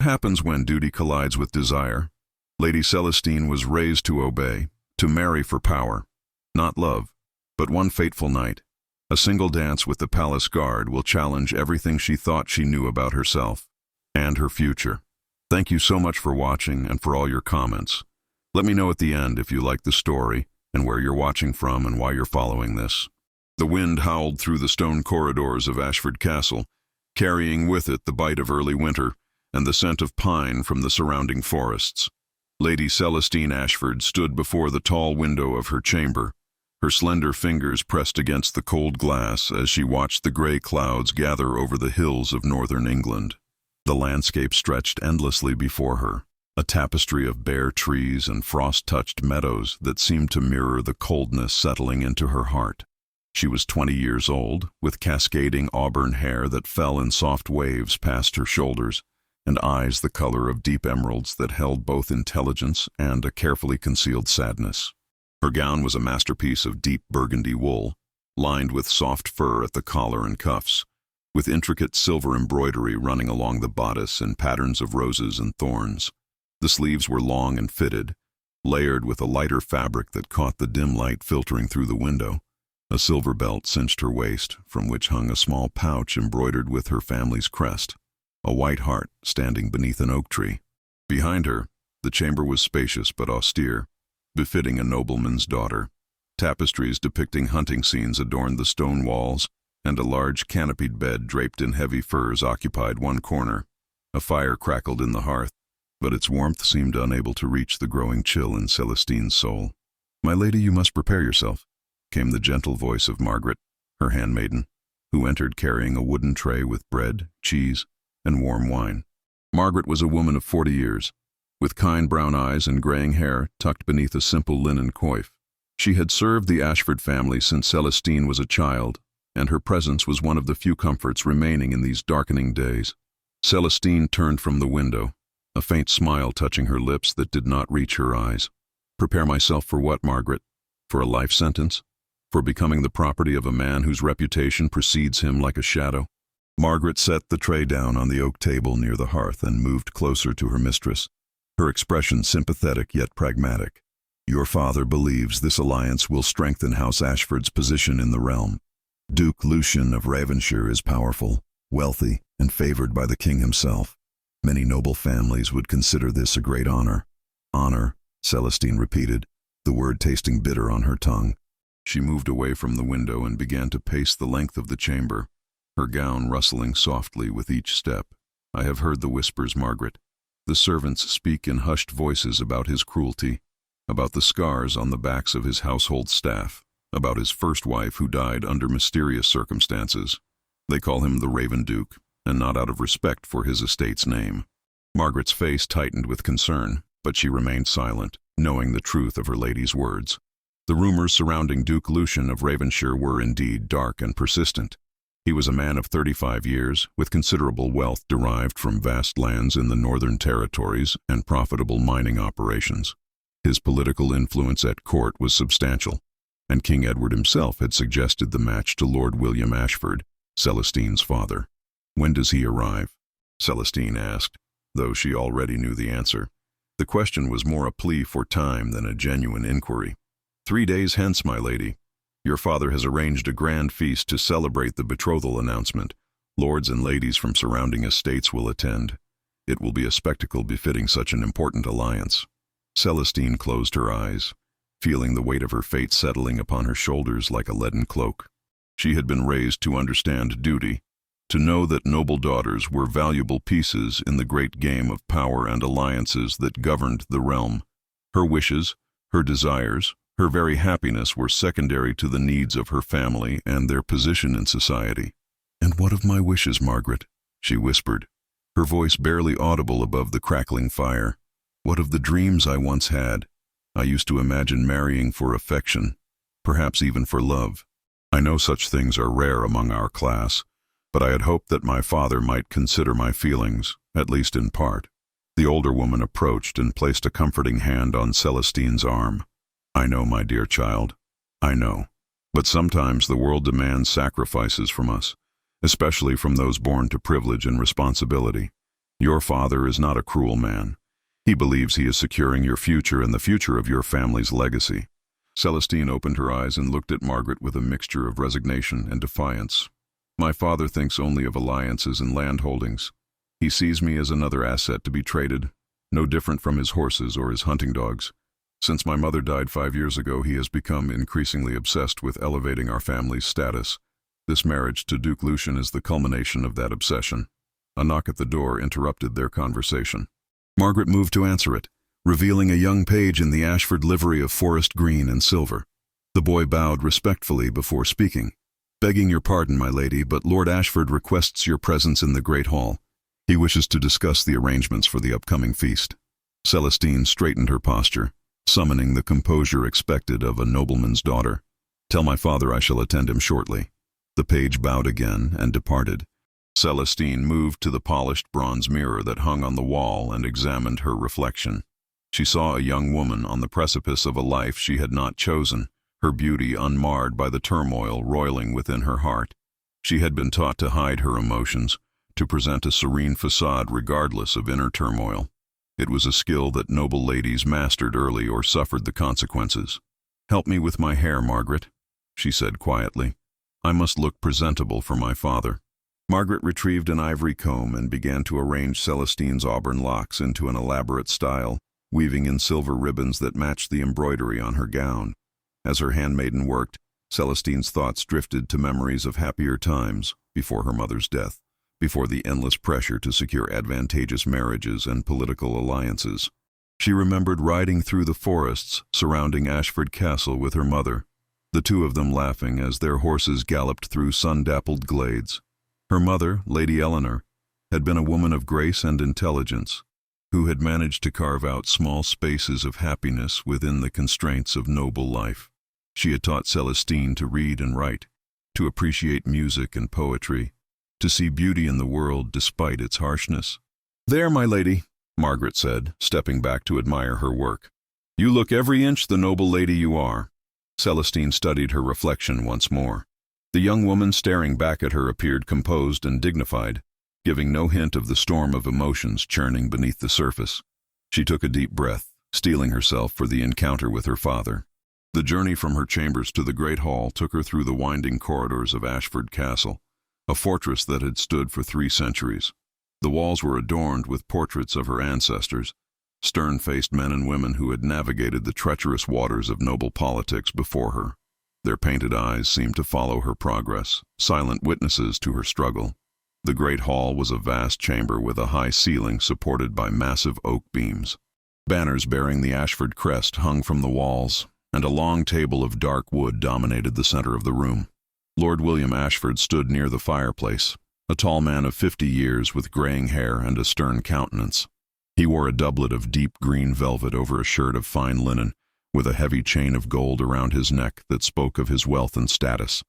happens when duty collides with desire? Lady Celestine was raised to obey, to marry for power, not love. But one fateful night, a single dance with the palace guard will challenge everything she thought she knew about herself and her future. Thank you so much for watching and for all your comments. Let me know at the end if you like the story and where you're watching from and why you're following this. The wind howled through the stone corridors of Ashford Castle, carrying with it the bite of early winter and the scent of pine from the surrounding forests. Lady Celestine Ashford stood before the tall window of her chamber, her slender fingers pressed against the cold glass as she watched the gray clouds gather over the hills of northern England. The landscape stretched endlessly before her, a tapestry of bare trees and frost-touched meadows that seemed to mirror the coldness settling into her heart. She was 20 years old, with cascading auburn hair that fell in soft waves past her shoulders, and eyes the color of deep emeralds that held both intelligence and a carefully concealed sadness. Her gown was a masterpiece of deep burgundy wool, lined with soft fur at the collar and cuffs, with intricate silver embroidery running along the bodice in patterns of roses and thorns. The sleeves were long and fitted, layered with a lighter fabric that caught the dim light filtering through the window. A silver belt cinched her waist, from which hung a small pouch embroidered with her family's crest, a white hart standing beneath an oak tree. Behind her, the chamber was spacious but austere, befitting a nobleman's daughter. Tapestries depicting hunting scenes adorned the stone walls, and a large canopied bed draped in heavy furs occupied one corner. A fire crackled in the hearth, but its warmth seemed unable to reach the growing chill in Celestine's soul. "My lady, you must prepare yourself," came the gentle voice of Margaret, her handmaiden, who entered carrying a wooden tray with bread, cheese, and warm wine. Margaret was a woman of 40 years, with kind brown eyes and graying hair tucked beneath a simple linen coif. She had served the Ashford family since Celestine was a child, and her presence was one of the few comforts remaining in these darkening days. Celestine turned from the window, a faint smile touching her lips that did not reach her eyes. "Prepare myself for what, Margaret? For a life sentence? For becoming the property of a man whose reputation precedes him like a shadow?" Margaret set the tray down on the oak table near the hearth and moved closer to her mistress, her expression sympathetic yet pragmatic. "Your father believes this alliance will strengthen House Ashford's position in the realm. Duke Lucian of Ravenshire is powerful, wealthy, and favored by the king himself. Many noble families would consider this a great honor." "Honor," Celestine repeated, the word tasting bitter on her tongue. She moved away from the window and began to pace the length of the chamber, her gown rustling softly with each step. "I have heard the whispers, Margaret. The servants speak in hushed voices about his cruelty, about the scars on the backs of his household staff, about his first wife who died under mysterious circumstances. They call him the Raven Duke, and not out of respect for his estate's name." Margaret's face tightened with concern, but she remained silent, knowing the truth of her lady's words. The rumors surrounding Duke Lucian of Ravenshire were indeed dark and persistent. He was a man of 35 years, with considerable wealth derived from vast lands in the northern territories and profitable mining operations. His political influence at court was substantial, and King Edward himself had suggested the match to Lord William Ashford, Celestine's father. "When does he arrive?" Celestine asked, though she already knew the answer. The question was more a plea for time than a genuine inquiry. 3 days hence, my lady. Your father has arranged a grand feast to celebrate the betrothal announcement. Lords and ladies from surrounding estates will attend. It will be a spectacle befitting such an important alliance." Celestine closed her eyes, feeling the weight of her fate settling upon her shoulders like a leaden cloak. She had been raised to understand duty, to know that noble daughters were valuable pieces in the great game of power and alliances that governed the realm. Her wishes, her desires, her very happiness were secondary to the needs of her family and their position in society. "And what of my wishes, Margaret?" she whispered, her voice barely audible above the crackling fire. "What of the dreams I once had? I used to imagine marrying for affection, perhaps even for love. I know such things are rare among our class, but I had hoped that my father might consider my feelings, at least in part." The older woman approached and placed a comforting hand on Celestine's arm. "I know, my dear child, I know. But sometimes the world demands sacrifices from us, especially from those born to privilege and responsibility. Your father is not a cruel man. He believes he is securing your future and the future of your family's legacy." Celestine opened her eyes and looked at Margaret with a mixture of resignation and defiance. "My father thinks only of alliances and land holdings. He sees me as another asset to be traded, no different from his horses or his hunting dogs. Since my mother died 5 years ago, he has become increasingly obsessed with elevating our family's status. This marriage to Duke Lucian is the culmination of that obsession." A knock at the door interrupted their conversation. Margaret moved to answer it, revealing a young page in the Ashford livery of forest green and silver. The boy bowed respectfully before speaking. "Begging your pardon, my lady, but Lord Ashford requests your presence in the Great Hall. He wishes to discuss the arrangements for the upcoming feast." Celestine straightened her posture, summoning the composure expected of a nobleman's daughter. "Tell my father I shall attend him shortly." The page bowed again and departed. Celestine moved to the polished bronze mirror that hung on the wall and examined her reflection. She saw a young woman on the precipice of a life she had not chosen, her beauty unmarred by the turmoil roiling within her heart. She had been taught to hide her emotions, to present a serene facade regardless of inner turmoil. It was a skill that noble ladies mastered early or suffered the consequences. "Help me with my hair, Margaret," she said quietly. "I must look presentable for my father." Margaret retrieved an ivory comb and began to arrange Celestine's auburn locks into an elaborate style, weaving in silver ribbons that matched the embroidery on her gown. As her handmaiden worked, Celestine's thoughts drifted to memories of happier times before her mother's death, before the endless pressure to secure advantageous marriages and political alliances. She remembered riding through the forests surrounding Ashford Castle with her mother, the two of them laughing as their horses galloped through sun-dappled glades. Her mother, Lady Eleanor, had been a woman of grace and intelligence, who had managed to carve out small spaces of happiness within the constraints of noble life. She had taught Celestine to read and write, to appreciate music and poetry, to see beauty in the world despite its harshness. "There, my lady," Margaret said, stepping back to admire her work. "You look every inch the noble lady you are." Celestine studied her reflection once more. The young woman staring back at her appeared composed and dignified, giving no hint of the storm of emotions churning beneath the surface. She took a deep breath, steeling herself for the encounter with her father. The journey from her chambers to the great hall took her through the winding corridors of Ashford Castle, a fortress that had stood for 3 centuries. The walls were adorned with portraits of her ancestors, stern-faced men and women who had navigated the treacherous waters of noble politics before her. Their painted eyes seemed to follow her progress, silent witnesses to her struggle. The great hall was a vast chamber with a high ceiling supported by massive oak beams. Banners bearing the Ashford crest hung from the walls, and a long table of dark wood dominated the center of the room. Lord William Ashford stood near the fireplace, a tall man of 50 years with graying hair and a stern countenance. He wore a doublet of deep green velvet over a shirt of fine linen, with a heavy chain of gold around his neck that spoke of his wealth and status.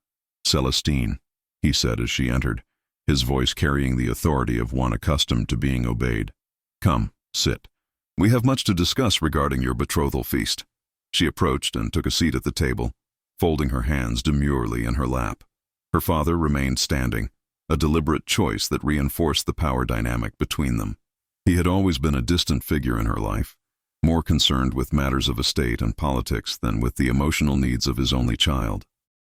"Celestine," he said as she entered, his voice carrying the authority of one accustomed to being obeyed. "Come, sit. We have much to discuss regarding your betrothal feast." She approached and took a seat at the table, folding her hands demurely in her lap. Her father remained standing, a deliberate choice that reinforced the power dynamic between them. He had always been a distant figure in her life, more concerned with matters of estate and politics than with the emotional needs of his only child.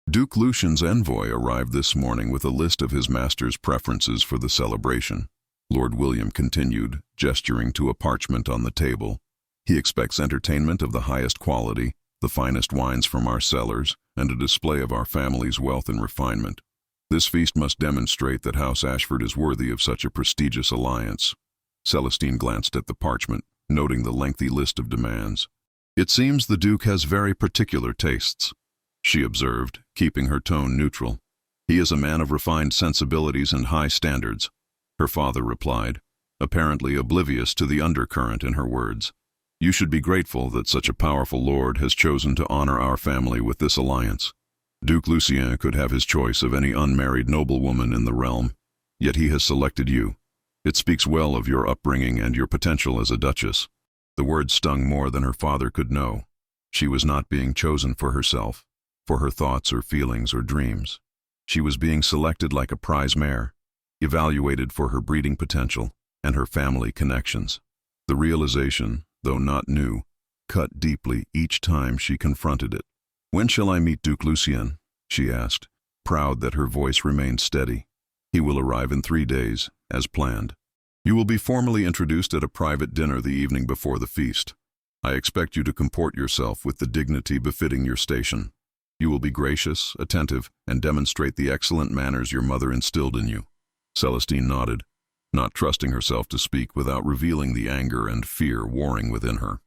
Duke Lucian's envoy arrived this morning with a list of his master's preferences for the celebration. Lord William continued, gesturing to a parchment on the table. "He expects entertainment of the highest quality, the finest wines from our cellars, and a display of our family's wealth and refinement. This feast must demonstrate that House Ashford is worthy of such a prestigious alliance." Celestine glanced at the parchment, noting the lengthy list of demands. "It seems the Duke has very particular tastes," she observed, keeping her tone neutral. "He is a man of refined sensibilities and high standards," her father replied, apparently oblivious to the undercurrent in her words. "You should be grateful that such a powerful lord has chosen to honor our family with this alliance. Duke Lucien could have his choice of any unmarried noblewoman in the realm, yet he has selected you. It speaks well of your upbringing and your potential as a duchess." The words stung more than her father could know. She was not being chosen for herself, for her thoughts or feelings or dreams. She was being selected like a prize mare, evaluated for her breeding potential, and her family connections. The realization, though not new, cut deeply each time she confronted it. "When shall I meet Duke Lucien?" she asked, proud that her voice remained steady. "He will arrive in 3 days, as planned. You will be formally introduced at a private dinner the evening before the feast. I expect you to comport yourself with the dignity befitting your station. You will be gracious, attentive, and demonstrate the excellent manners your mother instilled in you." Celestine nodded, not trusting herself to speak without revealing the anger and fear warring within her.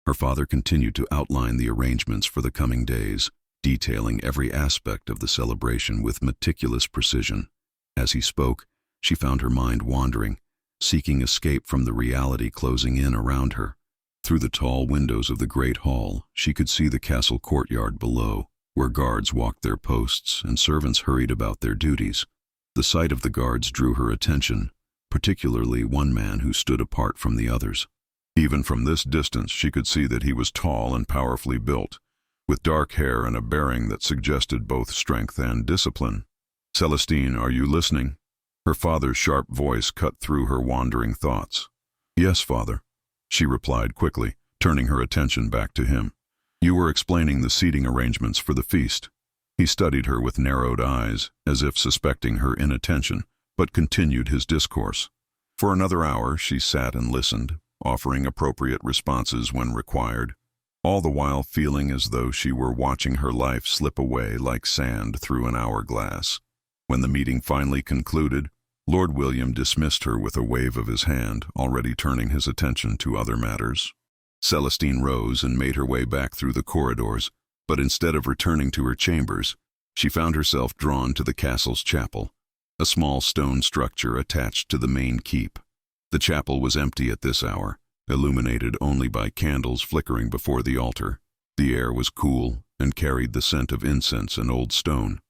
Her father continued to outline the arrangements for the coming days, detailing every aspect of the celebration with meticulous precision. As he spoke, she found her mind wandering, seeking escape from the reality closing in around her. Through the tall windows of the great hall, she could see the castle courtyard below, where guards walked their posts and servants hurried about their duties. The sight of the guards drew her attention, particularly one man who stood apart from the others. Even from this distance, she could see that he was tall and powerfully built, with dark hair and a bearing that suggested both strength and discipline. "Celestine, are you listening?" Her father's sharp voice cut through her wandering thoughts. "Yes, father," she replied quickly, turning her attention back to him. "You were explaining the seating arrangements for the feast." He studied her with narrowed eyes, as if suspecting her inattention, but continued his discourse. For another hour she sat and listened, offering appropriate responses when required, all the while feeling as though she were watching her life slip away like sand through an hourglass. When the meeting finally concluded, Lord William dismissed her with a wave of his hand, already turning his attention to other matters. Celestine rose and made her way back through the corridors, but instead of returning to her chambers, she found herself drawn to the castle's chapel, a small stone structure attached to the main keep. The chapel was empty at this hour, illuminated only by candles flickering before the altar. The air was cool and carried the scent of incense and old stone.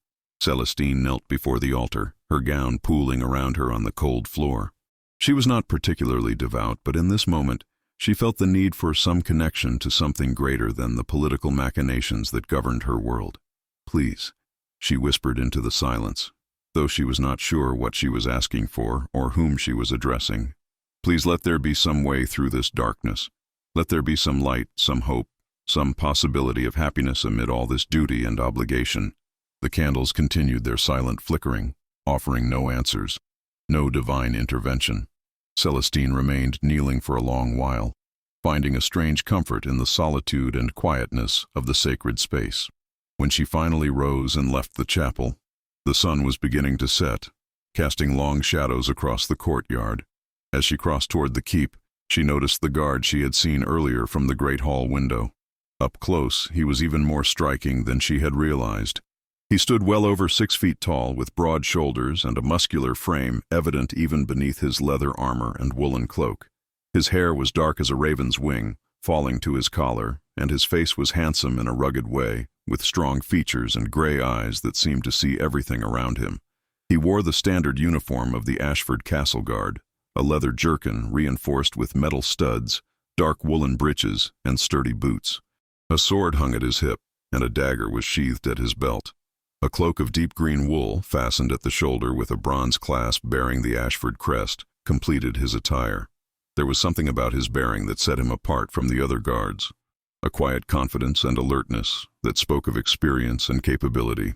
Celestine knelt before the altar, her gown pooling around her on the cold floor. She was not particularly devout, but in this moment she felt the need for some connection to something greater than the political machinations that governed her world. "Please," she whispered into the silence, though she was not sure what she was asking for or whom she was addressing. "Please let there be some way through this darkness. Let there be some light, some hope, some possibility of happiness amid all this duty and obligation." The candles continued their silent flickering, offering no answers, no divine intervention. Celestine remained kneeling for a long while, finding a strange comfort in the solitude and quietness of the sacred space. When she finally rose and left the chapel, the sun was beginning to set, casting long shadows across the courtyard. As she crossed toward the keep, she noticed the guard she had seen earlier from the great hall window. Up close, he was even more striking than she had realized. He stood well over 6 feet tall, with broad shoulders and a muscular frame evident even beneath his leather armor and woolen cloak. His hair was dark as a raven's wing, falling to his collar, and his face was handsome in a rugged way, with strong features and gray eyes that seemed to see everything around him. He wore the standard uniform of the Ashford Castle Guard, a leather jerkin reinforced with metal studs, dark woolen breeches, and sturdy boots. A sword hung at his hip, and a dagger was sheathed at his belt. A cloak of deep green wool, fastened at the shoulder with a bronze clasp bearing the Ashford crest, completed his attire. There was something about his bearing that set him apart from the other guards, a quiet confidence and alertness that spoke of experience and capability.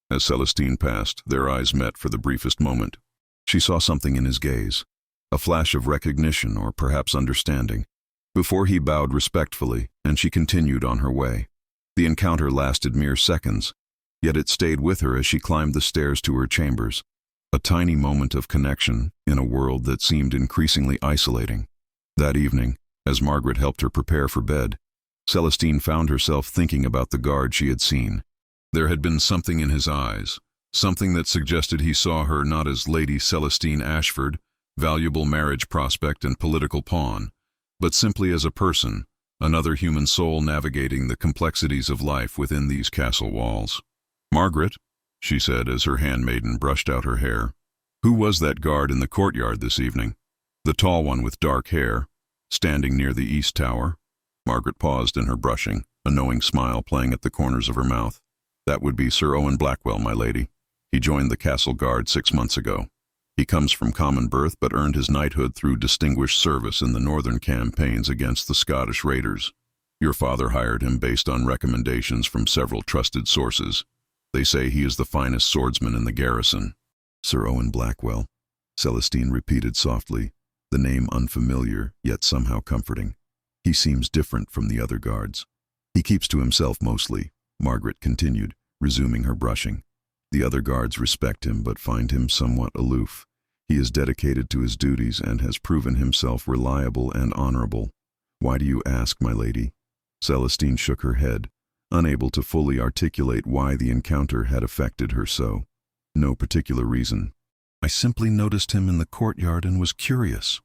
As Celestine passed, their eyes met for the briefest moment. She saw something in his gaze, a flash of recognition or perhaps understanding, before he bowed respectfully and she continued on her way. The encounter lasted mere seconds, yet it stayed with her as she climbed the stairs to her chambers, a tiny moment of connection in a world that seemed increasingly isolating. That evening, as Margaret helped her prepare for bed, Celestine found herself thinking about the guard she had seen. There had been something in his eyes, something that suggested he saw her not as Lady Celestine Ashford, valuable marriage prospect and political pawn, but simply as a person, another human soul navigating the complexities of life within these castle walls. "Margaret," she said as her handmaiden brushed out her hair, "who was that guard in the courtyard this evening? The tall one with dark hair, standing near the east tower?" Margaret paused in her brushing, a knowing smile playing at the corners of her mouth. "That would be Sir Owen Blackwell, my lady. He joined the castle guard 6 months ago." He comes from common birth but earned his knighthood through distinguished service in the northern campaigns against the Scottish raiders. Your father hired him based on recommendations from several trusted sources. They say he is the finest swordsman in the garrison." "Sir Owen Blackwell," Celestine repeated softly, the name unfamiliar, yet somehow comforting. "He seems different from the other guards." "He keeps to himself mostly," Margaret continued, resuming her brushing. "The other guards respect him but find him somewhat aloof. He is dedicated to his duties and has proven himself reliable and honorable." "Why do you ask, my lady?" Celestine shook her head, unable to fully articulate why the encounter had affected her so. "No particular reason. I simply noticed him in the courtyard and was curious."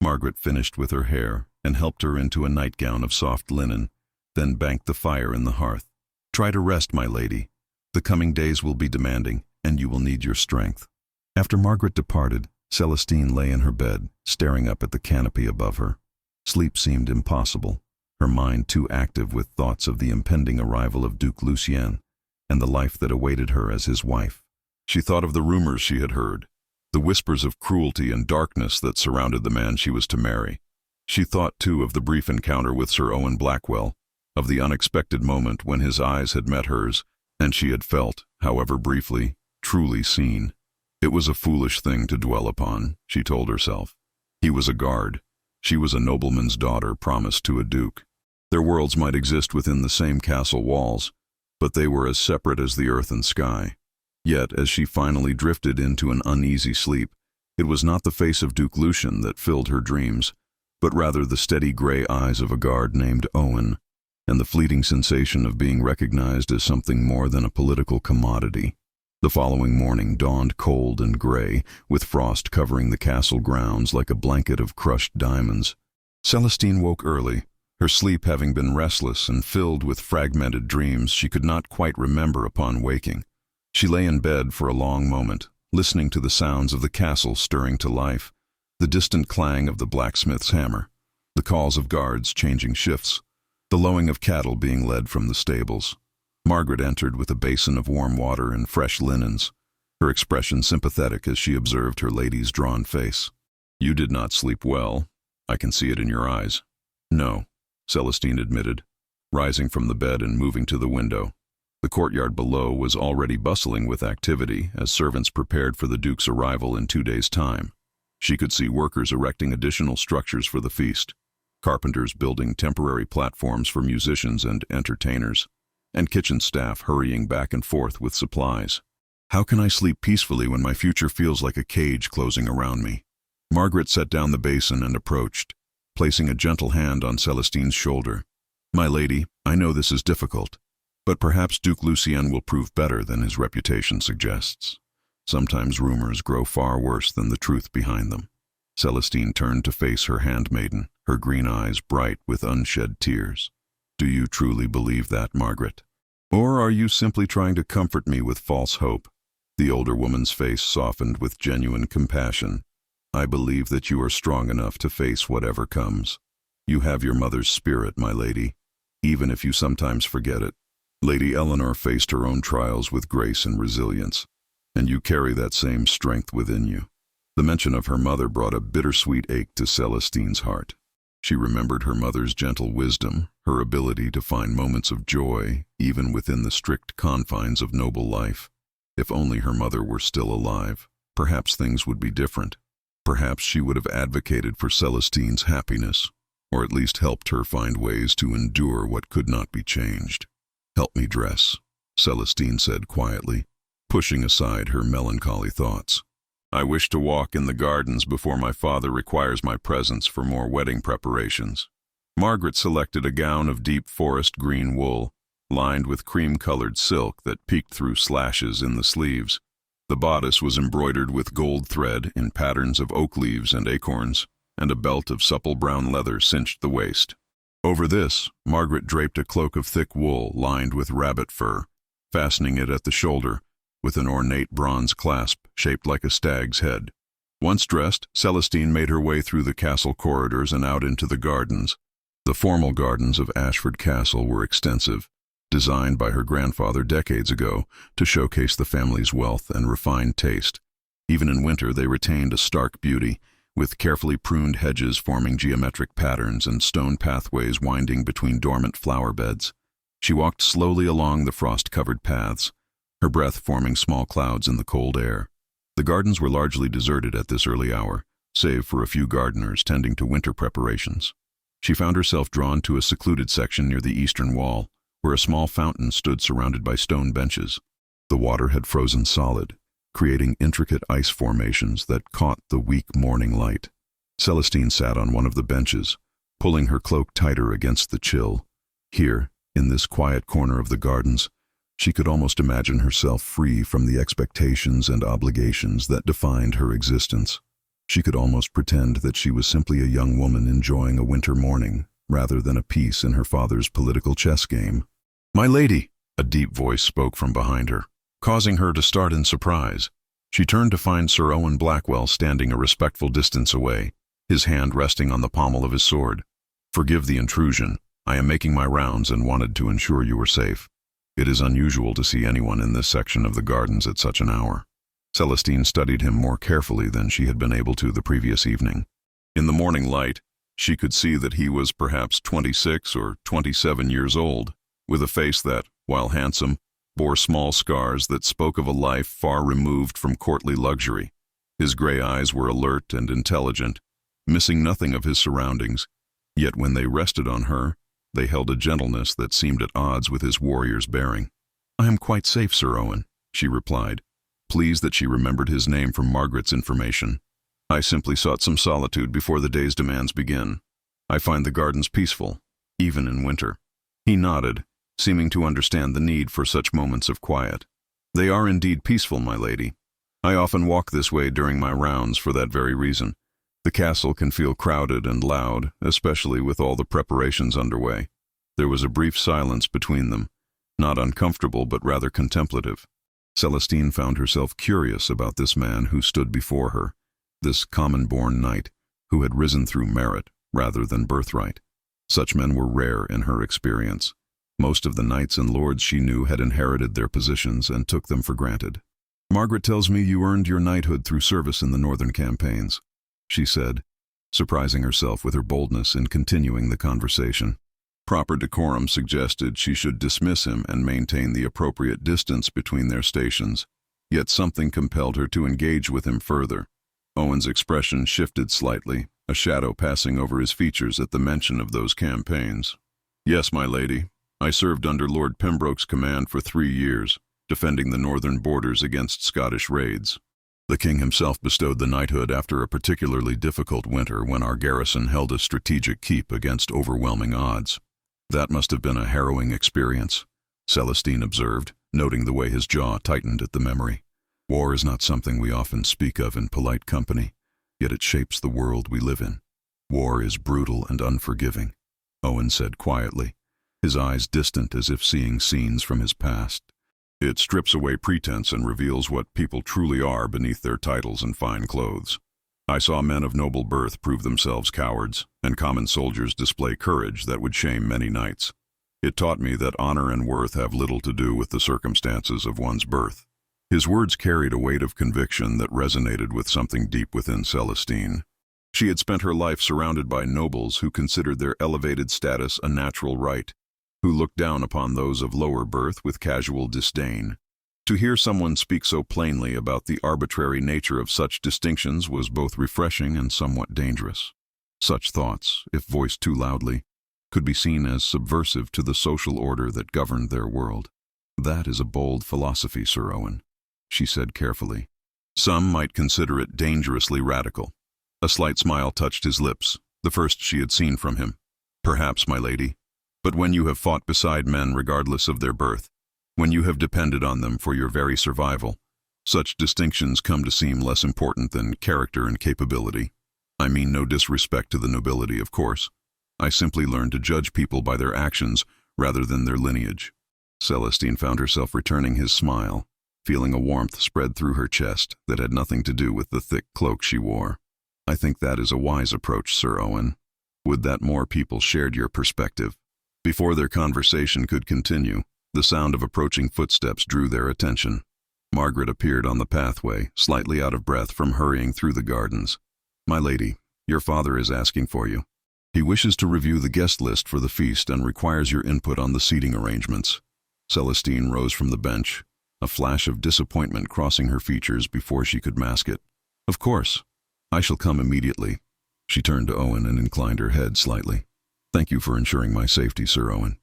Margaret finished with her hair and helped her into a nightgown of soft linen, then banked the fire in the hearth. "Try to rest, my lady. The coming days will be demanding, and you will need your strength." After Margaret departed, Celestine lay in her bed, staring up at the canopy above her. Sleep seemed impossible, her mind too active with thoughts of the impending arrival of Duke Lucien and the life that awaited her as his wife. She thought of the rumors she had heard, the whispers of cruelty and darkness that surrounded the man she was to marry. She thought, too, of the brief encounter with Sir Owen Blackwell, of the unexpected moment when his eyes had met hers, and she had felt, however briefly, truly seen. It was a foolish thing to dwell upon, she told herself. He was a guard. She was a nobleman's daughter promised to a duke. Their worlds might exist within the same castle walls, but they were as separate as the earth and sky. Yet, as she finally drifted into an uneasy sleep, it was not the face of Duke Lucien that filled her dreams, but rather the steady gray eyes of a guard named Owen, and the fleeting sensation of being recognized as something more than a political commodity. The following morning dawned cold and gray, with frost covering the castle grounds like a blanket of crushed diamonds. Celestine woke early, her sleep having been restless and filled with fragmented dreams she could not quite remember upon waking. She lay in bed for a long moment, listening to the sounds of the castle stirring to life, the distant clang of the blacksmith's hammer, the calls of guards changing shifts, the lowing of cattle being led from the stables. Margaret entered with a basin of warm water and fresh linens, her expression sympathetic as she observed her lady's drawn face. "You did not sleep well. I can see it in your eyes." "No," Celestine admitted, rising from the bed and moving to the window. The courtyard below was already bustling with activity as servants prepared for the Duke's arrival in 2 days' time. She could see workers erecting additional structures for the feast, carpenters building temporary platforms for musicians and entertainers, and kitchen staff hurrying back and forth with supplies. "How can I sleep peacefully when my future feels like a cage closing around me?" Margaret set down the basin and approached, placing a gentle hand on Celestine's shoulder. "My lady, I know this is difficult, but perhaps Duke Lucien will prove better than his reputation suggests. Sometimes rumors grow far worse than the truth behind them." Celestine turned to face her handmaiden, her green eyes bright with unshed tears. "Do you truly believe that, Margaret? Or are you simply trying to comfort me with false hope?" The older woman's face softened with genuine compassion. "I believe that you are strong enough to face whatever comes. You have your mother's spirit, my lady, even if you sometimes forget it. Lady Eleanor faced her own trials with grace and resilience, and you carry that same strength within you." The mention of her mother brought a bittersweet ache to Celestine's heart. She remembered her mother's gentle wisdom, her ability to find moments of joy, even within the strict confines of noble life. If only her mother were still alive, perhaps things would be different. Perhaps she would have advocated for Celestine's happiness, or at least helped her find ways to endure what could not be changed. "Help me dress," Celestine said quietly, pushing aside her melancholy thoughts. "I wish to walk in the gardens before my father requires my presence for more wedding preparations." Margaret selected a gown of deep forest green wool, lined with cream-colored silk that peeked through slashes in the sleeves. The bodice was embroidered with gold thread in patterns of oak leaves and acorns, and a belt of supple brown leather cinched the waist. Over this, Margaret draped a cloak of thick wool lined with rabbit fur, fastening it at the shoulder with an ornate bronze clasp shaped like a stag's head. Once dressed, Celestine made her way through the castle corridors and out into the gardens. The formal gardens of Ashford Castle were extensive, designed by her grandfather decades ago to showcase the family's wealth and refined taste. Even in winter they retained a stark beauty, with carefully pruned hedges forming geometric patterns and stone pathways winding between dormant flower beds. She walked slowly along the frost-covered paths, her breath forming small clouds in the cold air. The gardens were largely deserted at this early hour, save for a few gardeners tending to winter preparations. She found herself drawn to a secluded section near the eastern wall, where a small fountain stood surrounded by stone benches. The water had frozen solid, creating intricate ice formations that caught the weak morning light. Celestine sat on one of the benches, pulling her cloak tighter against the chill. Here, in this quiet corner of the gardens, she could almost imagine herself free from the expectations and obligations that defined her existence. She could almost pretend that she was simply a young woman enjoying a winter morning, rather than a piece in her father's political chess game. "My lady!" a deep voice spoke from behind her, causing her to start in surprise. She turned to find Sir Owen Blackwell standing a respectful distance away, his hand resting on the pommel of his sword. "Forgive the intrusion. I am making my rounds and wanted to ensure you were safe. It is unusual to see anyone in this section of the gardens at such an hour." Celestine studied him more carefully than she had been able to the previous evening. In the morning light, she could see that he was perhaps 26 or 27 years old, with a face that, while handsome, bore small scars that spoke of a life far removed from courtly luxury. His gray eyes were alert and intelligent, missing nothing of his surroundings, yet when they rested on her, they held a gentleness that seemed at odds with his warrior's bearing. "I am quite safe, Sir Owen," she replied, pleased that she remembered his name from Margaret's information. "I simply sought some solitude before the day's demands begin. I find the gardens peaceful, even in winter." He nodded, seeming to understand the need for such moments of quiet. "They are indeed peaceful, my lady. I often walk this way during my rounds for that very reason. The castle can feel crowded and loud, especially with all the preparations underway." There was a brief silence between them, not uncomfortable but rather contemplative. Celestine found herself curious about this man who stood before her, this common-born knight who had risen through merit rather than birthright. Such men were rare in her experience. Most of the knights and lords she knew had inherited their positions and took them for granted. "Margaret tells me you earned your knighthood through service in the northern campaigns," she said, surprising herself with her boldness in continuing the conversation. Proper decorum suggested she should dismiss him and maintain the appropriate distance between their stations, yet something compelled her to engage with him further. Owen's expression shifted slightly, a shadow passing over his features at the mention of those campaigns. "Yes, my lady. I served under Lord Pembroke's command for 3 years, defending the northern borders against Scottish raids. The king himself bestowed the knighthood after a particularly difficult winter when our garrison held a strategic keep against overwhelming odds." "That must have been a harrowing experience," Celestine observed, noting the way his jaw tightened at the memory. "War is not something we often speak of in polite company, yet it shapes the world we live in. War is brutal and unforgiving," Owen said quietly, his eyes distant as if seeing scenes from his past. "It strips away pretense and reveals what people truly are beneath their titles and fine clothes. I saw men of noble birth prove themselves cowards, and common soldiers display courage that would shame many knights. It taught me that honor and worth have little to do with the circumstances of one's birth." His words carried a weight of conviction that resonated with something deep within Celestine. She had spent her life surrounded by nobles who considered their elevated status a natural right, who looked down upon those of lower birth with casual disdain. To hear someone speak so plainly about the arbitrary nature of such distinctions was both refreshing and somewhat dangerous. Such thoughts, if voiced too loudly, could be seen as subversive to the social order that governed their world. "That is a bold philosophy, Sir Owen," she said carefully. "Some might consider it dangerously radical." A slight smile touched his lips, the first she had seen from him. "Perhaps, my lady. But when you have fought beside men regardless of their birth, when you have depended on them for your very survival, such distinctions come to seem less important than character and capability. I mean no disrespect to the nobility, of course. I simply learned to judge people by their actions rather than their lineage." Celestine found herself returning his smile, feeling a warmth spread through her chest that had nothing to do with the thick cloak she wore. "I think that is a wise approach, Sir Owen. Would that more people shared your perspective." Before their conversation could continue, the sound of approaching footsteps drew their attention. Margaret appeared on the pathway, slightly out of breath from hurrying through the gardens. "My lady, your father is asking for you. He wishes to review the guest list for the feast and requires your input on the seating arrangements." Celestine rose from the bench, a flash of disappointment crossing her features before she could mask it. "Of course. I shall come immediately." She turned to Owen and inclined her head slightly. "Thank you for ensuring my safety, Sir Owen.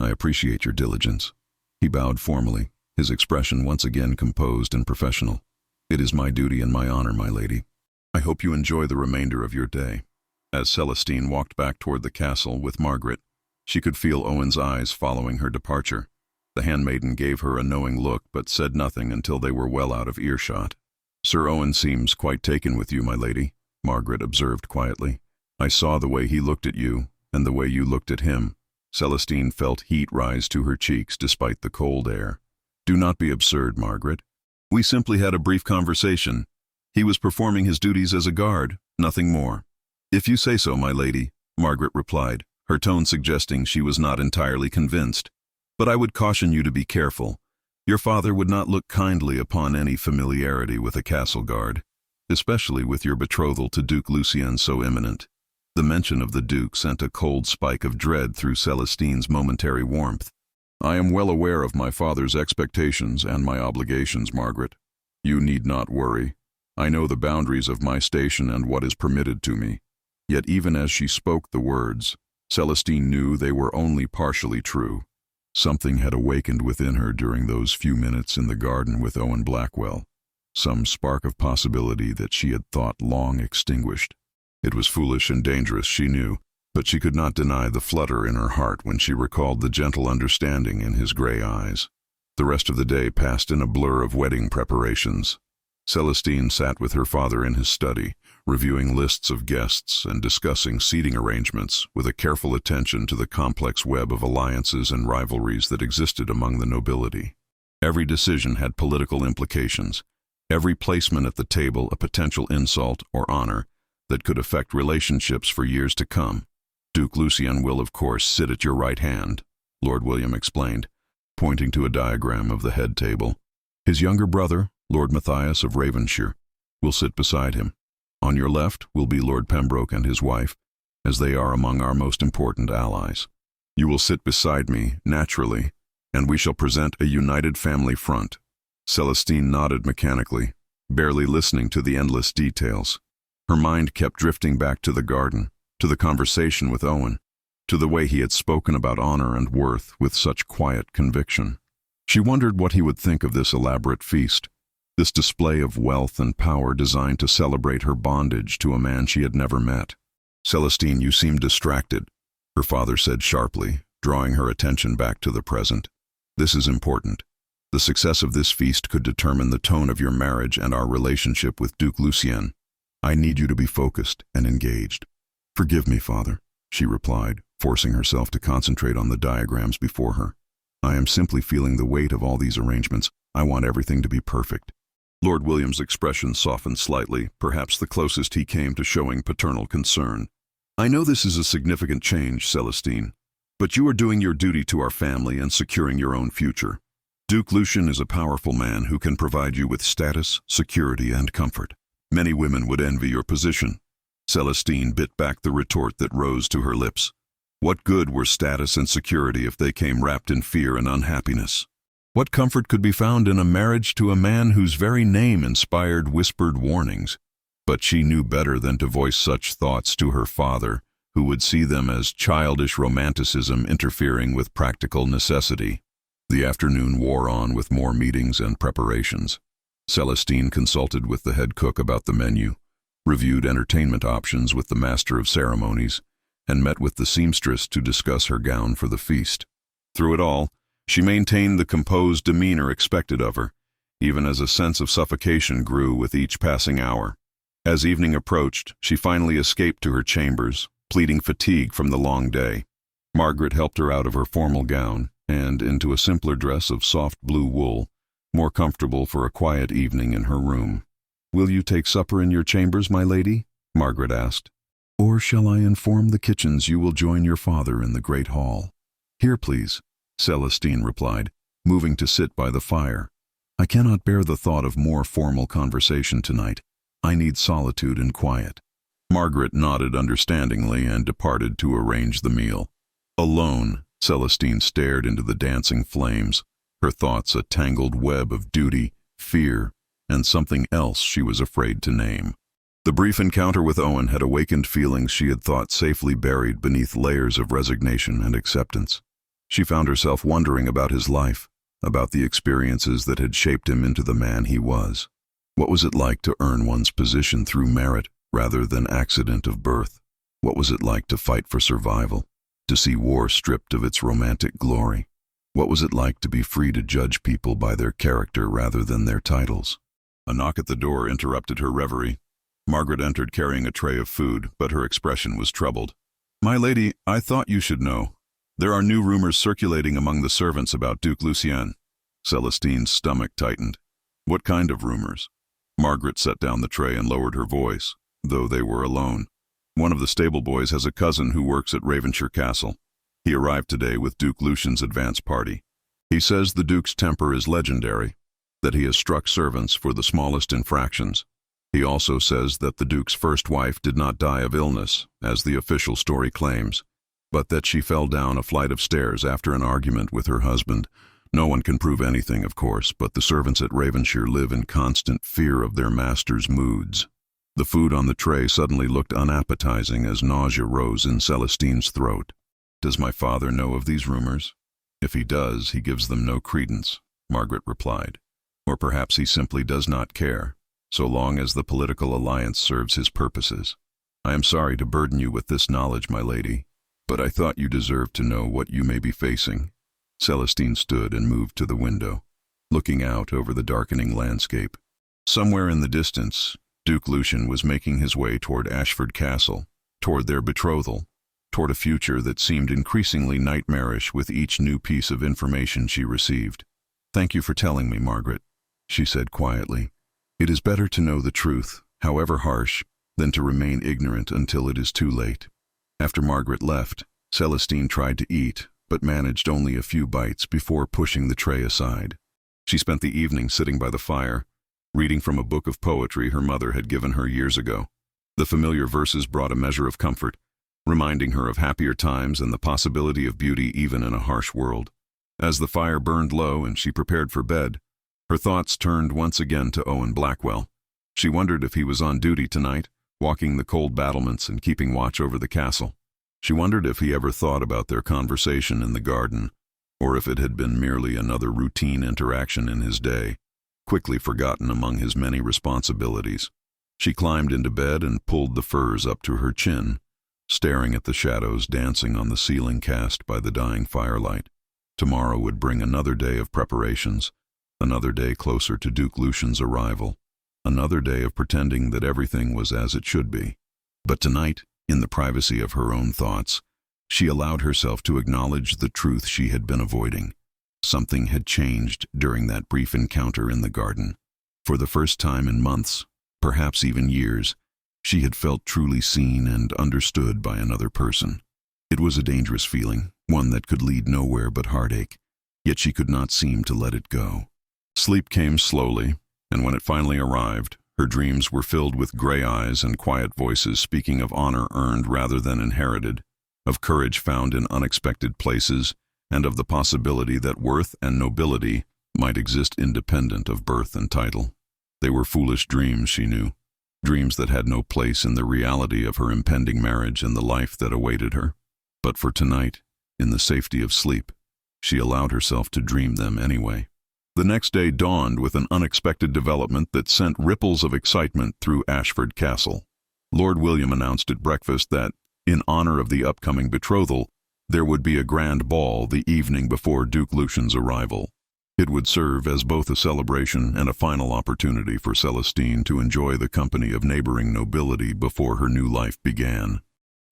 I appreciate your diligence." He bowed formally, his expression once again composed and professional. "It is my duty and my honor, my lady. I hope you enjoy the remainder of your day." As Celestine walked back toward the castle with Margaret, she could feel Owen's eyes following her departure. The handmaiden gave her a knowing look but said nothing until they were well out of earshot. "Sir Owen seems quite taken with you, my lady," Margaret observed quietly. "I saw the way he looked at you and the way you looked at him." Celestine felt heat rise to her cheeks despite the cold air. "Do not be absurd, Margaret. We simply had a brief conversation. He was performing his duties as a guard, nothing more." "If you say so, my lady," Margaret replied, her tone suggesting she was not entirely convinced. "But I would caution you to be careful. Your father would not look kindly upon any familiarity with a castle guard, especially with your betrothal to Duke Lucien so imminent." The mention of the Duke sent a cold spike of dread through Celestine's momentary warmth. "I am well aware of my father's expectations and my obligations, Margaret. You need not worry. I know the boundaries of my station and what is permitted to me." Yet even as she spoke the words, Celestine knew they were only partially true. Something had awakened within her during those few minutes in the garden with Owen Blackwell, some spark of possibility that she had thought long extinguished. It was foolish and dangerous, she knew, but she could not deny the flutter in her heart when she recalled the gentle understanding in his gray eyes. The rest of the day passed in a blur of wedding preparations. Celestine sat with her father in his study, reviewing lists of guests and discussing seating arrangements with a careful attention to the complex web of alliances and rivalries that existed among the nobility. Every decision had political implications, every placement at the table a potential insult or honor that could affect relationships for years to come. "Duke Lucien will, of course, sit at your right hand," Lord William explained, pointing to a diagram of the head table. "His younger brother, Lord Matthias of Ravenshire, will sit beside him. On your left will be Lord Pembroke and his wife, as they are among our most important allies. You will sit beside me, naturally, and we shall present a united family front." Celestine nodded mechanically, barely listening to the endless details. Her mind kept drifting back to the garden, to the conversation with Owen, to the way he had spoken about honor and worth with such quiet conviction. She wondered what he would think of this elaborate feast, this display of wealth and power designed to celebrate her bondage to a man she had never met. "Celestine, you seem distracted," her father said sharply, drawing her attention back to the present. "This is important. The success of this feast could determine the tone of your marriage and our relationship with Duke Lucien. I need you to be focused and engaged." "Forgive me, father," she replied, forcing herself to concentrate on the diagrams before her. "I am simply feeling the weight of all these arrangements. I want everything to be perfect." Lord William's expression softened slightly, perhaps the closest he came to showing paternal concern. "I know this is a significant change, Celestine, but you are doing your duty to our family and securing your own future. Duke Lucien is a powerful man who can provide you with status, security, and comfort. Many women would envy your position." Celestine bit back the retort that rose to her lips. What good were status and security if they came wrapped in fear and unhappiness? What comfort could be found in a marriage to a man whose very name inspired whispered warnings? But she knew better than to voice such thoughts to her father, who would see them as childish romanticism interfering with practical necessity. The afternoon wore on with more meetings and preparations. Celestine consulted with the head cook about the menu, reviewed entertainment options with the master of ceremonies, and met with the seamstress to discuss her gown for the feast. Through it all, she maintained the composed demeanor expected of her, even as a sense of suffocation grew with each passing hour. As evening approached, she finally escaped to her chambers, pleading fatigue from the long day. Margaret helped her out of her formal gown and into a simpler dress of soft blue wool, more comfortable for a quiet evening in her room. "Will you take supper in your chambers, my lady?" Margaret asked. "Or shall I inform the kitchens you will join your father in the great hall?" "Here, please," Celestine replied, moving to sit by the fire. I cannot bear the thought of more formal conversation tonight. I need solitude and quiet." Margaret nodded understandingly and departed to arrange the meal. Alone, Celestine stared into the dancing flames, her thoughts a tangled web of duty, fear, and something else she was afraid to name. The brief encounter with Owen had awakened feelings she had thought safely buried beneath layers of resignation and acceptance. She found herself wondering about his life, about the experiences that had shaped him into the man he was. What was it like to earn one's position through merit rather than accident of birth? What was it like to fight for survival, to see war stripped of its romantic glory? What was it like to be free to judge people by their character rather than their titles? A knock at the door interrupted her reverie. Margaret entered carrying a tray of food, but her expression was troubled. "My lady, I thought you should know. There are new rumors circulating among the servants about Duke Lucien." Celestine's stomach tightened. "What kind of rumors?" Margaret set down the tray and lowered her voice, though they were alone. "One of the stable boys has a cousin who works at Ravenshire Castle. He arrived today with Duke Lucian's advance party. He says the Duke's temper is legendary, that he has struck servants for the smallest infractions. He also says that the Duke's first wife did not die of illness, as the official story claims, but that she fell down a flight of stairs after an argument with her husband. No one can prove anything, of course, but the servants at Ravenshire live in constant fear of their master's moods." The food on the tray suddenly looked unappetizing as nausea rose in Celestine's throat. "Does my father know of these rumors?" "If he does, he gives them no credence," Margaret replied. "Or perhaps he simply does not care, so long as the political alliance serves his purposes. I am sorry to burden you with this knowledge, my lady, but I thought you deserved to know what you may be facing." Celestine stood and moved to the window, looking out over the darkening landscape. Somewhere in the distance, Duke Lucian was making his way toward Ashford Castle, toward their betrothal, toward a future that seemed increasingly nightmarish with each new piece of information she received. "Thank you for telling me, Margaret," she said quietly. "It is better to know the truth, however harsh, than to remain ignorant until it is too late." After Margaret left, Celestine tried to eat, but managed only a few bites before pushing the tray aside. She spent the evening sitting by the fire, reading from a book of poetry her mother had given her years ago. The familiar verses brought a measure of comfort, reminding her of happier times and the possibility of beauty even in a harsh world. As the fire burned low and she prepared for bed, her thoughts turned once again to Owen Blackwell. She wondered if he was on duty tonight, walking the cold battlements and keeping watch over the castle. She wondered if he ever thought about their conversation in the garden, or if it had been merely another routine interaction in his day, quickly forgotten among his many responsibilities. She climbed into bed and pulled the furs up to her chin, staring at the shadows dancing on the ceiling cast by the dying firelight. Tomorrow would bring another day of preparations, another day closer to Duke Lucian's arrival, another day of pretending that everything was as it should be. But tonight, in the privacy of her own thoughts, she allowed herself to acknowledge the truth she had been avoiding. Something had changed during that brief encounter in the garden. For the first time in months, perhaps even years, she had felt truly seen and understood by another person. It was a dangerous feeling, one that could lead nowhere but heartache, yet she could not seem to let it go. Sleep came slowly, and when it finally arrived, her dreams were filled with gray eyes and quiet voices speaking of honor earned rather than inherited, of courage found in unexpected places, and of the possibility that worth and nobility might exist independent of birth and title. They were foolish dreams, she knew, dreams that had no place in the reality of her impending marriage and the life that awaited her. But for tonight, in the safety of sleep, she allowed herself to dream them anyway. The next day dawned with an unexpected development that sent ripples of excitement through Ashford Castle. Lord William announced at breakfast that, in honor of the upcoming betrothal, there would be a grand ball the evening before Duke Lucian's arrival. It would serve as both a celebration and a final opportunity for Celestine to enjoy the company of neighboring nobility before her new life began.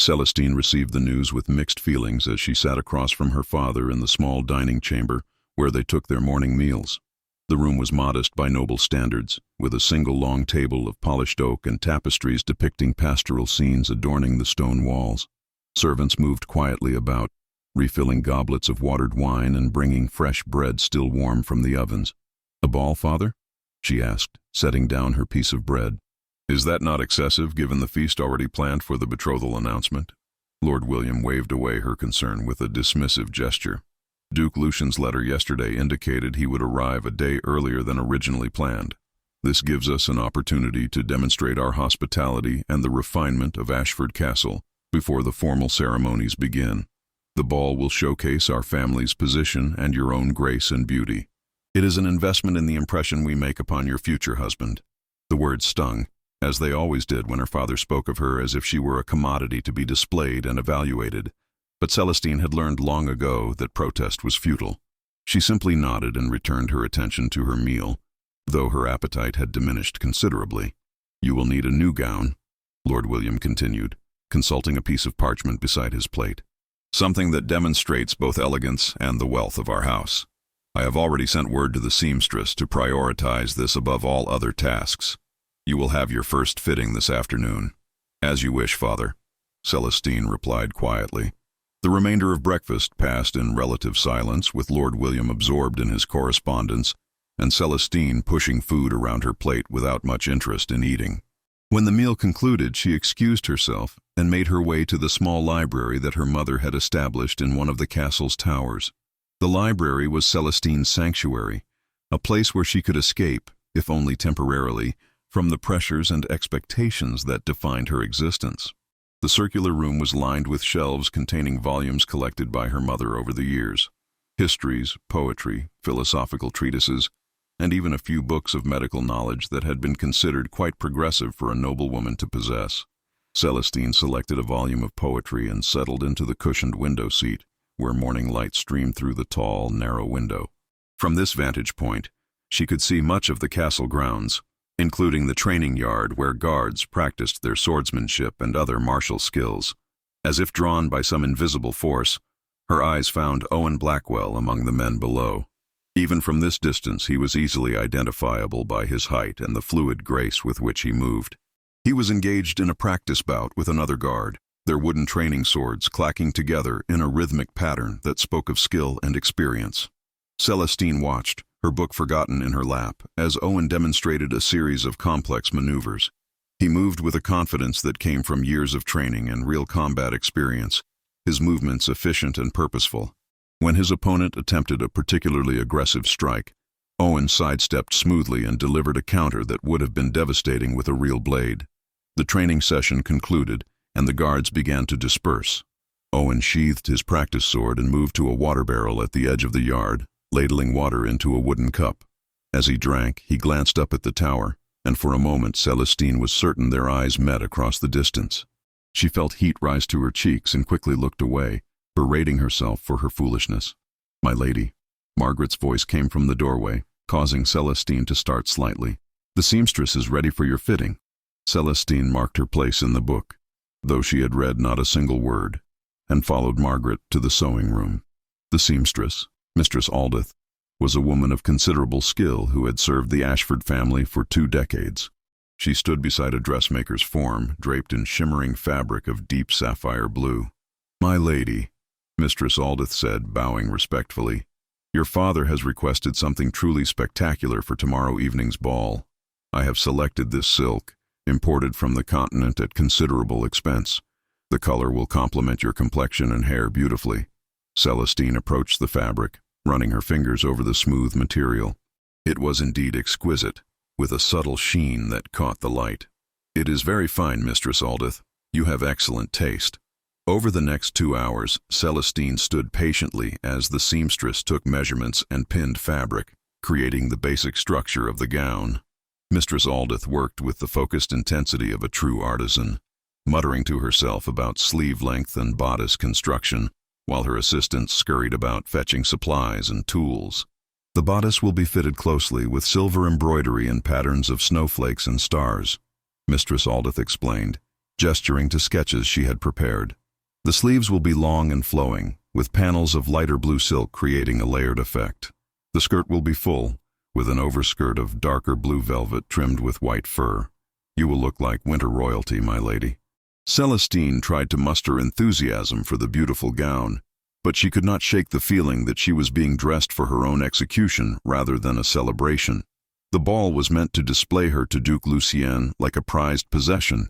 Celestine received the news with mixed feelings as she sat across from her father in the small dining chamber where they took their morning meals. The room was modest by noble standards, with a single long table of polished oak and tapestries depicting pastoral scenes adorning the stone walls. Servants moved quietly about, refilling goblets of watered wine and bringing fresh bread still warm from the ovens. A ball, father? She asked, setting down her piece of bread. Is that not excessive, given the feast already planned for the betrothal announcement? Lord William waved away her concern with a dismissive gesture. Duke Lucian's letter yesterday indicated he would arrive a day earlier than originally planned. This gives us an opportunity to demonstrate our hospitality and the refinement of Ashford Castle before the formal ceremonies begin. The ball will showcase our family's position and your own grace and beauty. It is an investment in the impression we make upon your future husband. The words stung, as they always did when her father spoke of her as if she were a commodity to be displayed and evaluated. But Celestine had learned long ago that protest was futile. She simply nodded and returned her attention to her meal, though her appetite had diminished considerably. You will need a new gown, Lord William continued, consulting a piece of parchment beside his plate. Something that demonstrates both elegance and the wealth of our house. I have already sent word to the seamstress to prioritize this above all other tasks. You will have your first fitting this afternoon. As you wish, father, Celestine replied quietly. The remainder of breakfast passed in relative silence, with Lord William absorbed in his correspondence and Celestine pushing food around her plate without much interest in eating. When the meal concluded, she excused herself and made her way to the small library that her mother had established in one of the castle's towers. The library was Celestine's sanctuary, a place where she could escape, if only temporarily, from the pressures and expectations that defined her existence. The circular room was lined with shelves containing volumes collected by her mother over the years. Histories, poetry, philosophical treatises, and even a few books of medical knowledge that had been considered quite progressive for a noblewoman to possess. Celestine selected a volume of poetry and settled into the cushioned window seat, where morning light streamed through the tall, narrow window. From this vantage point, she could see much of the castle grounds, including the training yard where guards practiced their swordsmanship and other martial skills. As if drawn by some invisible force, her eyes found Owen Blackwell among the men below. Even from this distance, he was easily identifiable by his height and the fluid grace with which he moved. He was engaged in a practice bout with another guard, their wooden training swords clacking together in a rhythmic pattern that spoke of skill and experience. Celestine watched, her book forgotten in her lap, as Owen demonstrated a series of complex maneuvers. He moved with a confidence that came from years of training and real combat experience, his movements efficient and purposeful. When his opponent attempted a particularly aggressive strike, Owen sidestepped smoothly and delivered a counter that would have been devastating with a real blade. The training session concluded, and the guards began to disperse. Owen sheathed his practice sword and moved to a water barrel at the edge of the yard, ladling water into a wooden cup. As he drank, he glanced up at the tower, and for a moment Celestine was certain their eyes met across the distance. She felt heat rise to her cheeks and quickly looked away, berating herself for her foolishness. "My lady," Margaret's voice came from the doorway, causing Celestine to start slightly. "The seamstress is ready for your fitting." Celestine marked her place in the book, though she had read not a single word, and followed Margaret to the sewing room. The seamstress, Mistress Aldith, was a woman of considerable skill who had served the Ashford family for 2 decades. She stood beside a dressmaker's form, draped in shimmering fabric of deep sapphire blue. "My lady," Mistress Aldith said, bowing respectfully, "your father has requested something truly spectacular for tomorrow evening's ball. I have selected this silk, imported from the continent at considerable expense. The color will complement your complexion and hair beautifully." Celestine approached the fabric, running her fingers over the smooth material. It was indeed exquisite, with a subtle sheen that caught the light. "It is very fine, Mistress Aldith. You have excellent taste." Over the next 2 hours, Celestine stood patiently as the seamstress took measurements and pinned fabric, creating the basic structure of the gown. Mistress Aldith worked with the focused intensity of a true artisan, muttering to herself about sleeve length and bodice construction, while her assistants scurried about fetching supplies and tools. "The bodice will be fitted closely with silver embroidery and patterns of snowflakes and stars," Mistress Aldith explained, gesturing to sketches she had prepared. "The sleeves will be long and flowing, with panels of lighter blue silk creating a layered effect. The skirt will be full, with an overskirt of darker blue velvet trimmed with white fur. You will look like winter royalty, my lady." Celestine tried to muster enthusiasm for the beautiful gown, but she could not shake the feeling that she was being dressed for her own execution rather than a celebration. The ball was meant to display her to Duke Lucien like a prized possession,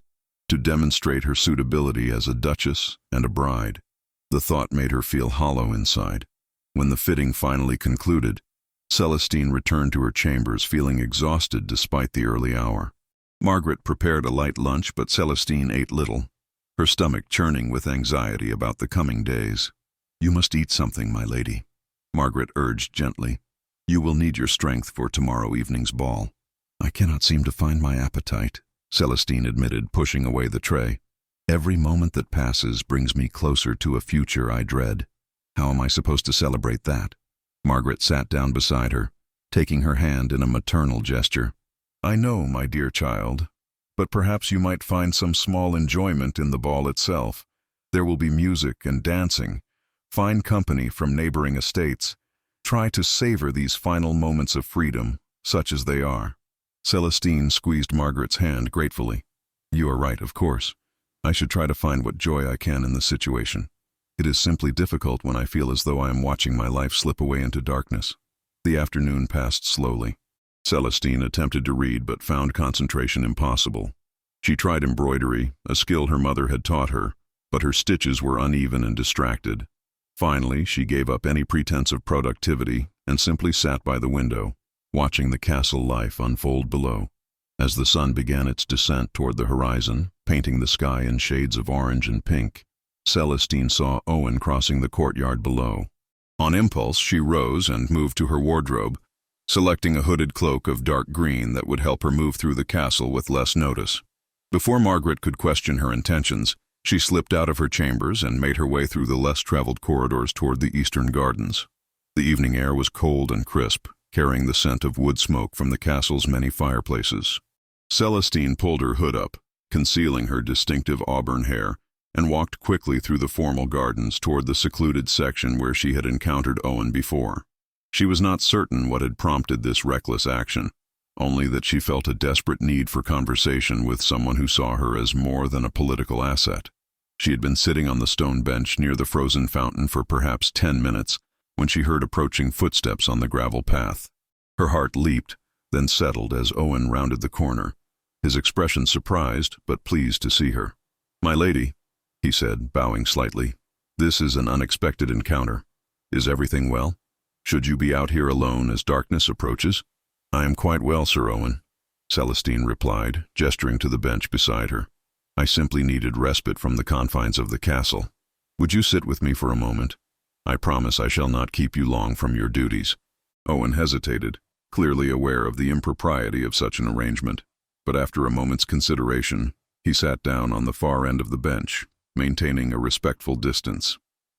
to demonstrate her suitability as a duchess and a bride. The thought made her feel hollow inside. When the fitting finally concluded, Celestine returned to her chambers feeling exhausted despite the early hour. Margaret prepared a light lunch, but Celestine ate little, her stomach churning with anxiety about the coming days. "You must eat something, my lady," Margaret urged gently. "You will need your strength for tomorrow evening's ball." "I cannot seem to find my appetite," Celestine admitted, pushing away the tray. "Every moment that passes brings me closer to a future I dread. How am I supposed to celebrate that?" Margaret sat down beside her, taking her hand in a maternal gesture. "I know, my dear child, but perhaps you might find some small enjoyment in the ball itself. There will be music and dancing, fine company from neighboring estates. Try to savor these final moments of freedom, such as they are." Celestine squeezed Margaret's hand gratefully. "You are right, of course. I should try to find what joy I can in the situation. It is simply difficult when I feel as though I am watching my life slip away into darkness." The afternoon passed slowly. Celestine attempted to read but found concentration impossible. She tried embroidery, a skill her mother had taught her, but her stitches were uneven and distracted. Finally, she gave up any pretense of productivity and simply sat by the window, watching the castle life unfold below. As the sun began its descent toward the horizon, painting the sky in shades of orange and pink, Celestine saw Owen crossing the courtyard below. On impulse, she rose and moved to her wardrobe, selecting a hooded cloak of dark green that would help her move through the castle with less notice. Before Margaret could question her intentions, she slipped out of her chambers and made her way through the less-traveled corridors toward the eastern gardens. The evening air was cold and crisp, carrying the scent of wood smoke from the castle's many fireplaces. Celestine pulled her hood up, concealing her distinctive auburn hair, and walked quickly through the formal gardens toward the secluded section where she had encountered Owen before. She was not certain what had prompted this reckless action, only that she felt a desperate need for conversation with someone who saw her as more than a political asset. She had been sitting on the stone bench near the frozen fountain for perhaps 10 minutes when she heard approaching footsteps on the gravel path. Her heart leaped, then settled as Owen rounded the corner, his expression surprised but pleased to see her. "My lady," he said, bowing slightly, "this is an unexpected encounter. Is everything well? Should you be out here alone as darkness approaches?" "I am quite well, Sir Owen," Celestine replied, gesturing to the bench beside her. "I simply needed respite from the confines of the castle. Would you sit with me for a moment? I promise I shall not keep you long from your duties." Owen hesitated, clearly aware of the impropriety of such an arrangement, but after a moment's consideration, he sat down on the far end of the bench, maintaining a respectful distance.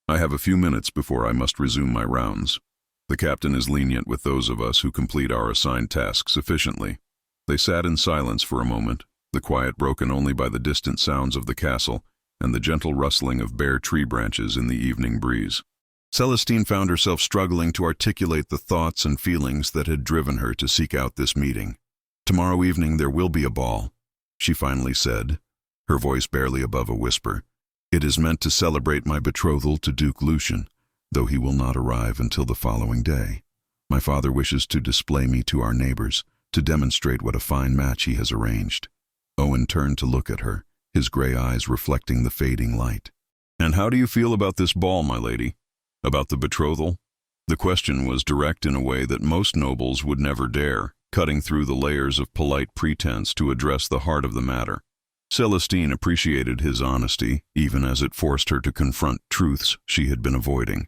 "I have a few minutes before I must resume my rounds. The captain is lenient with those of us who complete our assigned tasks efficiently." They sat in silence for a moment, the quiet broken only by the distant sounds of the castle and the gentle rustling of bare tree branches in the evening breeze. Celestine found herself struggling to articulate the thoughts and feelings that had driven her to seek out this meeting. "Tomorrow evening there will be a ball," she finally said, her voice barely above a whisper. "It is meant to celebrate my betrothal to Duke Lucien, though he will not arrive until the following day. My father wishes to display me to our neighbors, to demonstrate what a fine match he has arranged." Owen turned to look at her, his gray eyes reflecting the fading light. "And how do you feel about this ball, my lady? About the betrothal?" The question was direct in a way that most nobles would never dare, cutting through the layers of polite pretense to address the heart of the matter. Celestine appreciated his honesty, even as it forced her to confront truths she had been avoiding.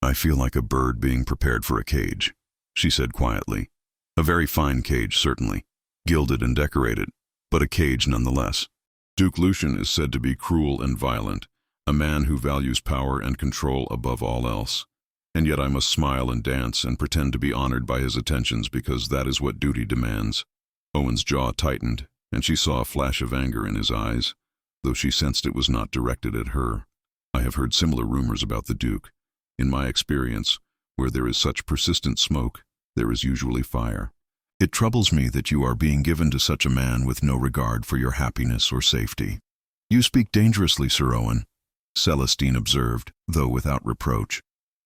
"I feel like a bird being prepared for a cage," she said quietly. "A very fine cage, certainly, gilded and decorated, but a cage nonetheless. Duke Lucien is said to be cruel and violent, a man who values power and control above all else. And yet I must smile and dance and pretend to be honored by his attentions because that is what duty demands." Owen's jaw tightened, and she saw a flash of anger in his eyes, though she sensed it was not directed at her. "I have heard similar rumors about the Duke. In my experience, where there is such persistent smoke, there is usually fire. It troubles me that you are being given to such a man with no regard for your happiness or safety." "You speak dangerously, Sir Owen," Celestine observed, though without reproach.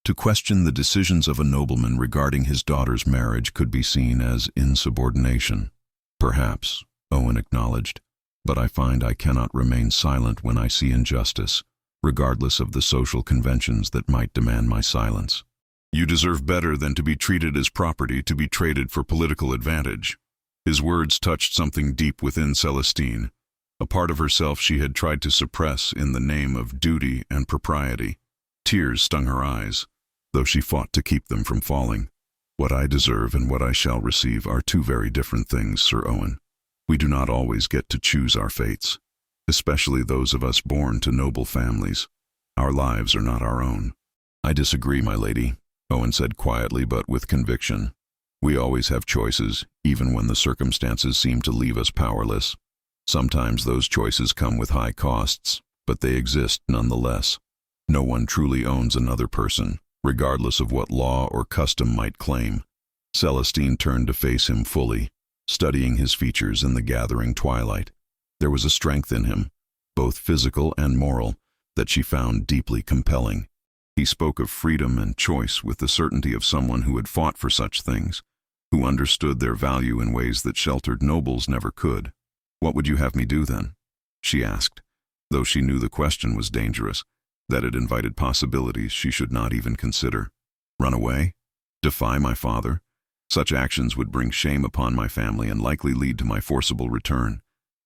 To question the decisions of a nobleman regarding his daughter's marriage could be seen as insubordination. Perhaps, Owen acknowledged, but I find I cannot remain silent when I see injustice, regardless of the social conventions that might demand my silence. You deserve better than to be treated as property to be traded for political advantage. His words touched something deep within Celestine, a part of herself she had tried to suppress in the name of duty and propriety. Tears stung her eyes, though she fought to keep them from falling. What I deserve and what I shall receive are two very different things, Sir Owen. We do not always get to choose our fates, especially those of us born to noble families. Our lives are not our own. I disagree, my lady, Owen said quietly but with conviction. We always have choices, even when the circumstances seem to leave us powerless. Sometimes those choices come with high costs, but they exist nonetheless. No one truly owns another person, regardless of what law or custom might claim. Celestine turned to face him fully, studying his features in the gathering twilight. There was a strength in him, both physical and moral, that she found deeply compelling. He spoke of freedom and choice with the certainty of someone who had fought for such things, who understood their value in ways that sheltered nobles never could. What would you have me do then? She asked, though she knew the question was dangerous, that it invited possibilities she should not even consider. Run away? Defy my father? Such actions would bring shame upon my family and likely lead to my forcible return.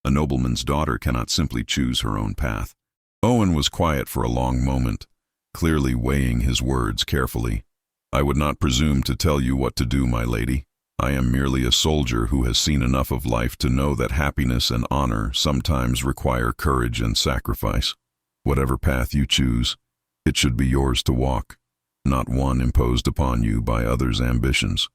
A nobleman's daughter cannot simply choose her own path. Owen was quiet for a long moment, clearly weighing his words carefully. I would not presume to tell you what to do, my lady. I am merely a soldier who has seen enough of life to know that happiness and honor sometimes require courage and sacrifice. Whatever path you choose, it should be yours to walk, not one imposed upon you by others' ambitions.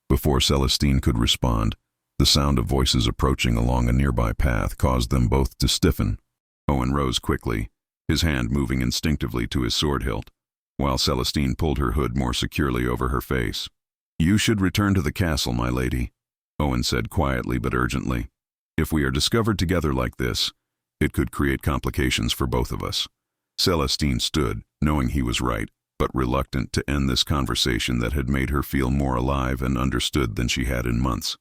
Before Celestine could respond, the sound of voices approaching along a nearby path caused them both to stiffen. Owen rose quickly, his hand moving instinctively to his sword hilt, while Celestine pulled her hood more securely over her face. You should return to the castle, my lady, Owen said quietly but urgently. If we are discovered together like this, it could create complications for both of us. Celestine stood, knowing he was right, but reluctant to end this conversation that had made her feel more alive and understood than she had in months.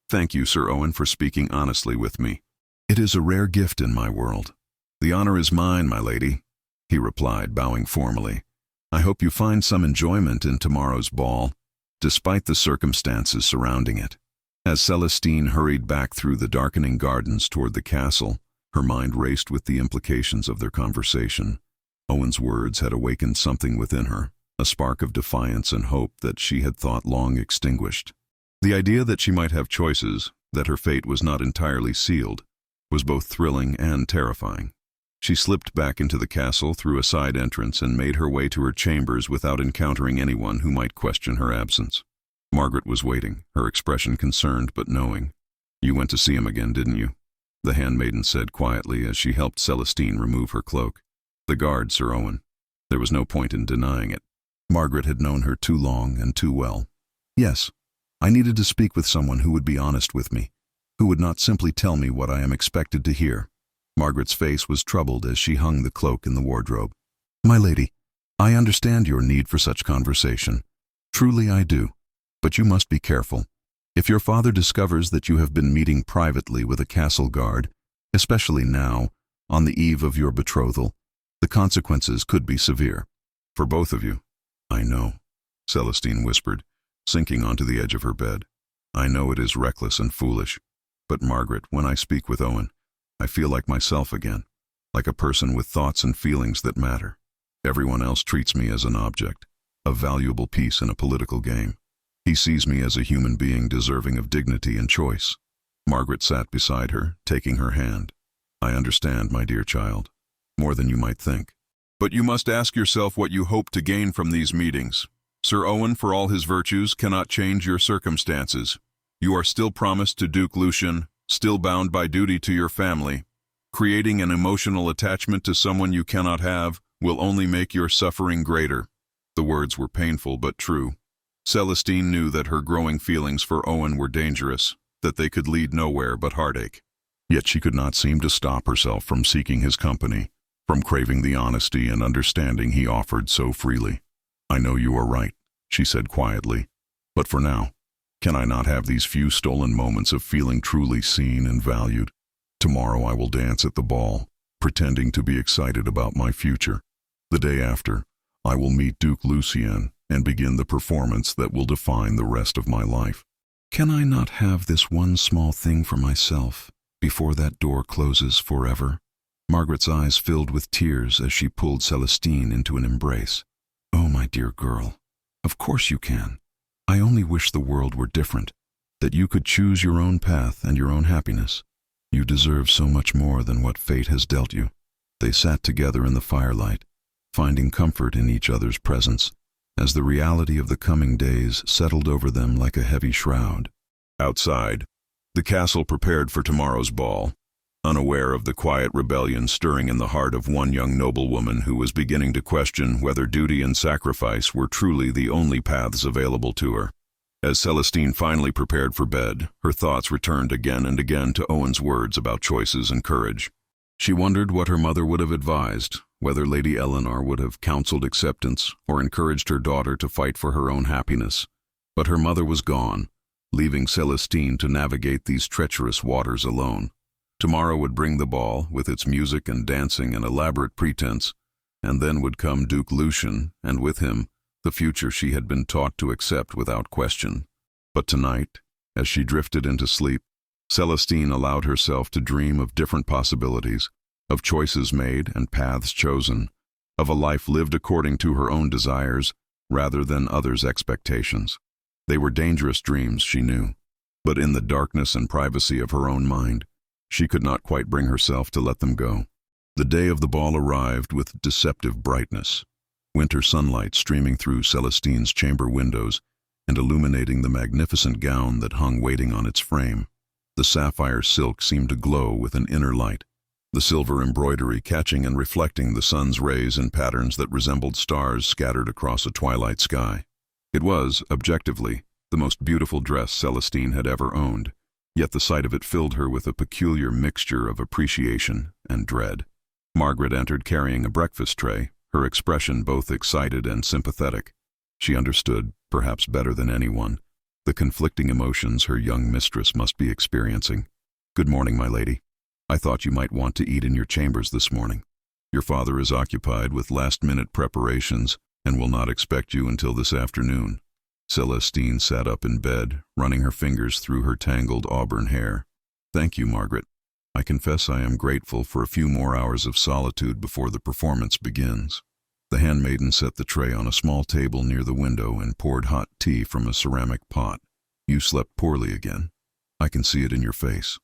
Thank you, Sir Owen, for speaking honestly with me. It is a rare gift in my world. The honor is mine, my lady, he replied, bowing formally. I hope you find some enjoyment in tomorrow's ball, despite the circumstances surrounding it. As Celestine hurried back through the darkening gardens toward the castle, her mind raced with the implications of their conversation. Owen's words had awakened something within her, a spark of defiance and hope that she had thought long extinguished. The idea that she might have choices, that her fate was not entirely sealed, was both thrilling and terrifying. She slipped back into the castle through a side entrance and made her way to her chambers without encountering anyone who might question her absence. Margaret was waiting, her expression concerned but knowing. You went to see him again, didn't you? The handmaiden said quietly as she helped Celestine remove her cloak. The guard, Sir Owen. There was no point in denying it. Margaret had known her too long and too well. Yes, I needed to speak with someone who would be honest with me, who would not simply tell me what I am expected to hear. Margaret's face was troubled as she hung the cloak in the wardrobe. My lady, I understand your need for such conversation. Truly I do. But you must be careful. If your father discovers that you have been meeting privately with a castle guard, especially now, on the eve of your betrothal, the consequences could be severe. For both of you. I know, Celestine whispered, sinking onto the edge of her bed. I know it is reckless and foolish. But Margaret, when I speak with Owen, I feel like myself again, like a person with thoughts and feelings that matter. Everyone else treats me as an object, a valuable piece in a political game. He sees me as a human being deserving of dignity and choice. Margaret sat beside her, taking her hand. I understand, my dear child, more than you might think. But you must ask yourself what you hope to gain from these meetings. Sir Owen, for all his virtues, cannot change your circumstances. You are still promised to Duke Lucian, still bound by duty to your family. Creating an emotional attachment to someone you cannot have will only make your suffering greater. The words were painful but true. Celestine knew that her growing feelings for Owen were dangerous, that they could lead nowhere but heartache. Yet she could not seem to stop herself from seeking his company, from craving the honesty and understanding he offered so freely. I know you are right, she said quietly. But for now, can I not have these few stolen moments of feeling truly seen and valued? Tomorrow I will dance at the ball, pretending to be excited about my future. The day after, I will meet Duke Lucien and begin the performance that will define the rest of my life. Can I not have this one small thing for myself before that door closes forever? Margaret's eyes filled with tears as she pulled Celestine into an embrace. Oh, my dear girl, of course you can. I only wish the world were different, that you could choose your own path and your own happiness. You deserve so much more than what fate has dealt you. They sat together in the firelight, finding comfort in each other's presence, as the reality of the coming days settled over them like a heavy shroud. Outside, the castle prepared for tomorrow's ball, unaware of the quiet rebellion stirring in the heart of one young noblewoman who was beginning to question whether duty and sacrifice were truly the only paths available to her. As Celestine finally prepared for bed, her thoughts returned again and again to Owen's words about choices and courage. She wondered what her mother would have advised, whether Lady Eleanor would have counseled acceptance or encouraged her daughter to fight for her own happiness. But her mother was gone, leaving Celestine to navigate these treacherous waters alone. Tomorrow would bring the ball, with its music and dancing and elaborate pretense, and then would come Duke Lucien, and with him, the future she had been taught to accept without question. But tonight, as she drifted into sleep, Celestine allowed herself to dream of different possibilities, of choices made and paths chosen, of a life lived according to her own desires rather than others' expectations. They were dangerous dreams, she knew, but in the darkness and privacy of her own mind, she could not quite bring herself to let them go. The day of the ball arrived with deceptive brightness, winter sunlight streaming through Celestine's chamber windows and illuminating the magnificent gown that hung waiting on its frame. The sapphire silk seemed to glow with an inner light, the silver embroidery catching and reflecting the sun's rays in patterns that resembled stars scattered across a twilight sky. It was, objectively, the most beautiful dress Celestine had ever owned, yet the sight of it filled her with a peculiar mixture of appreciation and dread. Margaret entered carrying a breakfast tray, her expression both excited and sympathetic. She understood, perhaps better than anyone, the conflicting emotions her young mistress must be experiencing. "Good morning, my lady. I thought you might want to eat in your chambers this morning. Your father is occupied with last-minute preparations and will not expect you until this afternoon." Celestine sat up in bed, running her fingers through her tangled auburn hair. "Thank you, Margaret. I confess I am grateful for a few more hours of solitude before the performance begins." The handmaiden set the tray on a small table near the window and poured hot tea from a ceramic pot. "You slept poorly again. I can see it in your face."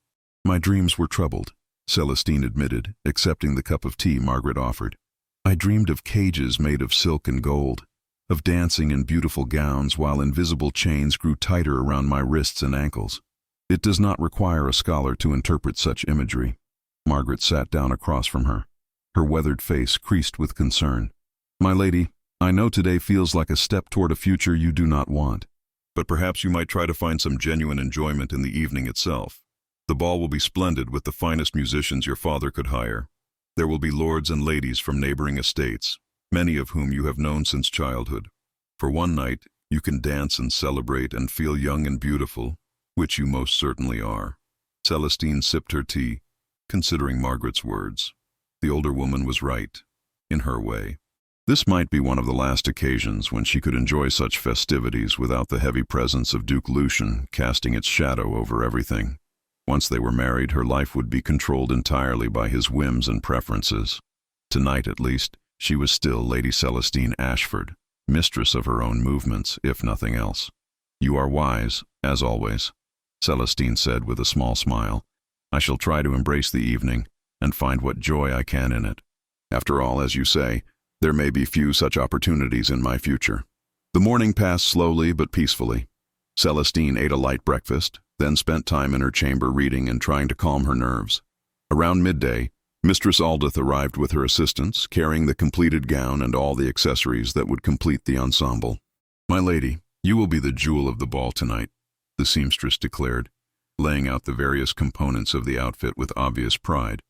"My dreams were troubled," Celestine admitted, accepting the cup of tea Margaret offered. "I dreamed of cages made of silk and gold, of dancing in beautiful gowns while invisible chains grew tighter around my wrists and ankles. It does not require a scholar to interpret such imagery." Margaret sat down across from her, her weathered face creased with concern. "My lady, I know today feels like a step toward a future you do not want, but perhaps you might try to find some genuine enjoyment in the evening itself. The ball will be splendid with the finest musicians your father could hire. There will be lords and ladies from neighboring estates, many of whom you have known since childhood. For one night, you can dance and celebrate and feel young and beautiful, which you most certainly are." Celestine sipped her tea, considering Margaret's words. The older woman was right, in her way. This might be one of the last occasions when she could enjoy such festivities without the heavy presence of Duke Lucien casting its shadow over everything. Once they were married, her life would be controlled entirely by his whims and preferences. Tonight, at least, she was still Lady Celestine Ashford, mistress of her own movements, if nothing else. "You are wise, as always," Celestine said with a small smile. "I shall try to embrace the evening and find what joy I can in it. After all, as you say, there may be few such opportunities in my future." The morning passed slowly but peacefully. Celestine ate a light breakfast, then spent time in her chamber reading and trying to calm her nerves. Around midday, Mistress Aldith arrived with her assistants, carrying the completed gown and all the accessories that would complete the ensemble. "My lady, you will be the jewel of the ball tonight," the seamstress declared, laying out the various components of the outfit with obvious pride.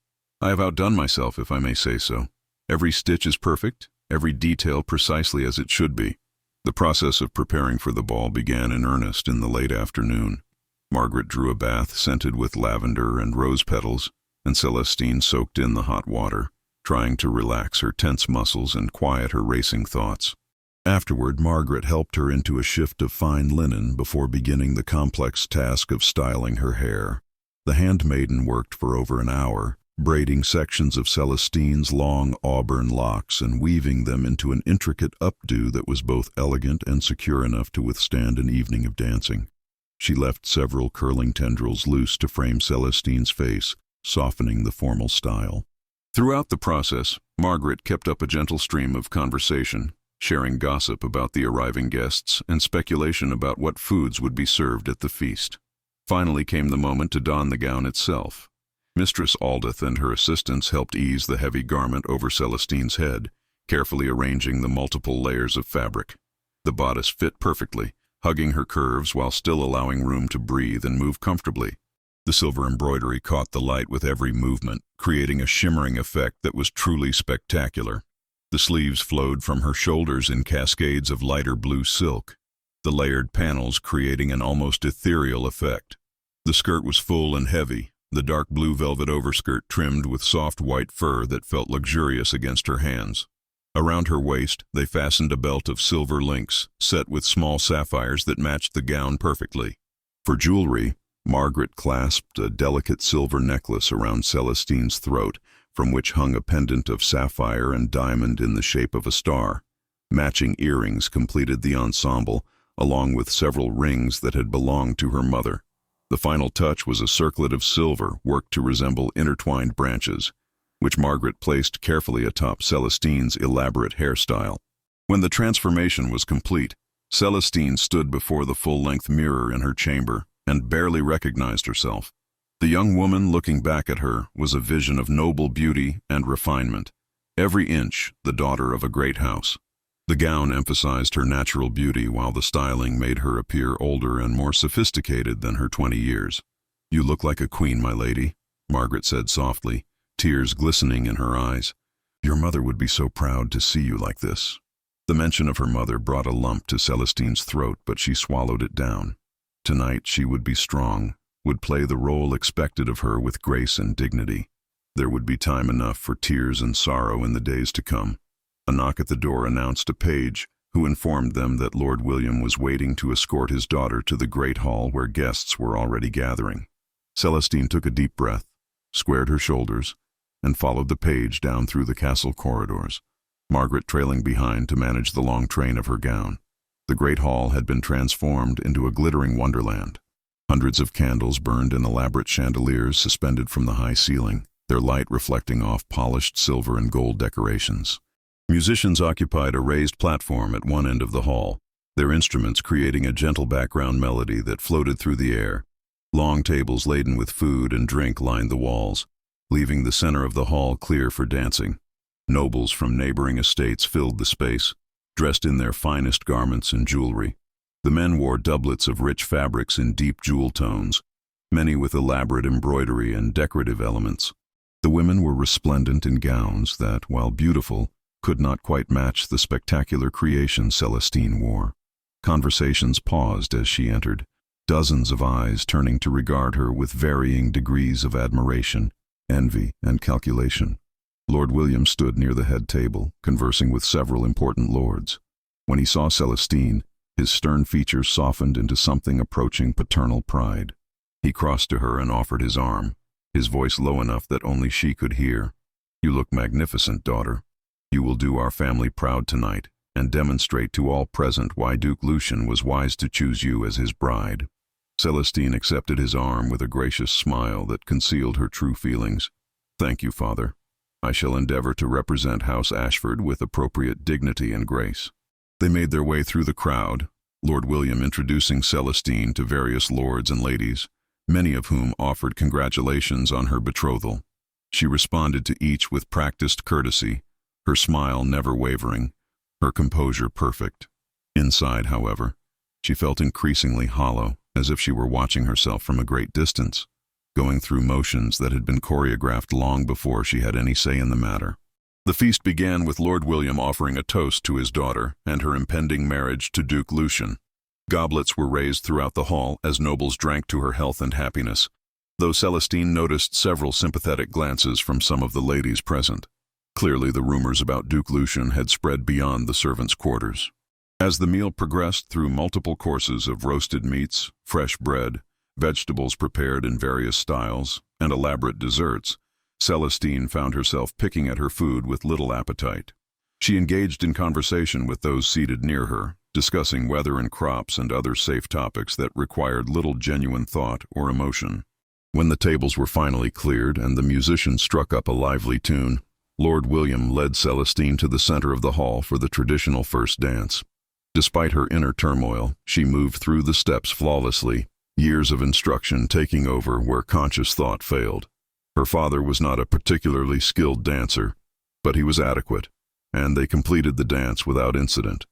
"I have outdone myself, if I may say so. Every stitch is perfect, every detail precisely as it should be. The process of preparing for the ball began in earnest in the late afternoon. Margaret drew a bath scented with lavender and rose petals, and Celestine soaked in the hot water, trying to relax her tense muscles and quiet her racing thoughts. Afterward, Margaret helped her into a shift of fine linen before beginning the complex task of styling her hair. The handmaiden worked for over an hour, braiding sections of Celestine's long auburn locks and weaving them into an intricate updo that was both elegant and secure enough to withstand an evening of dancing. She left several curling tendrils loose to frame Celestine's face, softening the formal style. Throughout the process, Margaret kept up a gentle stream of conversation, sharing gossip about the arriving guests and speculation about what foods would be served at the feast. Finally came the moment to don the gown itself. Mistress Aldith and her assistants helped ease the heavy garment over Celestine's head, carefully arranging the multiple layers of fabric. The bodice fit perfectly, hugging her curves while still allowing room to breathe and move comfortably. The silver embroidery caught the light with every movement, creating a shimmering effect that was truly spectacular. The sleeves flowed from her shoulders in cascades of lighter blue silk, the layered panels creating an almost ethereal effect. The skirt was full and heavy, the dark blue velvet overskirt trimmed with soft white fur that felt luxurious against her hands. Around her waist, they fastened a belt of silver links, set with small sapphires that matched the gown perfectly. For jewelry, Margaret clasped a delicate silver necklace around Celestine's throat, from which hung a pendant of sapphire and diamond in the shape of a star. Matching earrings completed the ensemble, along with several rings that had belonged to her mother. The final touch was a circlet of silver worked to resemble intertwined branches, which Margaret placed carefully atop Celestine's elaborate hairstyle. When the transformation was complete, Celestine stood before the full-length mirror in her chamber and barely recognized herself. The young woman looking back at her was a vision of noble beauty and refinement, every inch the daughter of a great house. The gown emphasized her natural beauty while the styling made her appear older and more sophisticated than her 20 years. "You look like a queen, my lady," Margaret said softly, tears glistening in her eyes. "Your mother would be so proud to see you like this." The mention of her mother brought a lump to Celestine's throat, but she swallowed it down. Tonight she would be strong, would play the role expected of her with grace and dignity. There would be time enough for tears and sorrow in the days to come. A knock at the door announced a page, who informed them that Lord William was waiting to escort his daughter to the great hall where guests were already gathering. Celestine took a deep breath, squared her shoulders, and followed the page down through the castle corridors, Margaret trailing behind to manage the long train of her gown. The great hall had been transformed into a glittering wonderland. Hundreds of candles burned in elaborate chandeliers suspended from the high ceiling, their light reflecting off polished silver and gold decorations. Musicians occupied a raised platform at one end of the hall, their instruments creating a gentle background melody that floated through the air. Long tables laden with food and drink lined the walls, leaving the center of the hall clear for dancing. Nobles from neighboring estates filled the space, dressed in their finest garments and jewelry. The men wore doublets of rich fabrics in deep jewel tones, many with elaborate embroidery and decorative elements. The women were resplendent in gowns that, while beautiful, could not quite match the spectacular creation Celestine wore. Conversations paused as she entered, dozens of eyes turning to regard her with varying degrees of admiration, envy, and calculation. Lord William stood near the head table, conversing with several important lords. When he saw Celestine, his stern features softened into something approaching paternal pride. He crossed to her and offered his arm, his voice low enough that only she could hear. "You look magnificent, daughter. You will do our family proud tonight, and demonstrate to all present why Duke Lucian was wise to choose you as his bride." Celestine accepted his arm with a gracious smile that concealed her true feelings. "Thank you, father. I shall endeavor to represent House Ashford with appropriate dignity and grace." They made their way through the crowd, Lord William introducing Celestine to various lords and ladies, many of whom offered congratulations on her betrothal. She responded to each with practiced courtesy, her smile never wavering, her composure perfect. Inside, however, she felt increasingly hollow, as if she were watching herself from a great distance, going through motions that had been choreographed long before she had any say in the matter. The feast began with Lord William offering a toast to his daughter and her impending marriage to Duke Lucian. Goblets were raised throughout the hall as nobles drank to her health and happiness, though Celestine noticed several sympathetic glances from some of the ladies present. Clearly, the rumors about Duke Lucian had spread beyond the servants' quarters. As the meal progressed through multiple courses of roasted meats, fresh bread, vegetables prepared in various styles, and elaborate desserts, Celestine found herself picking at her food with little appetite. She engaged in conversation with those seated near her, discussing weather and crops and other safe topics that required little genuine thought or emotion. When the tables were finally cleared and the musicians struck up a lively tune, Lord William led Celestine to the center of the hall for the traditional first dance. Despite her inner turmoil, she moved through the steps flawlessly, years of instruction taking over where conscious thought failed. Her father was not a particularly skilled dancer, but he was adequate, and they completed the dance without incident.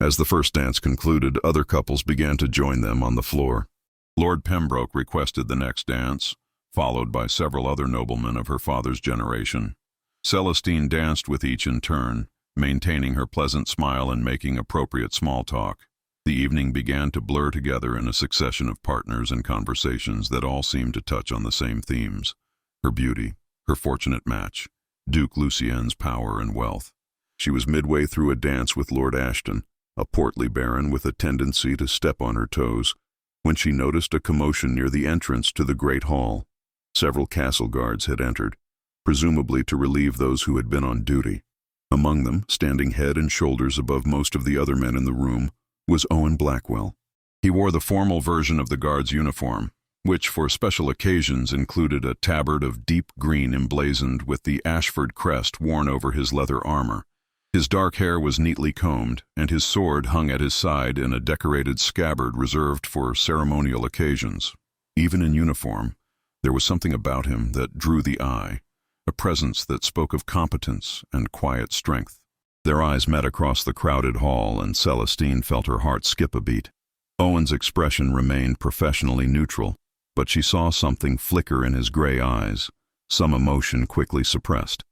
As the first dance concluded, other couples began to join them on the floor. Lord Pembroke requested the next dance, followed by several other noblemen of her father's generation. Celestine danced with each in turn, maintaining her pleasant smile and making appropriate small talk. The evening began to blur together in a succession of partners and conversations that all seemed to touch on the same themes: her beauty, her fortunate match, Duke Lucien's power and wealth. She was midway through a dance with Lord Ashton, a portly baron with a tendency to step on her toes, when she noticed a commotion near the entrance to the great hall. Several castle guards had entered, presumably to relieve those who had been on duty. Among them, standing head and shoulders above most of the other men in the room, was Owen Blackwell. He wore the formal version of the guard's uniform, which for special occasions included a tabard of deep green emblazoned with the Ashford crest worn over his leather armor. His dark hair was neatly combed, and his sword hung at his side in a decorated scabbard reserved for ceremonial occasions. Even in uniform, there was something about him that drew the eye, a presence that spoke of competence and quiet strength. Their eyes met across the crowded hall, and Celestine felt her heart skip a beat. Owen's expression remained professionally neutral, but she saw something flicker in his gray eyes, some emotion quickly suppressed.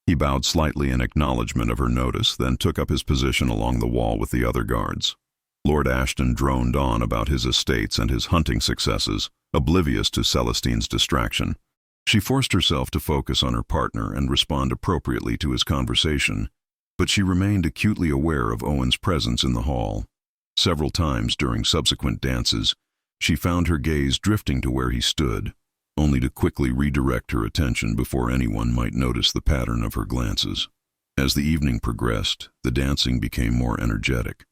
He bowed slightly in acknowledgement of her notice, then took up his position along the wall with the other guards. Lord Ashton droned on about his estates and his hunting successes, oblivious to Celestine's distraction. She forced herself to focus on her partner and respond appropriately to his conversation, but she remained acutely aware of Owen's presence in the hall. Several times during subsequent dances, she found her gaze drifting to where he stood, only to quickly redirect her attention before anyone might notice the pattern of her glances. As the evening progressed, the dancing became more energetic.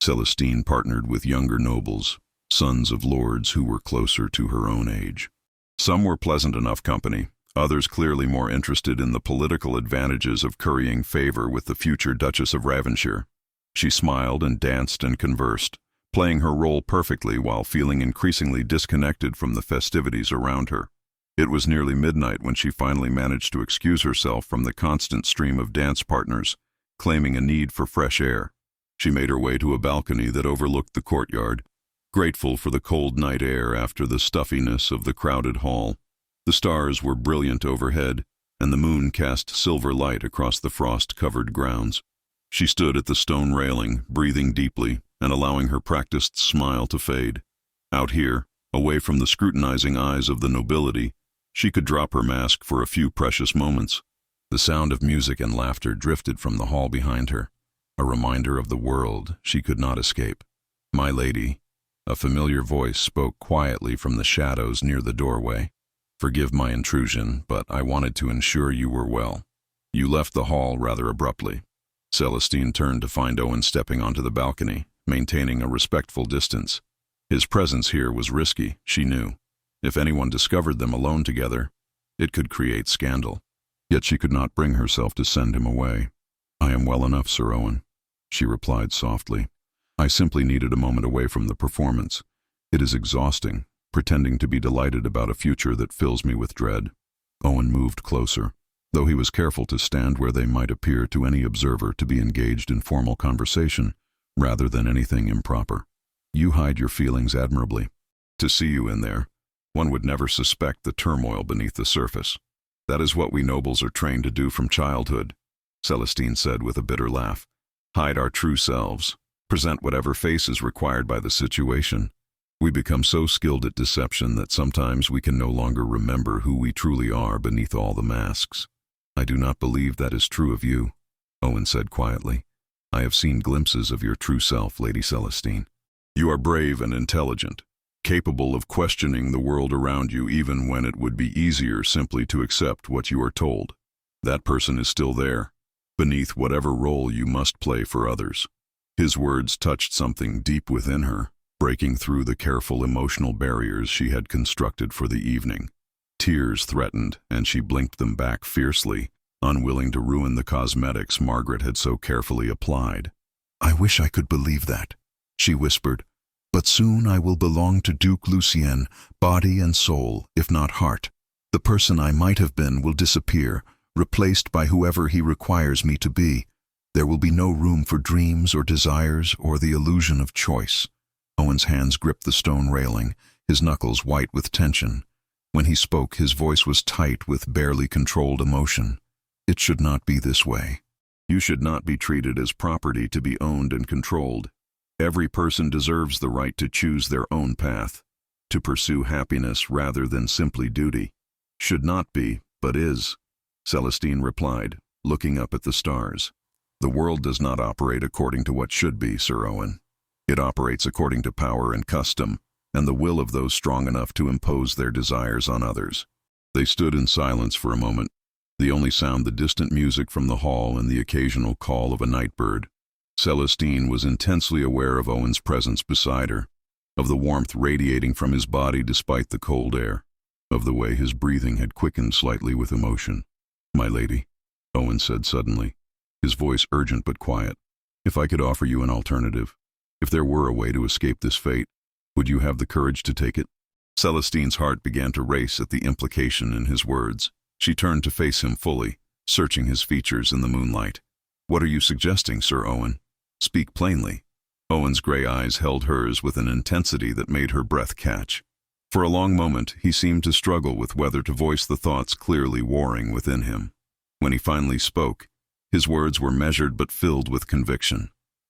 Celestine partnered with younger nobles, sons of lords who were closer to her own age. Some were pleasant enough company, others clearly more interested in the political advantages of currying favor with the future Duchess of Ravenshire. She smiled and danced and conversed, playing her role perfectly while feeling increasingly disconnected from the festivities around her. It was nearly midnight when she finally managed to excuse herself from the constant stream of dance partners, claiming a need for fresh air. She made her way to a balcony that overlooked the courtyard, grateful for the cold night air after the stuffiness of the crowded hall. The stars were brilliant overhead, and the moon cast silver light across the frost-covered grounds. She stood at the stone railing, breathing deeply and allowing her practiced smile to fade. Out here, away from the scrutinizing eyes of the nobility, she could drop her mask for a few precious moments. The sound of music and laughter drifted from the hall behind her, a reminder of the world she could not escape. "My lady," a familiar voice spoke quietly from the shadows near the doorway. "Forgive my intrusion, but I wanted to ensure you were well. You left the hall rather abruptly." Celestine turned to find Owen stepping onto the balcony, maintaining a respectful distance. His presence here was risky, she knew. If anyone discovered them alone together, it could create scandal. Yet she could not bring herself to send him away. "I am well enough, Sir Owen," she replied softly. "I simply needed a moment away from the performance. It is exhausting, pretending to be delighted about a future that fills me with dread." Owen moved closer, though he was careful to stand where they might appear to any observer to be engaged in formal conversation, rather than anything improper. "You hide your feelings admirably. To see you in there, one would never suspect the turmoil beneath the surface. That is what we nobles are trained to do from childhood." Celestine said with a bitter laugh. Hide our true selves, present whatever face is required by the situation. We become so skilled at deception that sometimes we can no longer remember who we truly are beneath all the masks. I do not believe that is true of you, Owen said quietly. I have seen glimpses of your true self, Lady Celestine. You are brave and intelligent, capable of questioning the world around you even when it would be easier simply to accept what you are told. That person is still there, beneath whatever role you must play for others. His words touched something deep within her, breaking through the careful emotional barriers she had constructed for the evening. Tears threatened, and she blinked them back fiercely, unwilling to ruin the cosmetics Margaret had so carefully applied. I wish I could believe that, she whispered, but soon I will belong to Duke Lucien, body and soul, if not heart. The person I might have been will disappear, replaced by whoever he requires me to be. There will be no room for dreams or desires or the illusion of choice. Owen's hands gripped the stone railing, his knuckles white with tension. When he spoke, his voice was tight with barely controlled emotion. It should not be this way. You should not be treated as property to be owned and controlled. Every person deserves the right to choose their own path, to pursue happiness rather than simply duty. Should not be, but is, Celestine replied, looking up at the stars. The world does not operate according to what should be, Sir Owen. It operates according to power and custom, and the will of those strong enough to impose their desires on others. They stood in silence for a moment, the only sound the distant music from the hall and the occasional call of a night bird. Celestine was intensely aware of Owen's presence beside her, of the warmth radiating from his body despite the cold air, of the way his breathing had quickened slightly with emotion. My lady, Owen said suddenly, his voice urgent but quiet, if I could offer you an alternative, if there were a way to escape this fate, would you have the courage to take it? Celestine's heart began to race at the implication in his words. She turned to face him fully, searching his features in the moonlight. What are you suggesting, Sir Owen? Speak plainly. Owen's gray eyes held hers with an intensity that made her breath catch. For a long moment, he seemed to struggle with whether to voice the thoughts clearly warring within him. When he finally spoke, his words were measured but filled with conviction.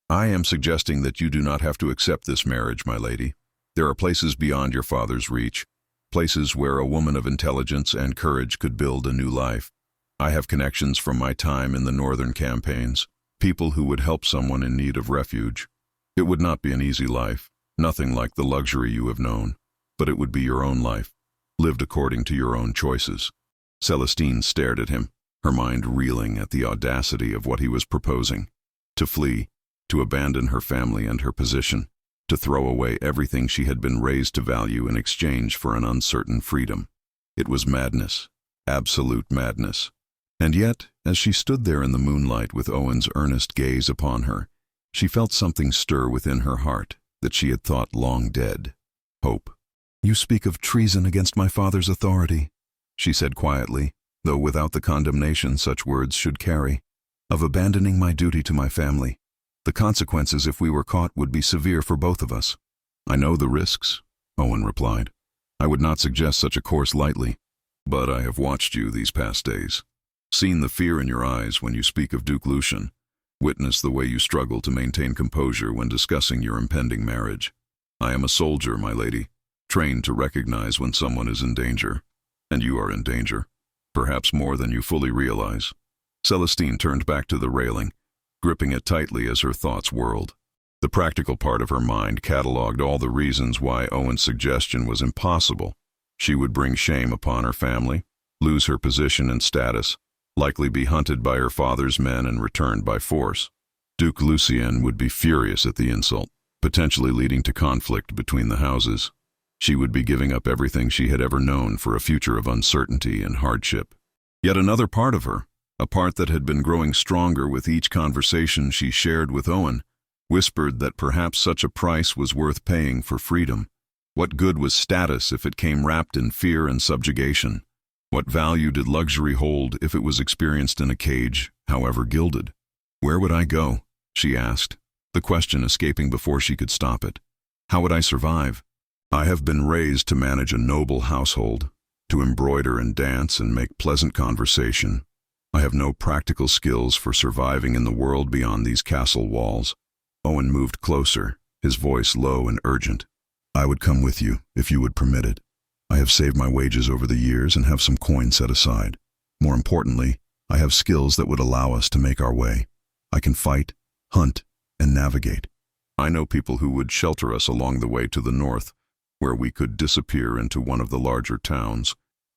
I am suggesting that you do not have to accept this marriage, my lady. There are places beyond your father's reach, places where a woman of intelligence and courage could build a new life. I have connections from my time in the northern campaigns, people who would help someone in need of refuge. It would not be an easy life, nothing like the luxury you have known, but it would be your own life, lived according to your own choices. Celestine stared at him, her mind reeling at the audacity of what he was proposing. To flee, to abandon her family and her position, to throw away everything she had been raised to value in exchange for an uncertain freedom. It was madness, absolute madness. And yet, as she stood there in the moonlight with Owen's earnest gaze upon her, she felt something stir within her heart that she had thought long dead. Hope. You speak of treason against my father's authority, she said quietly, though without the condemnation such words should carry, of abandoning my duty to my family. The consequences if we were caught would be severe for both of us. I know the risks, Owen replied. I would not suggest such a course lightly, but I have watched you these past days, seen the fear in your eyes when you speak of Duke Lucien, witnessed the way you struggle to maintain composure when discussing your impending marriage. I am a soldier, my lady, trained to recognize when someone is in danger, and you are in danger, perhaps more than you fully realize. Celestine turned back to the railing, gripping it tightly as her thoughts whirled. The practical part of her mind catalogued all the reasons why Owen's suggestion was impossible. She would bring shame upon her family, lose her position and status, likely be hunted by her father's men and returned by force. Duke Lucien would be furious at the insult, potentially leading to conflict between the houses. She would be giving up everything she had ever known for a future of uncertainty and hardship. Yet another part of her, a part that had been growing stronger with each conversation she shared with Owen, whispered that perhaps such a price was worth paying for freedom. What good was status if it came wrapped in fear and subjugation? What value did luxury hold if it was experienced in a cage, however gilded? Where would I go? She asked, the question escaping before she could stop it. How would I survive? I have been raised to manage a noble household, to embroider and dance and make pleasant conversation. I have no practical skills for surviving in the world beyond these castle walls. Owen moved closer, his voice low and urgent. I would come with you, if you would permit it. I have saved my wages over the years and have some coin set aside. More importantly, I have skills that would allow us to make our way. I can fight, hunt, and navigate. I know people who would shelter us along the way to the north, where we could disappear into one of the larger towns.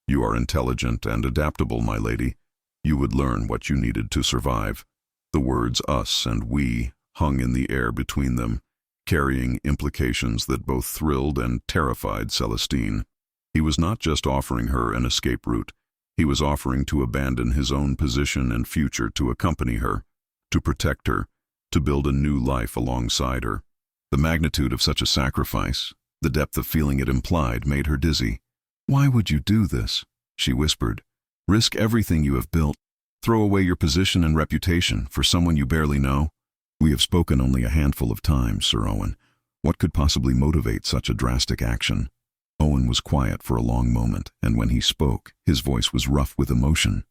You are intelligent and adaptable, my lady. You would learn what you needed to survive. The words us and we hung in the air between them, carrying implications that both thrilled and terrified Celestine. He was not just offering her an escape route. He was offering to abandon his own position and future to accompany her, to protect her, to build a new life alongside her. The magnitude of such a sacrifice, the depth of feeling it implied, made her dizzy. Why would you do this? She whispered. Risk everything you have built. Throw away your position and reputation for someone you barely know. We have spoken only a handful of times, Sir Owen. What could possibly motivate such a drastic action? Owen was quiet for a long moment, and when he spoke, his voice was rough with emotion.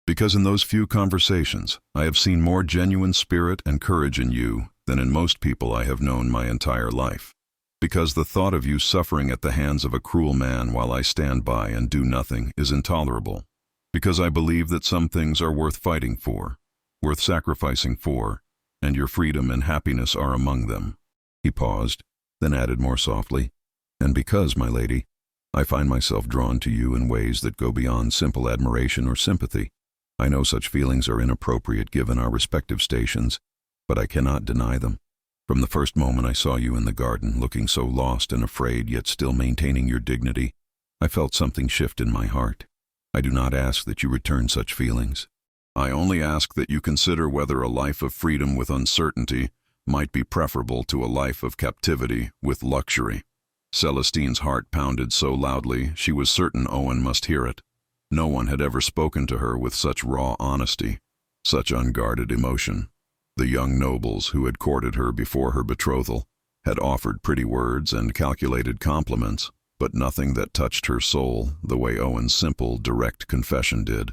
Because in those few conversations, I have seen more genuine spirit and courage in you than in most people I have known my entire life. Because the thought of you suffering at the hands of a cruel man while I stand by and do nothing is intolerable. Because I believe that some things are worth fighting for, worth sacrificing for, and your freedom and happiness are among them. He paused, then added more softly, and because, my lady, I find myself drawn to you in ways that go beyond simple admiration or sympathy. I know such feelings are inappropriate given our respective stations, but I cannot deny them. From the first moment I saw you in the garden, looking so lost and afraid yet still maintaining your dignity, I felt something shift in my heart. I do not ask that you return such feelings. I only ask that you consider whether a life of freedom with uncertainty might be preferable to a life of captivity with luxury. Celestine's heart pounded so loudly she was certain Owen must hear it. No one had ever spoken to her with such raw honesty, such unguarded emotion. The young nobles who had courted her before her betrothal had offered pretty words and calculated compliments, but nothing that touched her soul the way Owen's simple, direct confession did.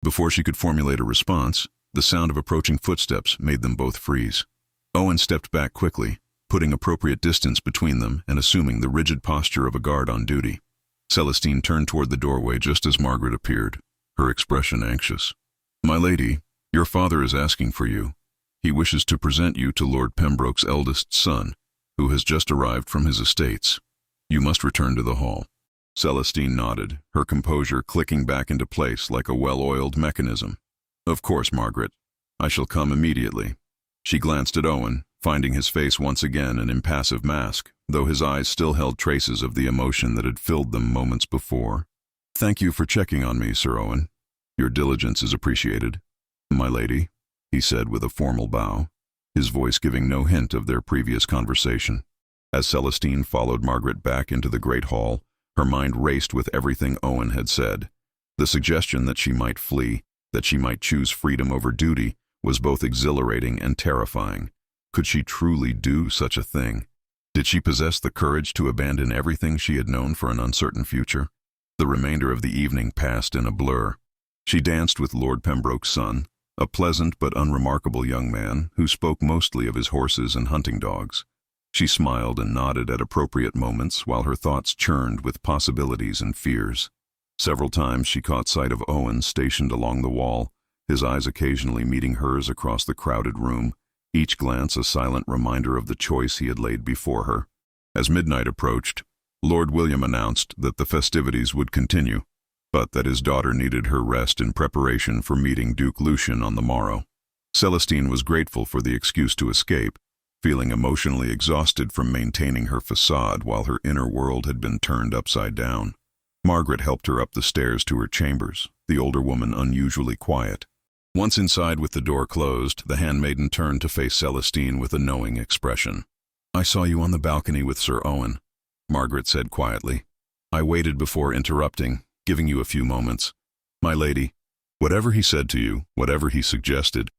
Before she could formulate a response, the sound of approaching footsteps made them both freeze. Owen stepped back quickly, putting appropriate distance between them and assuming the rigid posture of a guard on duty. Celestine turned toward the doorway just as Margaret appeared, her expression anxious. My lady, your father is asking for you. He wishes to present you to Lord Pembroke's eldest son, who has just arrived from his estates. You must return to the hall. Celestine nodded, her composure clicking back into place like a well-oiled mechanism. Of course, Margaret. I shall come immediately. She glanced at Owen, finding his face once again an impassive mask, though his eyes still held traces of the emotion that had filled them moments before. Thank you for checking on me, Sir Owen. Your diligence is appreciated. My lady, he said with a formal bow, his voice giving no hint of their previous conversation. As Celestine followed Margaret back into the great hall, her mind raced with everything Owen had said. The suggestion that she might flee, that she might choose freedom over duty, was both exhilarating and terrifying. Could she truly do such a thing? Did she possess the courage to abandon everything she had known for an uncertain future? The remainder of the evening passed in a blur. She danced with Lord Pembroke's son, a pleasant but unremarkable young man who spoke mostly of his horses and hunting dogs. She smiled and nodded at appropriate moments while her thoughts churned with possibilities and fears. Several times she caught sight of Owen stationed along the wall, his eyes occasionally meeting hers across the crowded room, each glance a silent reminder of the choice he had laid before her. As midnight approached, Lord William announced that the festivities would continue, but that his daughter needed her rest in preparation for meeting Duke Lucian on the morrow. Celestine was grateful for the excuse to escape, feeling emotionally exhausted from maintaining her facade while her inner world had been turned upside down. Margaret helped her up the stairs to her chambers, the older woman unusually quiet. Once inside with the door closed, the handmaiden turned to face Celestine with a knowing expression. I saw you on the balcony with Sir Owen, Margaret said quietly. I waited before interrupting, giving you a few moments. My lady, whatever he said to you, whatever he suggested,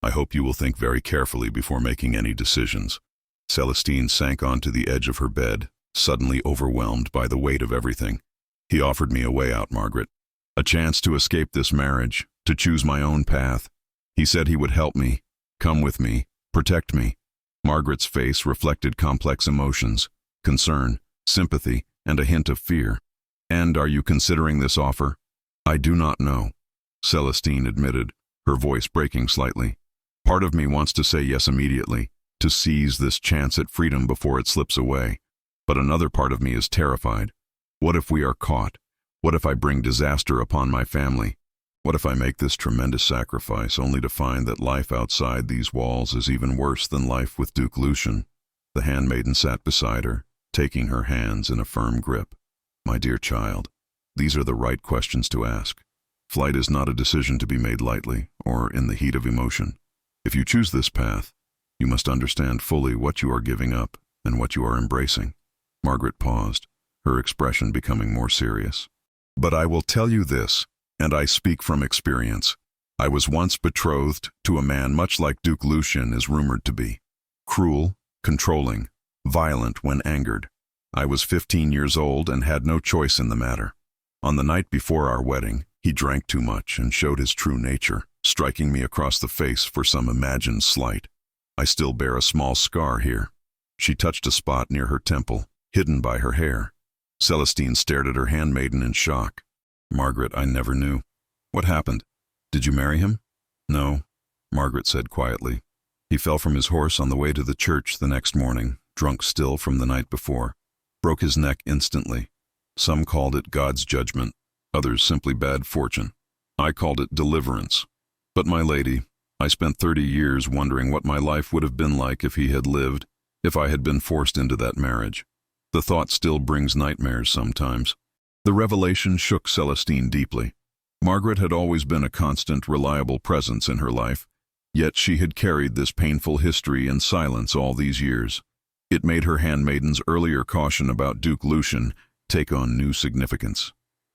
I hope you will think very carefully before making any decisions. Celestine sank onto the edge of her bed, suddenly overwhelmed by the weight of everything. He offered me a way out, Margaret. A chance to escape this marriage, to choose my own path. He said he would help me, come with me, protect me. Margaret's face reflected complex emotions, concern, sympathy, and a hint of fear. "And are you considering this offer?" "I do not know," Celestine admitted, her voice breaking slightly. "Part of me wants to say yes immediately, to seize this chance at freedom before it slips away. But another part of me is terrified. What if we are caught? What if I bring disaster upon my family? What if I make this tremendous sacrifice only to find that life outside these walls is even worse than life with Duke Lucian?" The handmaiden sat beside her, taking her hands in a firm grip. "My dear child, these are the right questions to ask. Flight is not a decision to be made lightly or in the heat of emotion. If you choose this path, you must understand fully what you are giving up and what you are embracing." Margaret paused, her expression becoming more serious. "But I will tell you this, and I speak from experience. I was once betrothed to a man much like Duke Lucian is rumored to be. Cruel, controlling, violent when angered. I was 15 years old and had no choice in the matter. On the night before our wedding, he drank too much and showed his true nature, striking me across the face for some imagined slight. I still bear a small scar here." She touched a spot near her temple, hidden by her hair. Celestine stared at her handmaiden in shock. "Margaret, I never knew. What happened? Did you marry him?" "No," Margaret said quietly. "He fell from his horse on the way to the church the next morning, drunk still from the night before. Broke his neck instantly. Some called it God's judgment, others simply bad fortune. I called it deliverance. But my lady, I spent 30 years wondering what my life would have been like if he had lived, if I had been forced into that marriage. The thought still brings nightmares sometimes." The revelation shook Celestine deeply. Margaret had always been a constant, reliable presence in her life, yet she had carried this painful history in silence all these years. It made her handmaiden's earlier caution about Duke Lucian take on new significance.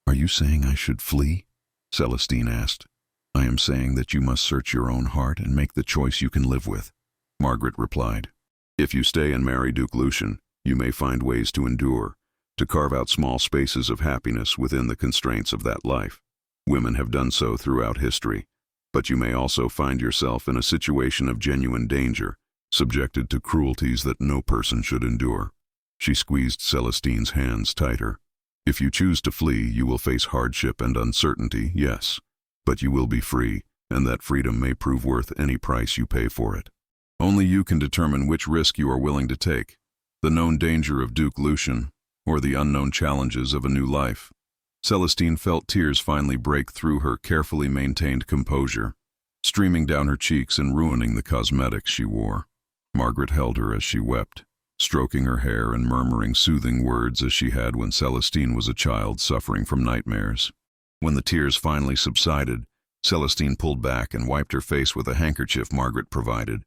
"Are you saying I should flee?" Celestine asked. "I am saying that you must search your own heart and make the choice you can live with," Margaret replied. "If you stay and marry Duke Lucian, you may find ways to endure, to carve out small spaces of happiness within the constraints of that life. Women have done so throughout history. But you may also find yourself in a situation of genuine danger, subjected to cruelties that no person should endure." She squeezed Celestine's hands tighter. "If you choose to flee, you will face hardship and uncertainty, yes. But you will be free, and that freedom may prove worth any price you pay for it. Only you can determine which risk you are willing to take, the known danger of Duke Lucian, or the unknown challenges of a new life." Celestine felt tears finally break through her carefully maintained composure, streaming down her cheeks and ruining the cosmetics she wore. Margaret held her as she wept, stroking her hair and murmuring soothing words as she had when Celestine was a child suffering from nightmares. When the tears finally subsided, Celestine pulled back and wiped her face with a handkerchief Margaret provided.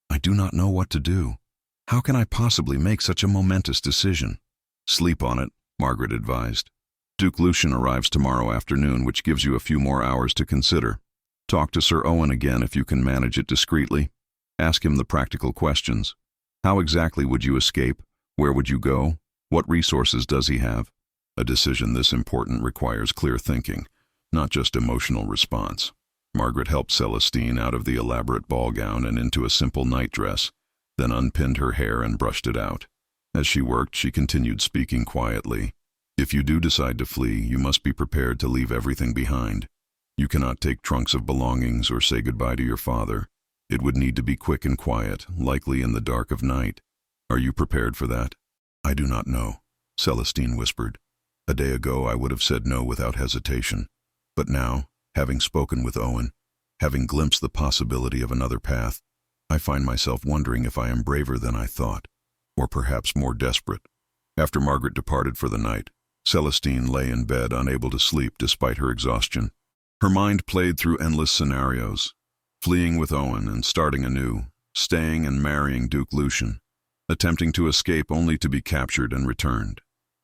"I do not know what to do. How can I possibly make such a momentous decision?" "Sleep on it," Margaret advised. "Duke Lucian arrives tomorrow afternoon, which gives you a few more hours to consider. Talk to Sir Owen again if you can manage it discreetly. Ask him the practical questions. How exactly would you escape? Where would you go? What resources does he have? A decision this important requires clear thinking, not just emotional response." Margaret helped Celestine out of the elaborate ball gown and into a simple nightdress, then unpinned her hair and brushed it out. As she worked, she continued speaking quietly. "If you do decide to flee, you must be prepared to leave everything behind. You cannot take trunks of belongings or say goodbye to your father. It would need to be quick and quiet, likely in the dark of night. Are you prepared for that?" "I do not know," Celestine whispered. "A day ago I would have said no without hesitation. But now, having spoken with Owen, having glimpsed the possibility of another path, I find myself wondering if I am braver than I thought, or perhaps more desperate." After Margaret departed for the night, Celestine lay in bed unable to sleep despite her exhaustion. Her mind played through endless scenarios, fleeing with Owen and starting anew, staying and marrying Duke Lucian, attempting to escape only to be captured and returned.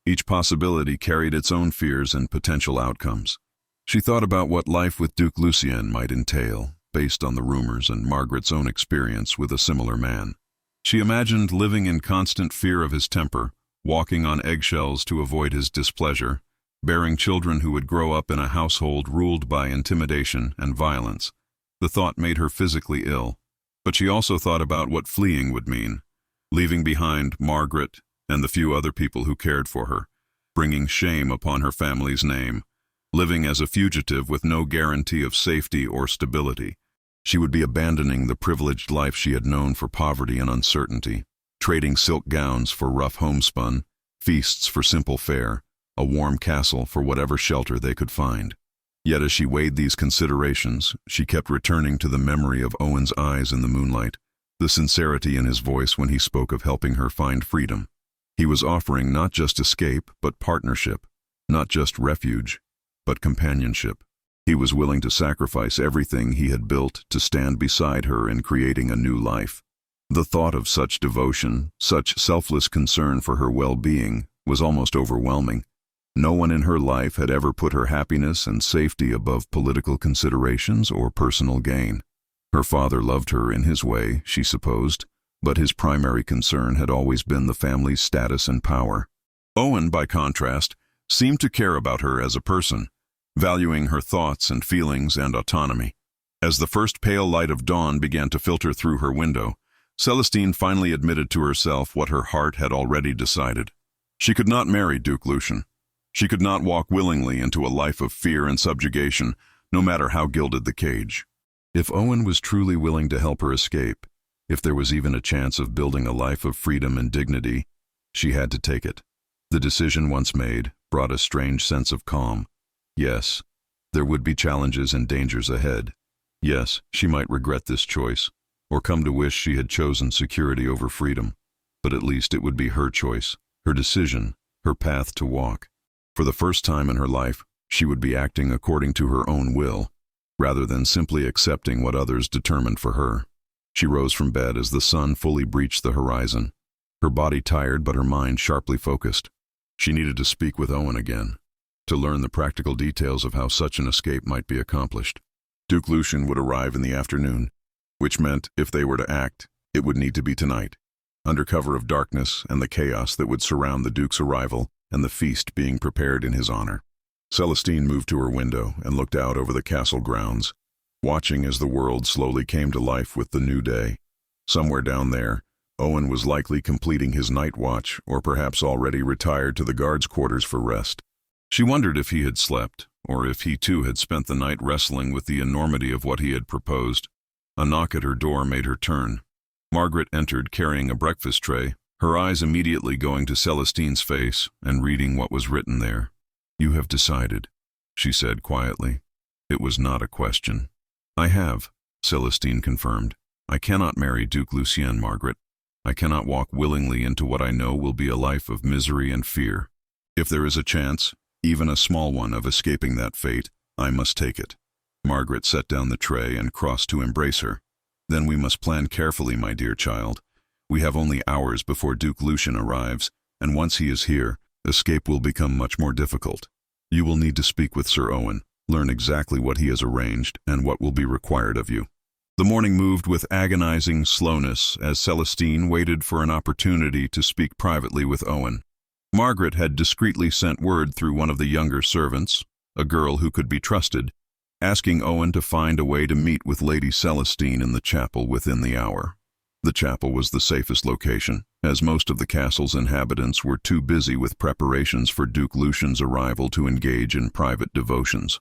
Each possibility carried its own fears and potential outcomes. She thought about what life with Duke Lucian might entail, based on the rumors and Margaret's own experience with a similar man. She imagined living in constant fear of his temper, walking on eggshells to avoid his displeasure, bearing children who would grow up in a household ruled by intimidation and violence. The thought made her physically ill, but she also thought about what fleeing would mean, leaving behind Margaret and the few other people who cared for her, bringing shame upon her family's name, living as a fugitive with no guarantee of safety or stability. She would be abandoning the privileged life she had known for poverty and uncertainty, trading silk gowns for rough homespun, feasts for simple fare, a warm castle for whatever shelter they could find. Yet as she weighed these considerations, she kept returning to the memory of Owen's eyes in the moonlight, the sincerity in his voice when he spoke of helping her find freedom. He was offering not just escape, but partnership, not just refuge, but companionship. He was willing to sacrifice everything he had built to stand beside her in creating a new life. The thought of such devotion, such selfless concern for her well-being, was almost overwhelming. No one in her life had ever put her happiness and safety above political considerations or personal gain. Her father loved her in his way, she supposed, but his primary concern had always been the family's status and power. Owen, by contrast, seemed to care about her as a person, valuing her thoughts and feelings and autonomy. As the first pale light of dawn began to filter through her window, Celestine finally admitted to herself what her heart had already decided. She could not marry Duke Lucian. She could not walk willingly into a life of fear and subjugation, no matter how gilded the cage. If Owen was truly willing to help her escape, if there was even a chance of building a life of freedom and dignity, she had to take it. The decision once made brought a strange sense of calm. Yes, there would be challenges and dangers ahead. Yes, she might regret this choice, or come to wish she had chosen security over freedom. But at least it would be her choice, her decision, her path to walk. For the first time in her life, she would be acting according to her own will, rather than simply accepting what others determined for her. She rose from bed as the sun fully breached the horizon, her body tired but her mind sharply focused. She needed to speak with Owen again, to learn the practical details of how such an escape might be accomplished. Duke Lucian would arrive in the afternoon, which meant if they were to act, it would need to be tonight. Under cover of darkness and the chaos that would surround the Duke's arrival and the feast being prepared in his honor. Celestine moved to her window and looked out over the castle grounds, watching as the world slowly came to life with the new day. Somewhere down there, Owen was likely completing his night watch or perhaps already retired to the guards' quarters for rest. She wondered if he had slept, or if he too had spent the night wrestling with the enormity of what he had proposed. A knock at her door made her turn. Margaret entered carrying a breakfast tray, her eyes immediately going to Celestine's face and reading what was written there. "You have decided," she said quietly. It was not a question. "I have," Celestine confirmed. "I cannot marry Duke Lucien, Margaret. I cannot walk willingly into what I know will be a life of misery and fear. If there is a chance, even a small one, of escaping that fate, I must take it." Margaret set down the tray and crossed to embrace her. "Then we must plan carefully, my dear child. We have only hours before Duke Lucian arrives, and once he is here, escape will become much more difficult. You will need to speak with Sir Owen, learn exactly what he has arranged and what will be required of you." The morning moved with agonizing slowness as Celestine waited for an opportunity to speak privately with Owen. Margaret had discreetly sent word through one of the younger servants, a girl who could be trusted, asking Owen to find a way to meet with Lady Celestine in the chapel within the hour. The chapel was the safest location, as most of the castle's inhabitants were too busy with preparations for Duke Lucian's arrival to engage in private devotions.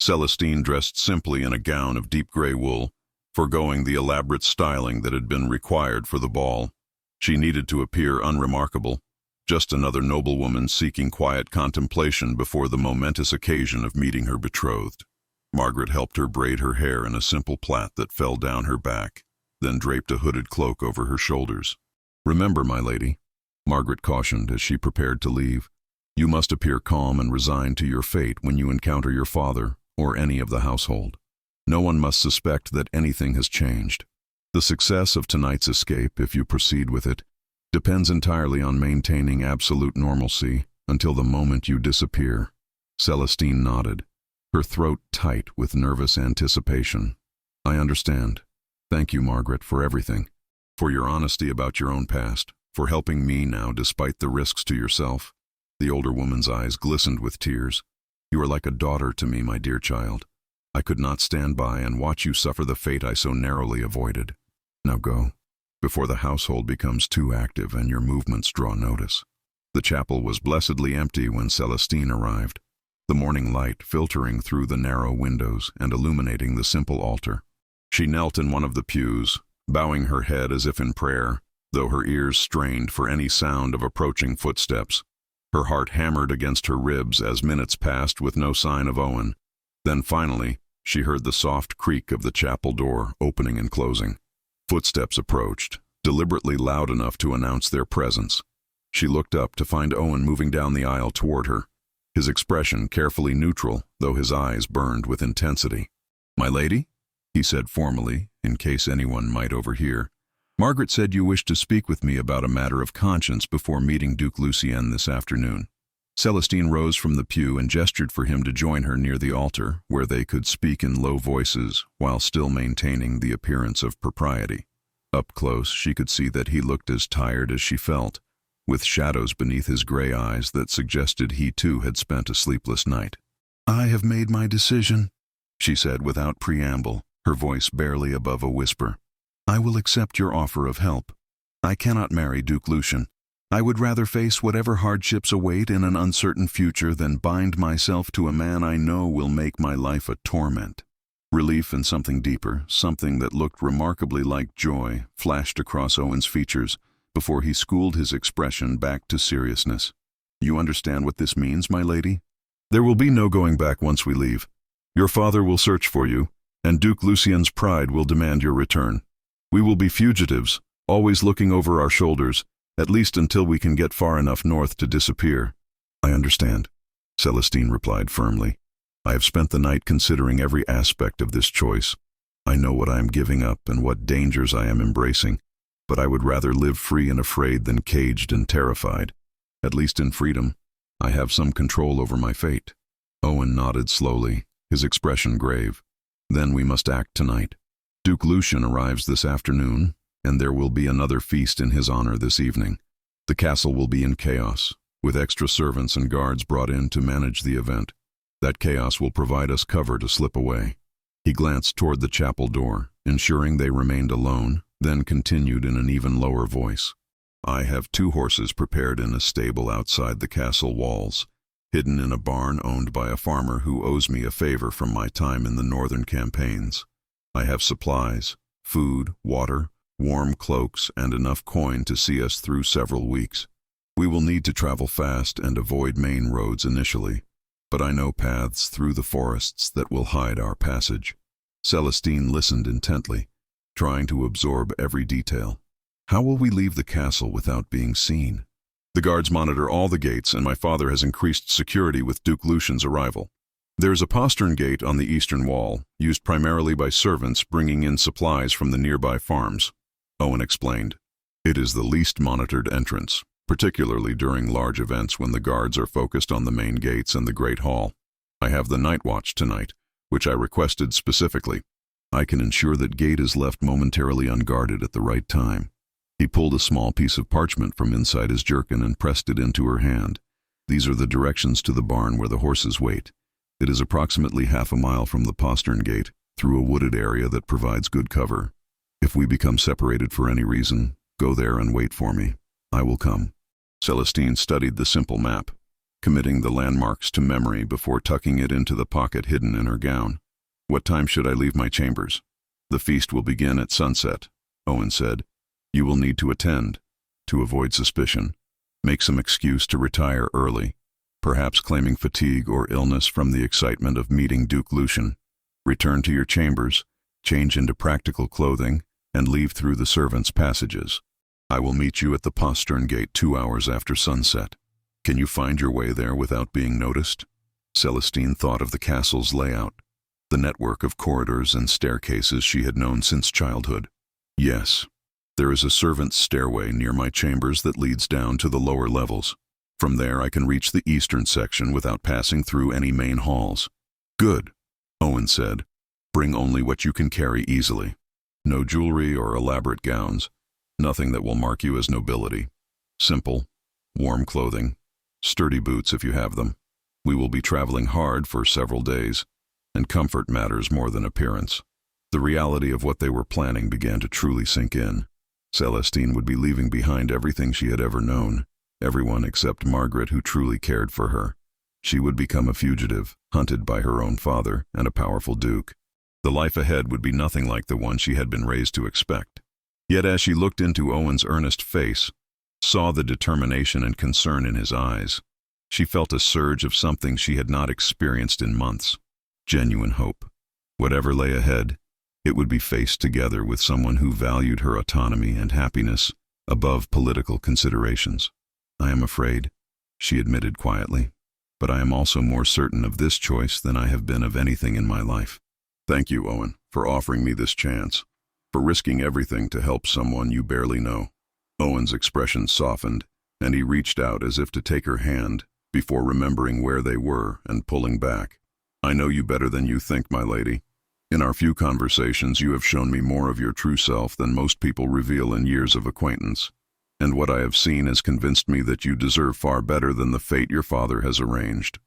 Celestine dressed simply in a gown of deep gray wool, foregoing the elaborate styling that had been required for the ball. She needed to appear unremarkable, just another noblewoman seeking quiet contemplation before the momentous occasion of meeting her betrothed. Margaret helped her braid her hair in a simple plait that fell down her back, then draped a hooded cloak over her shoulders. "Remember, my lady," Margaret cautioned as she prepared to leave, "you must appear calm and resigned to your fate when you encounter your father or any of the household. No one must suspect that anything has changed. The success of tonight's escape, if you proceed with it, depends entirely on maintaining absolute normalcy until the moment you disappear." Celestine nodded, her throat tight with nervous anticipation. "I understand. Thank you, Margaret, for everything. For your honesty about your own past, for helping me now despite the risks to yourself. The older woman's eyes glistened with tears. "You are like a daughter to me, my dear child. I could not stand by and watch you suffer the fate I so narrowly avoided. Now go, before the household becomes too active and your movements draw notice." The chapel was blessedly empty when Celestine arrived, the morning light filtering through the narrow windows and illuminating the simple altar. She knelt in one of the pews, bowing her head as if in prayer, though her ears strained for any sound of approaching footsteps. Her heart hammered against her ribs as minutes passed with no sign of Owen. Then finally, she heard the soft creak of the chapel door opening and closing. Footsteps approached, deliberately loud enough to announce their presence. She looked up to find Owen moving down the aisle toward her, his expression carefully neutral, though his eyes burned with intensity. "My lady?" he said formally, in case anyone might overhear. "Margaret said you wished to speak with me about a matter of conscience before meeting Duke Lucien this afternoon." Celestine rose from the pew and gestured for him to join her near the altar, where they could speak in low voices while still maintaining the appearance of propriety. Up close, she could see that he looked as tired as she felt, with shadows beneath his gray eyes that suggested he too had spent a sleepless night. "I have made my decision," she said without preamble, her voice barely above a whisper. "I will accept your offer of help. I cannot marry Duke Lucien. I would rather face whatever hardships await in an uncertain future than bind myself to a man I know will make my life a torment." Relief and something deeper, something that looked remarkably like joy, flashed across Owen's features before he schooled his expression back to seriousness. "You understand what this means, my lady? There will be no going back once we leave. Your father will search for you, and Duke Lucien's pride will demand your return. We will be fugitives, always looking over our shoulders, at least until we can get far enough north to disappear." "I understand," Celestine replied firmly. "I have spent the night considering every aspect of this choice. I know what I am giving up and what dangers I am embracing, but I would rather live free and afraid than caged and terrified. At least in freedom, I have some control over my fate." Owen nodded slowly, his expression grave. "Then we must act tonight. Duke Lucien arrives this afternoon, and there will be another feast in his honor this evening. The castle will be in chaos, with extra servants and guards brought in to manage the event. That chaos will provide us cover to slip away." He glanced toward the chapel door, ensuring they remained alone, then continued in an even lower voice. "I have 2 horses prepared in a stable outside the castle walls, hidden in a barn owned by a farmer who owes me a favor from my time in the northern campaigns. I have supplies, food, water, warm cloaks, and enough coin to see us through several weeks. We will need to travel fast and avoid main roads initially, but I know paths through the forests that will hide our passage." Celestine listened intently, trying to absorb every detail. "How will we leave the castle without being seen?" "The guards monitor all the gates, and my father has increased security with Duke Lucien's arrival. There is a postern gate on the eastern wall, used primarily by servants bringing in supplies from the nearby farms," Owen explained. "It is the least monitored entrance, particularly during large events when the guards are focused on the main gates and the Great Hall. I have the night watch tonight, which I requested specifically. I can ensure that gate is left momentarily unguarded at the right time." He pulled a small piece of parchment from inside his jerkin and pressed it into her hand. "These are the directions to the barn where the horses wait. It is approximately half a mile from the postern gate, through a wooded area that provides good cover. If we become separated for any reason, go there and wait for me. I will come." Celestine studied the simple map, committing the landmarks to memory before tucking it into the pocket hidden in her gown. "What time should I leave my chambers?" "The feast will begin at sunset," Owen said. "You will need to attend, to avoid suspicion. Make some excuse to retire early, perhaps claiming fatigue or illness from the excitement of meeting Duke Lucien. Return to your chambers, change into practical clothing, and leave through the servants' passages. I will meet you at the postern gate 2 hours after sunset. Can you find your way there without being noticed?" Celestine thought of the castle's layout, the network of corridors and staircases she had known since childhood. "Yes. There is a servant's stairway near my chambers that leads down to the lower levels. From there I can reach the eastern section without passing through any main halls." "Good," Owen said. "Bring only what you can carry easily. No jewelry or elaborate gowns. Nothing that will mark you as nobility. Simple, warm clothing. Sturdy boots if you have them. We will be traveling hard for several days, and comfort matters more than appearance. The reality of what they were planning began to truly sink in. Celestine would be leaving behind everything she had ever known, everyone except Margaret who truly cared for her. She would become a fugitive, hunted by her own father and a powerful duke. The life ahead would be nothing like the one she had been raised to expect. Yet as she looked into Owen's earnest face, saw the determination and concern in his eyes, she felt a surge of something she had not experienced in months. Genuine hope. Whatever lay ahead, it would be faced together with someone who valued her autonomy and happiness above political considerations. "I am afraid," she admitted quietly, "but I am also more certain of this choice than I have been of anything in my life." "Thank you, Owen, for offering me this chance, for risking everything to help someone you barely know." Owen's expression softened, and he reached out as if to take her hand, before remembering where they were and pulling back. "I know you better than you think, my lady. In our few conversations you have shown me more of your true self than most people reveal in years of acquaintance, and what I have seen has convinced me that you deserve far better than the fate your father has arranged."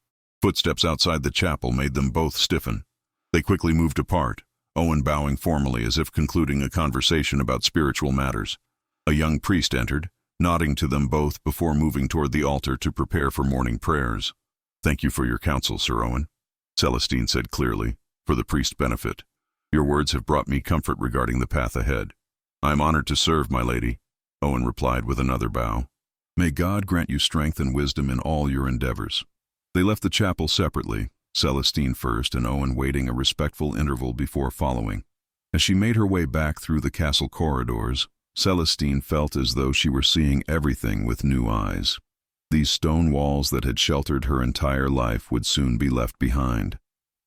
Footsteps outside the chapel made them both stiffen. They quickly moved apart, Owen bowing formally as if concluding a conversation about spiritual matters. A young priest entered, nodding to them both before moving toward the altar to prepare for morning prayers. "Thank you for your counsel, Sir Owen," Celestine said clearly, "for the priest's benefit. Your words have brought me comfort regarding the path ahead." "I am honored to serve, my lady," Owen replied with another bow. "May God grant you strength and wisdom in all your endeavors." They left the chapel separately, Celestine first and Owen waiting a respectful interval before following. As she made her way back through the castle corridors, Celestine felt as though she were seeing everything with new eyes. These stone walls that had sheltered her entire life would soon be left behind.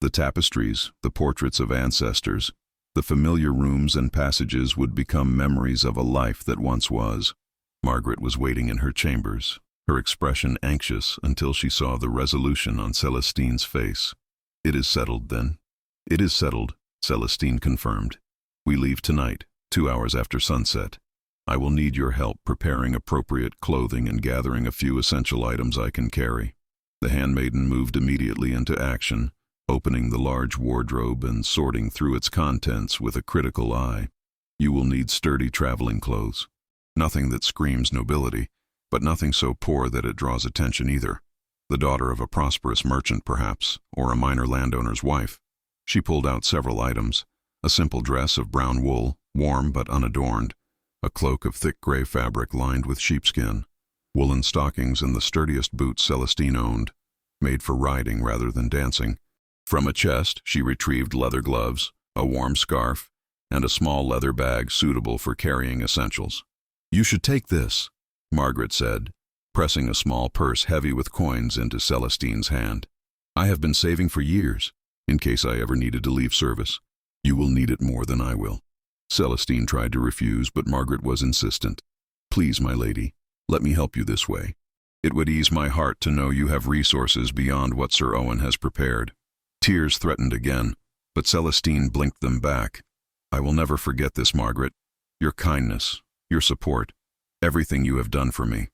The tapestries, the portraits of ancestors, the familiar rooms and passages would become memories of a life that once was. Margaret was waiting in her chambers, her expression anxious until she saw the resolution on Celestine's face. "It is settled, then?" "It is settled," Celestine confirmed. "We leave tonight, 2 hours after sunset. I will need your help preparing appropriate clothing and gathering a few essential items I can carry." The handmaiden moved immediately into action, opening the large wardrobe and sorting through its contents with a critical eye. "You will need sturdy traveling clothes. Nothing that screams nobility, but nothing so poor that it draws attention either. The daughter of a prosperous merchant, perhaps, or a minor landowner's wife." She pulled out several items: a simple dress of brown wool, warm but unadorned, a cloak of thick gray fabric lined with sheepskin, woolen stockings, and the sturdiest boots Celestine owned, made for riding rather than dancing. From a chest, she retrieved leather gloves, a warm scarf, and a small leather bag suitable for carrying essentials. "You should take this," Margaret said, pressing a small purse heavy with coins into Celestine's hand. "I have been saving for years, in case I ever needed to leave service. You will need it more than I will." Celestine tried to refuse, but Margaret was insistent. "Please, my lady, let me help you this way. It would ease my heart to know you have resources beyond what Sir Owen has prepared." Tears threatened again, but Celestine blinked them back. "I will never forget this, Margaret. Your kindness, your support, everything you have done for me.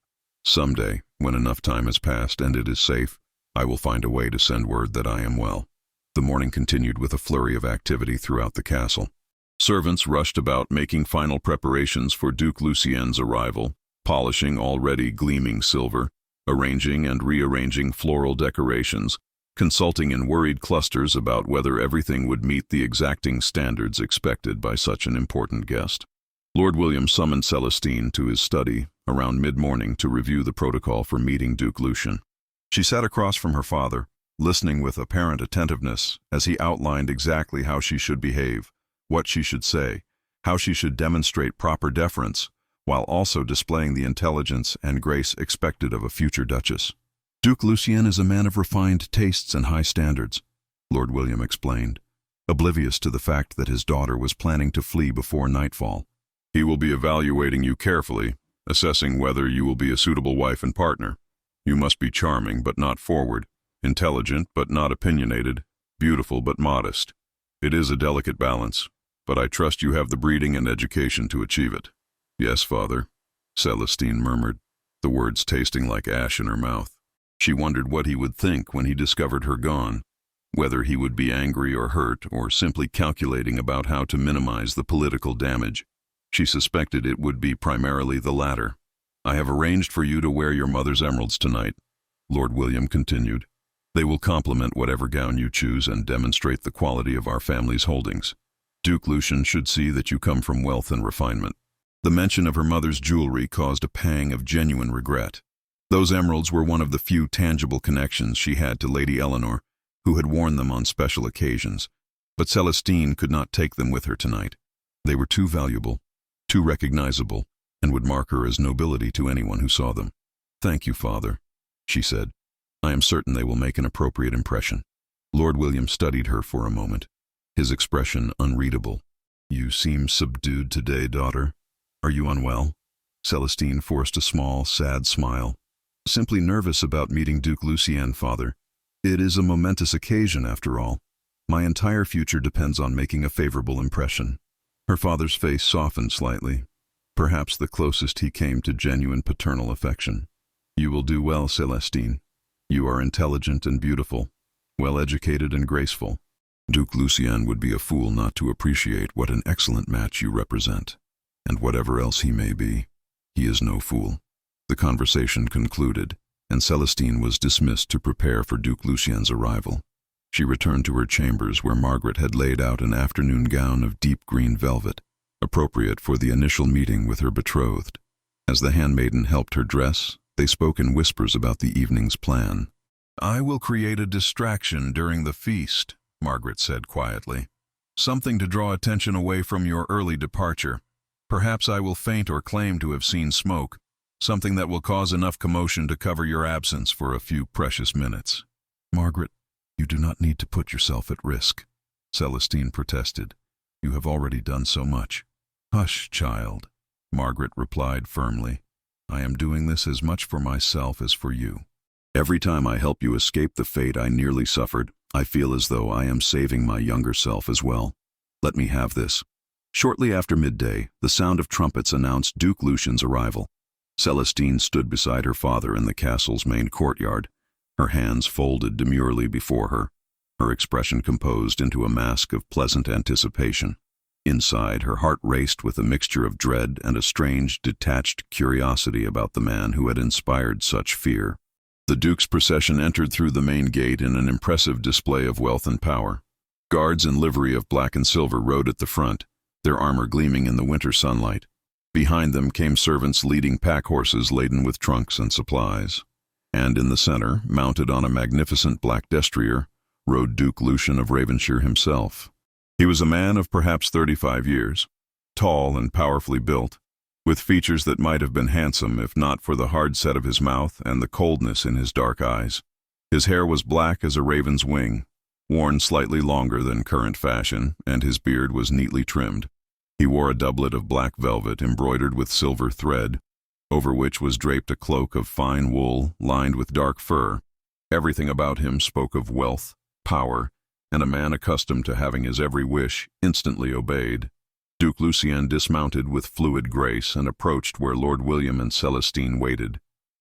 Someday, when enough time has passed and it is safe, I will find a way to send word that I am well." The morning continued with a flurry of activity throughout the castle. Servants rushed about making final preparations for Duke Lucien's arrival, polishing already gleaming silver, arranging and rearranging floral decorations, consulting in worried clusters about whether everything would meet the exacting standards expected by such an important guest. Lord William summoned Celestine to his study around mid-morning to review the protocol for meeting Duke Lucien. She sat across from her father, listening with apparent attentiveness as he outlined exactly how she should behave, what she should say, how she should demonstrate proper deference, while also displaying the intelligence and grace expected of a future duchess. "Duke Lucien is a man of refined tastes and high standards," Lord William explained, oblivious to the fact that his daughter was planning to flee before nightfall. "He will be evaluating you carefully, assessing whether you will be a suitable wife and partner. You must be charming but not forward, intelligent but not opinionated, beautiful but modest. It is a delicate balance, but I trust you have the breeding and education to achieve it." "Yes, father," Celestine murmured, the words tasting like ash in her mouth. She wondered what he would think when he discovered her gone, whether he would be angry or hurt or simply calculating about how to minimize the political damage. She suspected it would be primarily the latter. "I have arranged for you to wear your mother's emeralds tonight," Lord William continued. "They will complement whatever gown you choose and demonstrate the quality of our family's holdings. Duke Lucian should see that you come from wealth and refinement." The mention of her mother's jewelry caused a pang of genuine regret. Those emeralds were one of the few tangible connections she had to Lady Eleanor, who had worn them on special occasions. But Celestine could not take them with her tonight. They were too valuable, too recognizable, and would mark her as nobility to anyone who saw them. "Thank you, Father," she said. "I am certain they will make an appropriate impression." Lord William studied her for a moment, his expression unreadable. "You seem subdued today, daughter. Are you unwell?" Celestine forced a small, sad smile. "Simply nervous about meeting Duke Lucien, Father. It is a momentous occasion, after all. My entire future depends on making a favorable impression." Her father's face softened slightly, perhaps the closest he came to genuine paternal affection. "You will do well, Celestine. You are intelligent and beautiful, well-educated and graceful. Duke Lucien would be a fool not to appreciate what an excellent match you represent. And whatever else he may be, he is no fool." The conversation concluded, and Celestine was dismissed to prepare for Duke Lucien's arrival. She returned to her chambers where Margaret had laid out an afternoon gown of deep green velvet, appropriate for the initial meeting with her betrothed. As the handmaiden helped her dress, they spoke in whispers about the evening's plan. "I will create a distraction during the feast," Margaret said quietly. "Something to draw attention away from your early departure. Perhaps I will faint or claim to have seen smoke, something that will cause enough commotion to cover your absence for a few precious minutes." "Margaret, you do not need to put yourself at risk," Celestine protested. "You have already done so much." "Hush, child," Margaret replied firmly. "I am doing this as much for myself as for you. Every time I help you escape the fate I nearly suffered, I feel as though I am saving my younger self as well. Let me have this." Shortly after midday, the sound of trumpets announced Duke Lucian's arrival. Celestine stood beside her father in the castle's main courtyard, her hands folded demurely before her, her expression composed into a mask of pleasant anticipation. Inside, her heart raced with a mixture of dread and a strange, detached curiosity about the man who had inspired such fear. The Duke's procession entered through the main gate in an impressive display of wealth and power. Guards in livery of black and silver rode at the front, their armor gleaming in the winter sunlight. Behind them came servants leading pack horses laden with trunks and supplies. And in the center, mounted on a magnificent black destrier, rode Duke Lucian of Ravenshire himself. He was a man of perhaps 35 years, tall and powerfully built, with features that might have been handsome if not for the hard set of his mouth and the coldness in his dark eyes. His hair was black as a raven's wing, worn slightly longer than current fashion, and his beard was neatly trimmed. He wore a doublet of black velvet embroidered with silver thread, over which was draped a cloak of fine wool lined with dark fur. Everything about him spoke of wealth, power, and a man accustomed to having his every wish instantly obeyed. Duke Lucien dismounted with fluid grace and approached where Lord William and Celestine waited.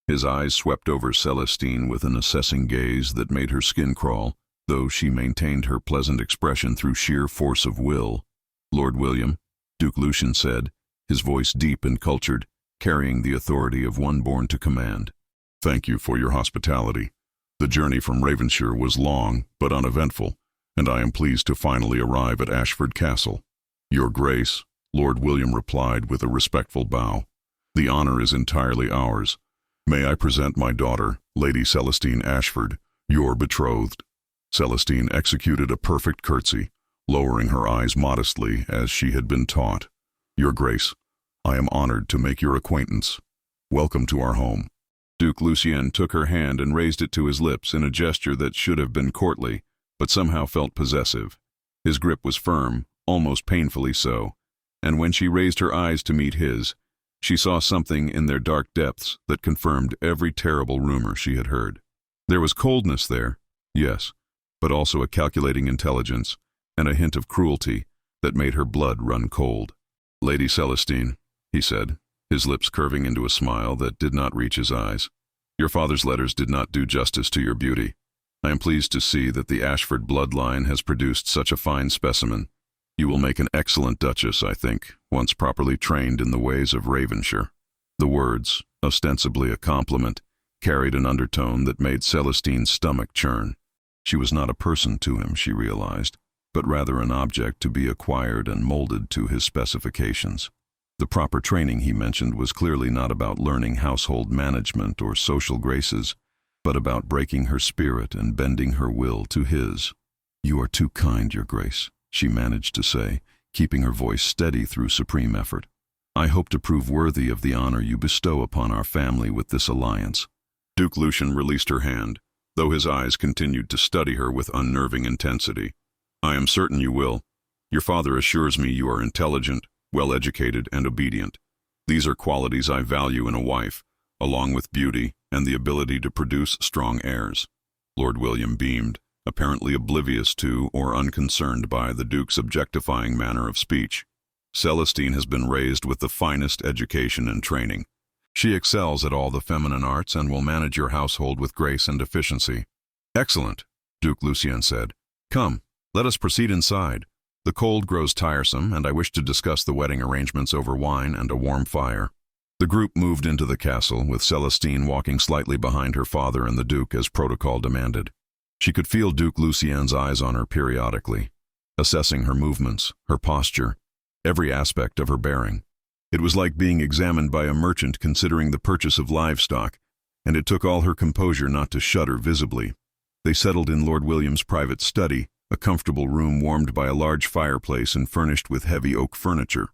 His eyes swept over Celestine with an assessing gaze that made her skin crawl, though she maintained her pleasant expression through sheer force of will. "Lord William," Duke Lucian said, his voice deep and cultured, carrying the authority of one born to command. "Thank you for your hospitality. The journey from Ravenshire was long but uneventful, and I am pleased to finally arrive at Ashford Castle." "Your Grace," Lord William replied with a respectful bow, "the honor is entirely ours. May I present my daughter, Lady Celestine Ashford, your betrothed." Celestine executed a perfect curtsy, lowering her eyes modestly as she had been taught. "Your Grace, I am honored to make your acquaintance. Welcome to our home." Duke Lucien took her hand and raised it to his lips in a gesture that should have been courtly, but somehow felt possessive. His grip was firm, almost painfully so, and when she raised her eyes to meet his, she saw something in their dark depths that confirmed every terrible rumor she had heard. There was coldness there, yes, but also a calculating intelligence and a hint of cruelty that made her blood run cold. "Lady Celestine," he said, his lips curving into a smile that did not reach his eyes, Your father's letters did not do justice to your beauty. I am pleased to see that the Ashford bloodline has produced such a fine specimen. You will make an excellent duchess, I think, once properly trained in the ways of Ravenshire." The words, ostensibly a compliment, carried an undertone that made Celestine's stomach churn. She was not a person to him, she realized, but rather an object to be acquired and molded to his specifications. The proper training he mentioned was clearly not about learning household management or social graces, but about breaking her spirit and bending her will to his. "You are too kind, Your Grace," she managed to say, keeping her voice steady through supreme effort. "I hope to prove worthy of the honor you bestow upon our family with this alliance." Duke Lucian released her hand, though his eyes continued to study her with unnerving intensity. "I am certain you will. Your father assures me you are intelligent, well-educated, and obedient. These are qualities I value in a wife, along with beauty and the ability to produce strong heirs." Lord William beamed, apparently oblivious to or unconcerned by the Duke's objectifying manner of speech. "Celestine has been raised with the finest education and training. She excels at all the feminine arts and will manage your household with grace and efficiency." "Excellent," Duke Lucien said. "Come, let us proceed inside. The cold grows tiresome, and I wish to discuss the wedding arrangements over wine and a warm fire." The group moved into the castle, with Celestine walking slightly behind her father and the Duke as protocol demanded. She could feel Duke Lucien's eyes on her periodically, assessing her movements, her posture, every aspect of her bearing. It was like being examined by a merchant considering the purchase of livestock, and it took all her composure not to shudder visibly. They settled in Lord William's private study, a comfortable room warmed by a large fireplace and furnished with heavy oak furniture.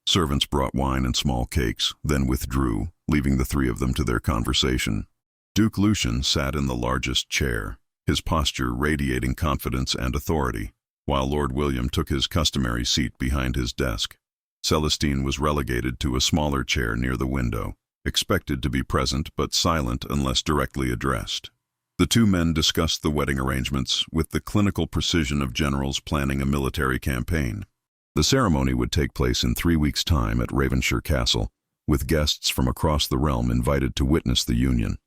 Servants brought wine and small cakes, then withdrew, leaving the three of them to their conversation. Duke Lucian sat in the largest chair, his posture radiating confidence and authority, while Lord William took his customary seat behind his desk. Celestine was relegated to a smaller chair near the window, expected to be present but silent unless directly addressed. The two men discussed the wedding arrangements with the clinical precision of generals planning a military campaign. The ceremony would take place in 3 weeks' time at Ravenshire Castle, with guests from across the realm invited to witness the union.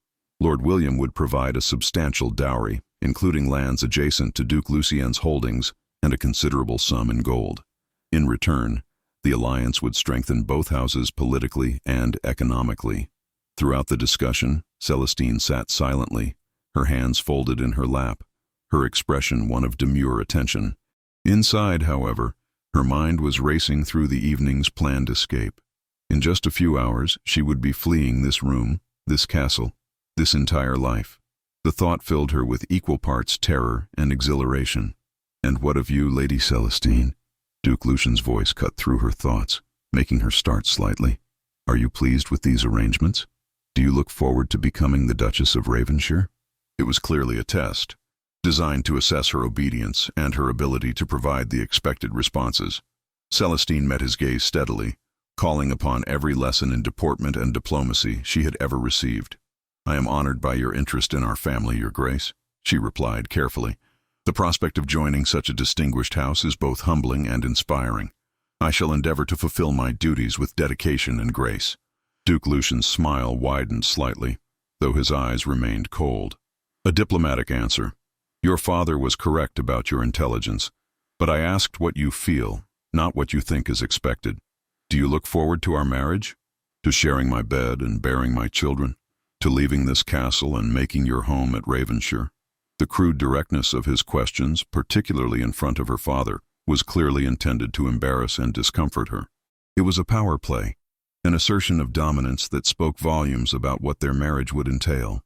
Lord William would provide a substantial dowry, including lands adjacent to Duke Lucien's holdings and a considerable sum in gold. In return, the alliance would strengthen both houses politically and economically. Throughout the discussion, Celestine sat silently, her hands folded in her lap, her expression one of demure attention. Inside, however, her mind was racing through the evening's planned escape. In just a few hours, she would be fleeing this room, this castle, this entire life. The thought filled her with equal parts terror and exhilaration. "And what of you, Lady Celestine?" Duke Lucian's voice cut through her thoughts, making her start slightly. "Are you pleased with these arrangements? Do you look forward to becoming the Duchess of Ravenshire?" It was clearly a test, designed to assess her obedience and her ability to provide the expected responses. Celestine met his gaze steadily, calling upon every lesson in deportment and diplomacy she had ever received. "I am honored by your interest in our family, Your Grace," she replied carefully. "The prospect of joining such a distinguished house is both humbling and inspiring. I shall endeavor to fulfill my duties with dedication and grace." Duke Lucian's smile widened slightly, though his eyes remained cold. "A diplomatic answer. Your father was correct about your intelligence, but I asked what you feel, not what you think is expected. Do you look forward to our marriage? To sharing my bed and bearing my children? To leaving this castle and making your home at Ravenshire?" The crude directness of his questions, particularly in front of her father, was clearly intended to embarrass and discomfort her. It was a power play, an assertion of dominance that spoke volumes about what their marriage would entail.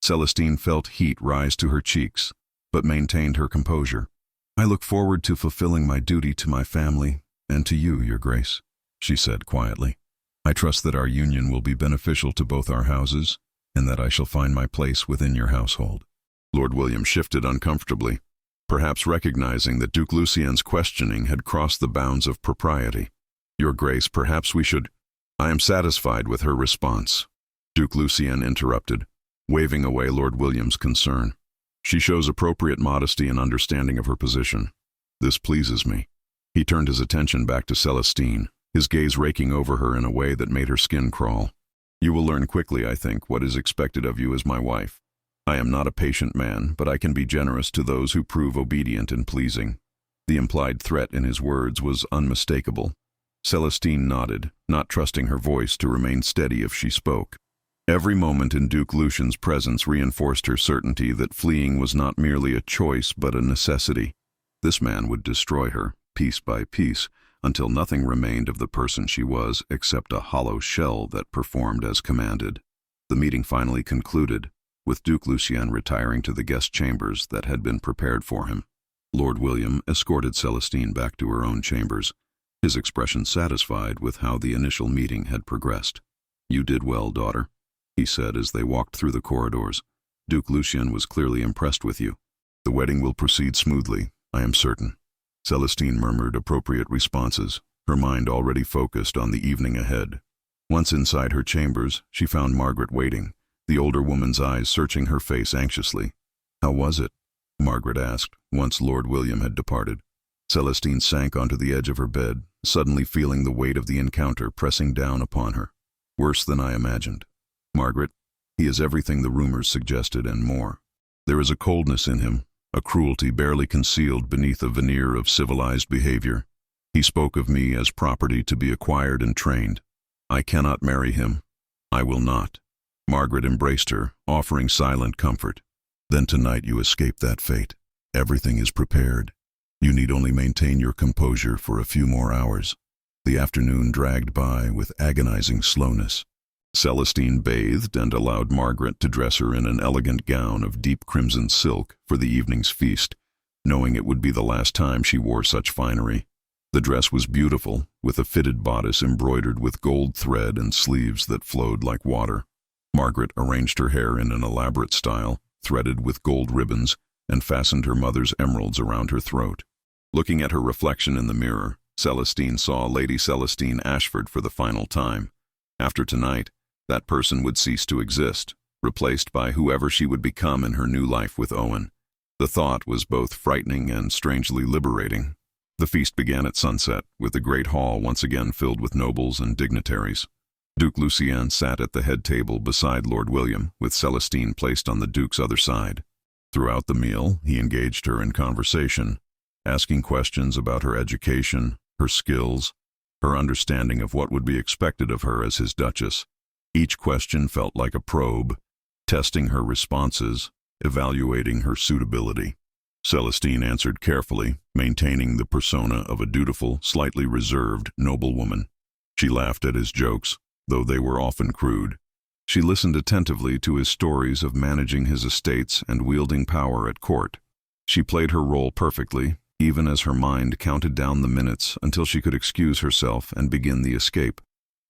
Celestine felt heat rise to her cheeks, but maintained her composure. "I look forward to fulfilling my duty to my family and to you, Your Grace," she said quietly. "I trust that our union will be beneficial to both our houses, and that I shall find my place within your household." Lord William shifted uncomfortably, perhaps recognizing that Duke Lucien's questioning had crossed the bounds of propriety. "Your Grace, perhaps we should—" "I am satisfied with her response," Duke Lucien interrupted, waving away Lord William's concern. "She shows appropriate modesty and understanding of her position. This pleases me." He turned his attention back to Celestine, his gaze raking over her in a way that made her skin crawl. You will learn quickly, I think, what is expected of you as my wife. I am not a patient man, but I can be generous to those who prove obedient and pleasing." The implied threat in his words was unmistakable. Celestine nodded, not trusting her voice to remain steady if she spoke. Every moment in Duke Lucian's presence reinforced her certainty that fleeing was not merely a choice but a necessity. This man would destroy her, piece by piece, until nothing remained of the person she was except a hollow shell that performed as commanded. The meeting finally concluded, with Duke Lucien retiring to the guest chambers that had been prepared for him. Lord William escorted Celestine back to her own chambers, his expression satisfied with how the initial meeting had progressed. "You did well, daughter," he said as they walked through the corridors. "Duke Lucien was clearly impressed with you. The wedding will proceed smoothly, I am certain." Celestine murmured appropriate responses, her mind already focused on the evening ahead. Once inside her chambers, she found Margaret waiting, the older woman's eyes searching her face anxiously. "How was it?" Margaret asked, once Lord William had departed. Celestine sank onto the edge of her bed, suddenly feeling the weight of the encounter pressing down upon her. "Worse than I imagined. Margaret, he is everything the rumors suggested and more. There is a coldness in him, a cruelty barely concealed beneath a veneer of civilized behavior. He spoke of me as property to be acquired and trained. I cannot marry him. I will not." Margaret embraced her, offering silent comfort. "Then tonight you escape that fate. Everything is prepared. You need only maintain your composure for a few more hours." The afternoon dragged by with agonizing slowness. Celestine bathed and allowed Margaret to dress her in an elegant gown of deep crimson silk for the evening's feast, knowing it would be the last time she wore such finery. The dress was beautiful, with a fitted bodice embroidered with gold thread and sleeves that flowed like water. Margaret arranged her hair in an elaborate style, threaded with gold ribbons, and fastened her mother's emeralds around her throat. Looking at her reflection in the mirror, Celestine saw Lady Celestine Ashford for the final time. After tonight, that person would cease to exist, replaced by whoever she would become in her new life with Owen. The thought was both frightening and strangely liberating. The feast began at sunset, with the great hall once again filled with nobles and dignitaries. Duke Lucien sat at the head table beside Lord William, with Celestine placed on the Duke's other side. Throughout the meal, he engaged her in conversation, asking questions about her education, her skills, her understanding of what would be expected of her as his Duchess. Each question felt like a probe, testing her responses, evaluating her suitability. Celestine answered carefully, maintaining the persona of a dutiful, slightly reserved noblewoman. She laughed at his jokes, though they were often crude. She listened attentively to his stories of managing his estates and wielding power at court. She played her role perfectly, even as her mind counted down the minutes until she could excuse herself and begin the escape.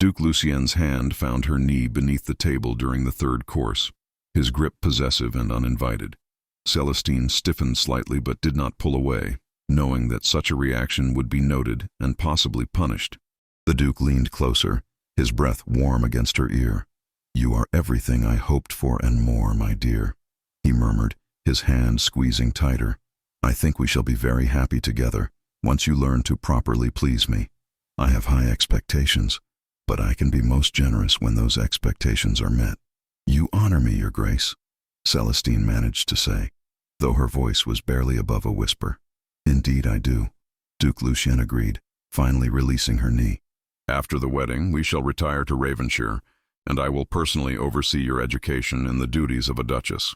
Duke Lucien's hand found her knee beneath the table during the third course, his grip possessive and uninvited. Celestine stiffened slightly but did not pull away, knowing that such a reaction would be noted and possibly punished. The Duke leaned closer, his breath warm against her ear. "You are everything I hoped for and more, my dear," he murmured, his hand squeezing tighter. "I think we shall be very happy together, once you learn to properly please me. I have high expectations, but I can be most generous when those expectations are met." "You honor me, Your Grace," Celestine managed to say, though her voice was barely above a whisper. "Indeed I do," Duke Lucien agreed, finally releasing her knee. "After the wedding, we shall retire to Ravenshire, and I will personally oversee your education in the duties of a duchess.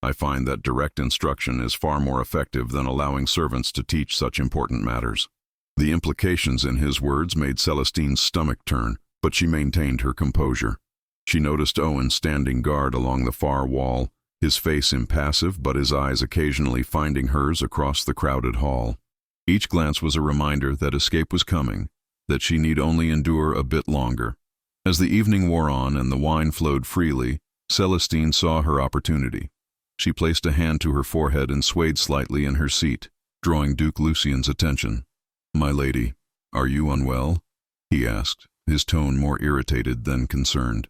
I find that direct instruction is far more effective than allowing servants to teach such important matters." The implications in his words made Celestine's stomach turn, but she maintained her composure. She noticed Owen standing guard along the far wall, his face impassive but his eyes occasionally finding hers across the crowded hall. Each glance was a reminder that escape was coming, that she need only endure a bit longer. As the evening wore on and the wine flowed freely, Celestine saw her opportunity. She placed a hand to her forehead and swayed slightly in her seat, drawing Duke Lucien's attention. "My lady, are you unwell?" he asked, his tone more irritated than concerned.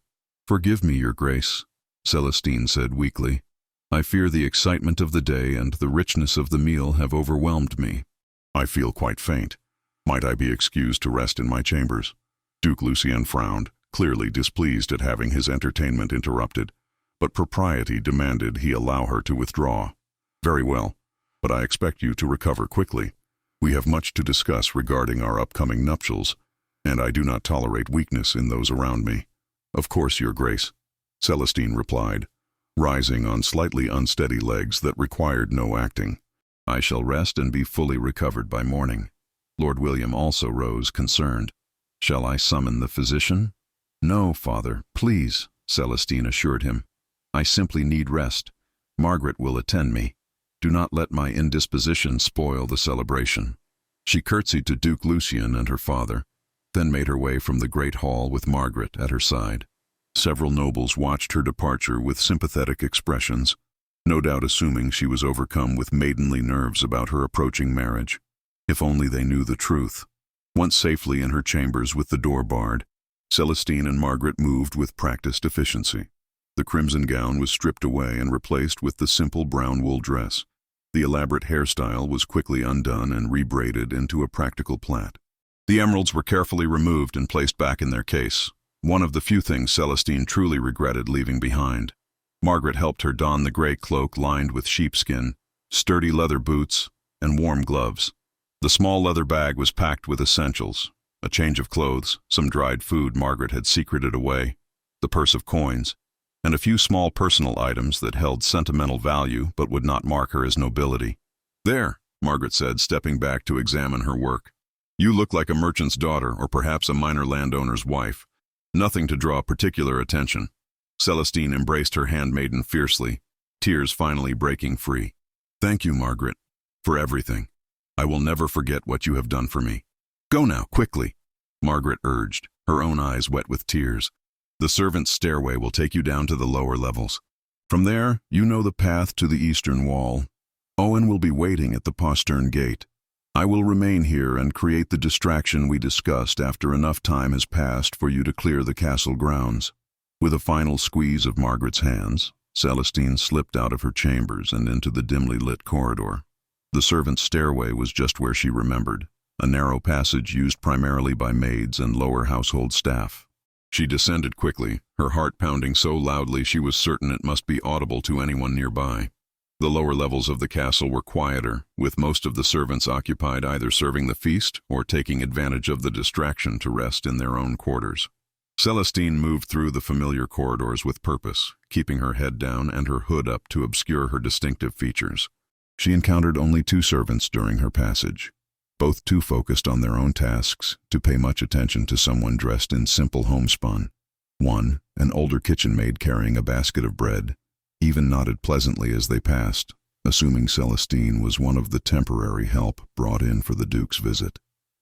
"Forgive me, Your Grace," Celestine said weakly. "I fear the excitement of the day and the richness of the meal have overwhelmed me. I feel quite faint. Might I be excused to rest in my chambers?" Duke Lucien frowned, clearly displeased at having his entertainment interrupted, but propriety demanded he allow her to withdraw. "Very well, but I expect you to recover quickly. We have much to discuss regarding our upcoming nuptials, and I do not tolerate weakness in those around me." "Of course, Your Grace," Celestine replied, rising on slightly unsteady legs that required no acting. "I shall rest and be fully recovered by morning." Lord William also rose, concerned. "Shall I summon the physician?" "No, Father, please," Celestine assured him. "I simply need rest. Margaret will attend me. Do not let my indisposition spoil the celebration." She curtsied to Duke Lucien and her father, then made her way from the great hall with Margaret at her side. Several nobles watched her departure with sympathetic expressions, no doubt assuming she was overcome with maidenly nerves about her approaching marriage. If only they knew the truth. Once safely in her chambers with the door barred, Celestine and Margaret moved with practiced efficiency. The crimson gown was stripped away and replaced with the simple brown wool dress. The elaborate hairstyle was quickly undone and rebraided into a practical plait. The emeralds were carefully removed and placed back in their case, one of the few things Celestine truly regretted leaving behind. Margaret helped her don the gray cloak lined with sheepskin, sturdy leather boots, and warm gloves. The small leather bag was packed with essentials, a change of clothes, some dried food Margaret had secreted away, the purse of coins, and a few small personal items that held sentimental value but would not mark her as nobility. "There," Margaret said, stepping back to examine her work. "You look like a merchant's daughter or perhaps a minor landowner's wife. Nothing to draw particular attention." Celestine embraced her handmaiden fiercely, tears finally breaking free. "Thank you, Margaret, for everything. I will never forget what you have done for me." "Go now, quickly," Margaret urged, her own eyes wet with tears. "The servants' stairway will take you down to the lower levels. From there, you know the path to the eastern wall. Owen will be waiting at the postern gate. I will remain here and create the distraction we discussed after enough time has passed for you to clear the castle grounds." With a final squeeze of Margaret's hands, Celestine slipped out of her chambers and into the dimly lit corridor. The servants' stairway was just where she remembered, a narrow passage used primarily by maids and lower household staff. She descended quickly, her heart pounding so loudly she was certain it must be audible to anyone nearby. The lower levels of the castle were quieter, with most of the servants occupied either serving the feast or taking advantage of the distraction to rest in their own quarters. Celestine moved through the familiar corridors with purpose, keeping her head down and her hood up to obscure her distinctive features. She encountered only 2 servants during her passage, both too focused on their own tasks to pay much attention to someone dressed in simple homespun. One, an older kitchen maid carrying a basket of bread, even nodded pleasantly as they passed, assuming Celestine was one of the temporary help brought in for the Duke's visit.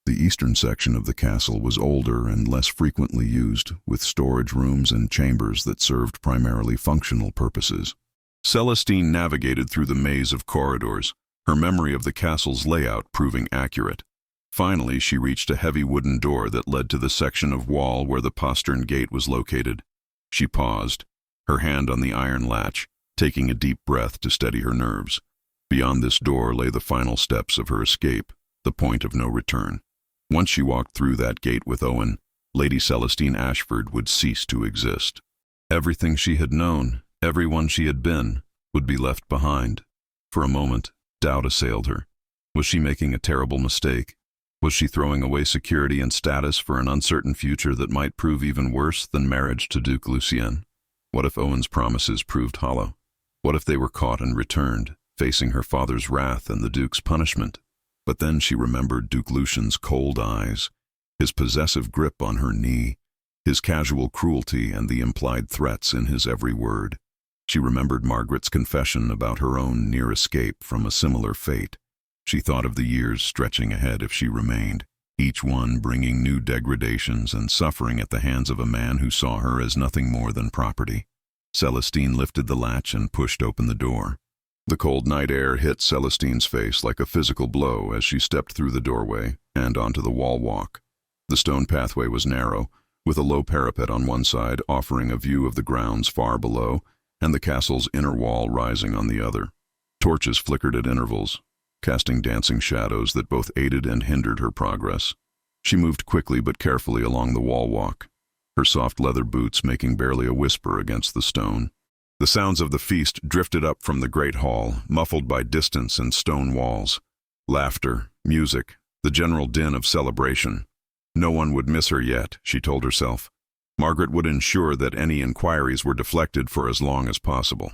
The eastern section of the castle was older and less frequently used, with storage rooms and chambers that served primarily functional purposes. Celestine navigated through the maze of corridors, her memory of the castle's layout proving accurate. Finally, she reached a heavy wooden door that led to the section of wall where the postern gate was located. She paused, her hand on the iron latch, taking a deep breath to steady her nerves. Beyond this door lay the final steps of her escape, the point of no return. Once she walked through that gate with Owen, Lady Celestine Ashford would cease to exist. Everything she had known, everyone she had been, would be left behind. For a moment, doubt assailed her. Was she making a terrible mistake? Was she throwing away security and status for an uncertain future that might prove even worse than marriage to Duke Lucien? What if Owen's promises proved hollow? What if they were caught and returned, facing her father's wrath and the Duke's punishment? But then she remembered Duke Lucien's cold eyes, his possessive grip on her knee, his casual cruelty and the implied threats in his every word. She remembered Margaret's confession about her own near escape from a similar fate. She thought of the years stretching ahead if she remained, each one bringing new degradations and suffering at the hands of a man who saw her as nothing more than property. Celestine lifted the latch and pushed open the door. The cold night air hit Celestine's face like a physical blow as she stepped through the doorway and onto the wall walk. The stone pathway was narrow, with a low parapet on one side offering a view of the grounds far below and the castle's inner wall rising on the other. Torches flickered at intervals, casting dancing shadows that both aided and hindered her progress. She moved quickly but carefully along the wall walk, her soft leather boots making barely a whisper against the stone. The sounds of the feast drifted up from the great hall, muffled by distance and stone walls. Laughter, music, the general din of celebration. No one would miss her yet, she told herself. Margaret would ensure that any inquiries were deflected for as long as possible.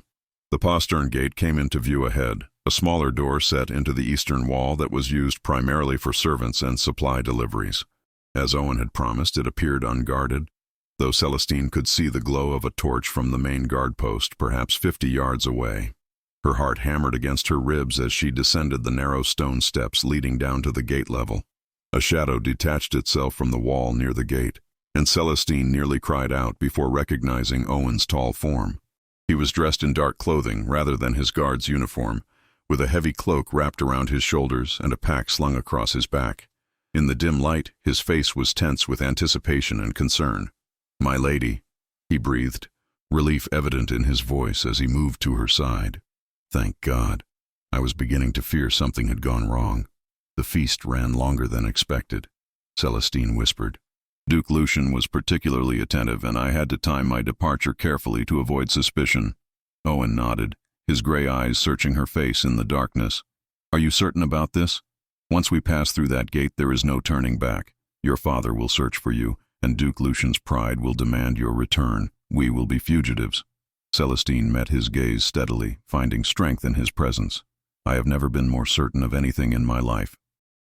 The postern gate came into view ahead, a smaller door set into the eastern wall that was used primarily for servants and supply deliveries. As Owen had promised, it appeared unguarded, though Celestine could see the glow of a torch from the main guard post, perhaps 50 yards away. Her heart hammered against her ribs as she descended the narrow stone steps leading down to the gate level. A shadow detached itself from the wall near the gate, and Celestine nearly cried out before recognizing Owen's tall form. He was dressed in dark clothing rather than his guard's uniform, with a heavy cloak wrapped around his shoulders and a pack slung across his back. In the dim light, his face was tense with anticipation and concern. "My lady," he breathed, relief evident in his voice as he moved to her side. "Thank God. I was beginning to fear something had gone wrong." "The feast ran longer than expected," Celestine whispered. "Duke Lucian was particularly attentive, and I had to time my departure carefully to avoid suspicion." Owen nodded, his gray eyes searching her face in the darkness. "Are you certain about this? Once we pass through that gate, there is no turning back. Your father will search for you, and Duke Lucian's pride will demand your return. We will be fugitives." Celestine met his gaze steadily, finding strength in his presence. "I have never been more certain of anything in my life.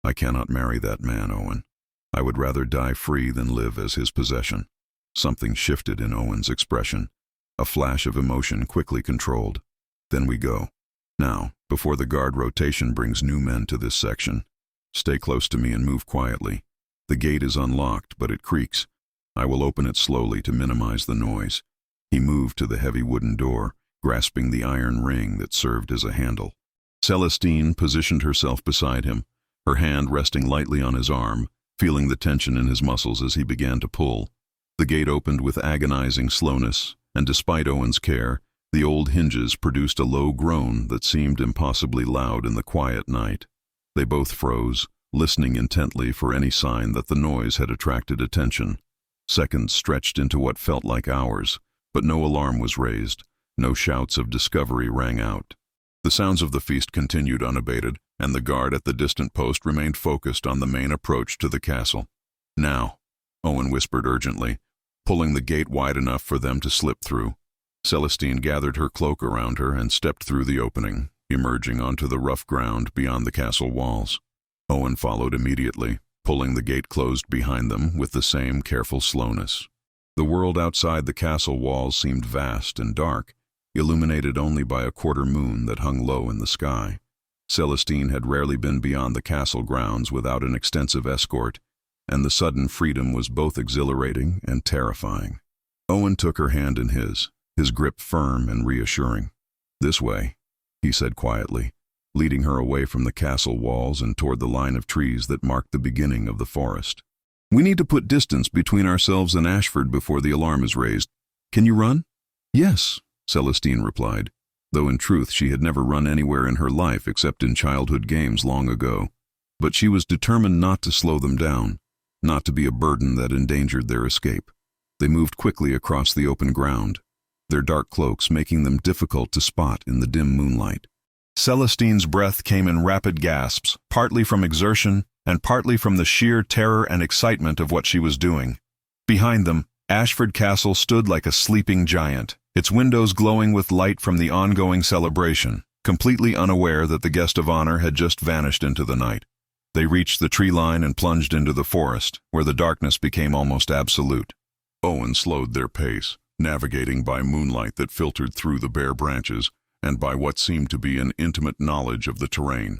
I cannot marry that man, Owen. I would rather die free than live as his possession." Something shifted in Owen's expression, a flash of emotion quickly controlled. "Then we go. Now, before the guard rotation brings new men to this section. Stay close to me and move quietly. The gate is unlocked, but it creaks. I will open it slowly to minimize the noise." He moved to the heavy wooden door, grasping the iron ring that served as a handle. Celestine positioned herself beside him, her hand resting lightly on his arm, feeling the tension in his muscles as he began to pull. The gate opened with agonizing slowness, and despite Owen's care, the old hinges produced a low groan that seemed impossibly loud in the quiet night. They both froze, listening intently for any sign that the noise had attracted attention. Seconds stretched into what felt like hours, but no alarm was raised, no shouts of discovery rang out. The sounds of the feast continued unabated, and the guard at the distant post remained focused on the main approach to the castle. "Now," Owen whispered urgently, pulling the gate wide enough for them to slip through. Celestine gathered her cloak around her and stepped through the opening, emerging onto the rough ground beyond the castle walls. Owen followed immediately, pulling the gate closed behind them with the same careful slowness. The world outside the castle walls seemed vast and dark, illuminated only by a quarter moon that hung low in the sky. Celestine had rarely been beyond the castle grounds without an extensive escort, and the sudden freedom was both exhilarating and terrifying. Owen took her hand in his grip firm and reassuring. "This way," he said quietly, leading her away from the castle walls and toward the line of trees that marked the beginning of the forest. "We need to put distance between ourselves and Ashford before the alarm is raised. Can you run?" "Yes," Celestine replied, though in truth she had never run anywhere in her life except in childhood games long ago. But she was determined not to slow them down, not to be a burden that endangered their escape. They moved quickly across the open ground, their dark cloaks making them difficult to spot in the dim moonlight. Celestine's breath came in rapid gasps, partly from exertion and partly from the sheer terror and excitement of what she was doing. Behind them, Ashford Castle stood like a sleeping giant, its windows glowing with light from the ongoing celebration, completely unaware that the guest of honor had just vanished into the night. They reached the tree line and plunged into the forest, where the darkness became almost absolute. Owen slowed their pace, navigating by moonlight that filtered through the bare branches and by what seemed to be an intimate knowledge of the terrain.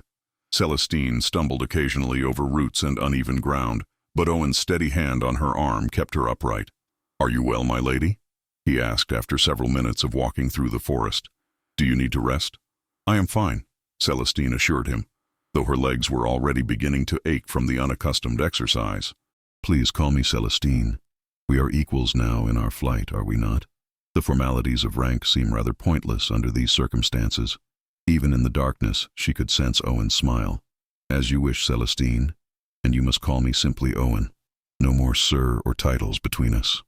Celestine stumbled occasionally over roots and uneven ground, but Owen's steady hand on her arm kept her upright. "Are you well, my lady?" he asked after several minutes of walking through the forest. "Do you need to rest?" "I am fine," Celestine assured him, though her legs were already beginning to ache from the unaccustomed exercise. "Please call me Celestine. We are equals now in our flight, are we not? The formalities of rank seem rather pointless under these circumstances." Even in the darkness, she could sense Owen's smile. "As you wish, Celestine, and you must call me simply Owen. No more sir or titles between us."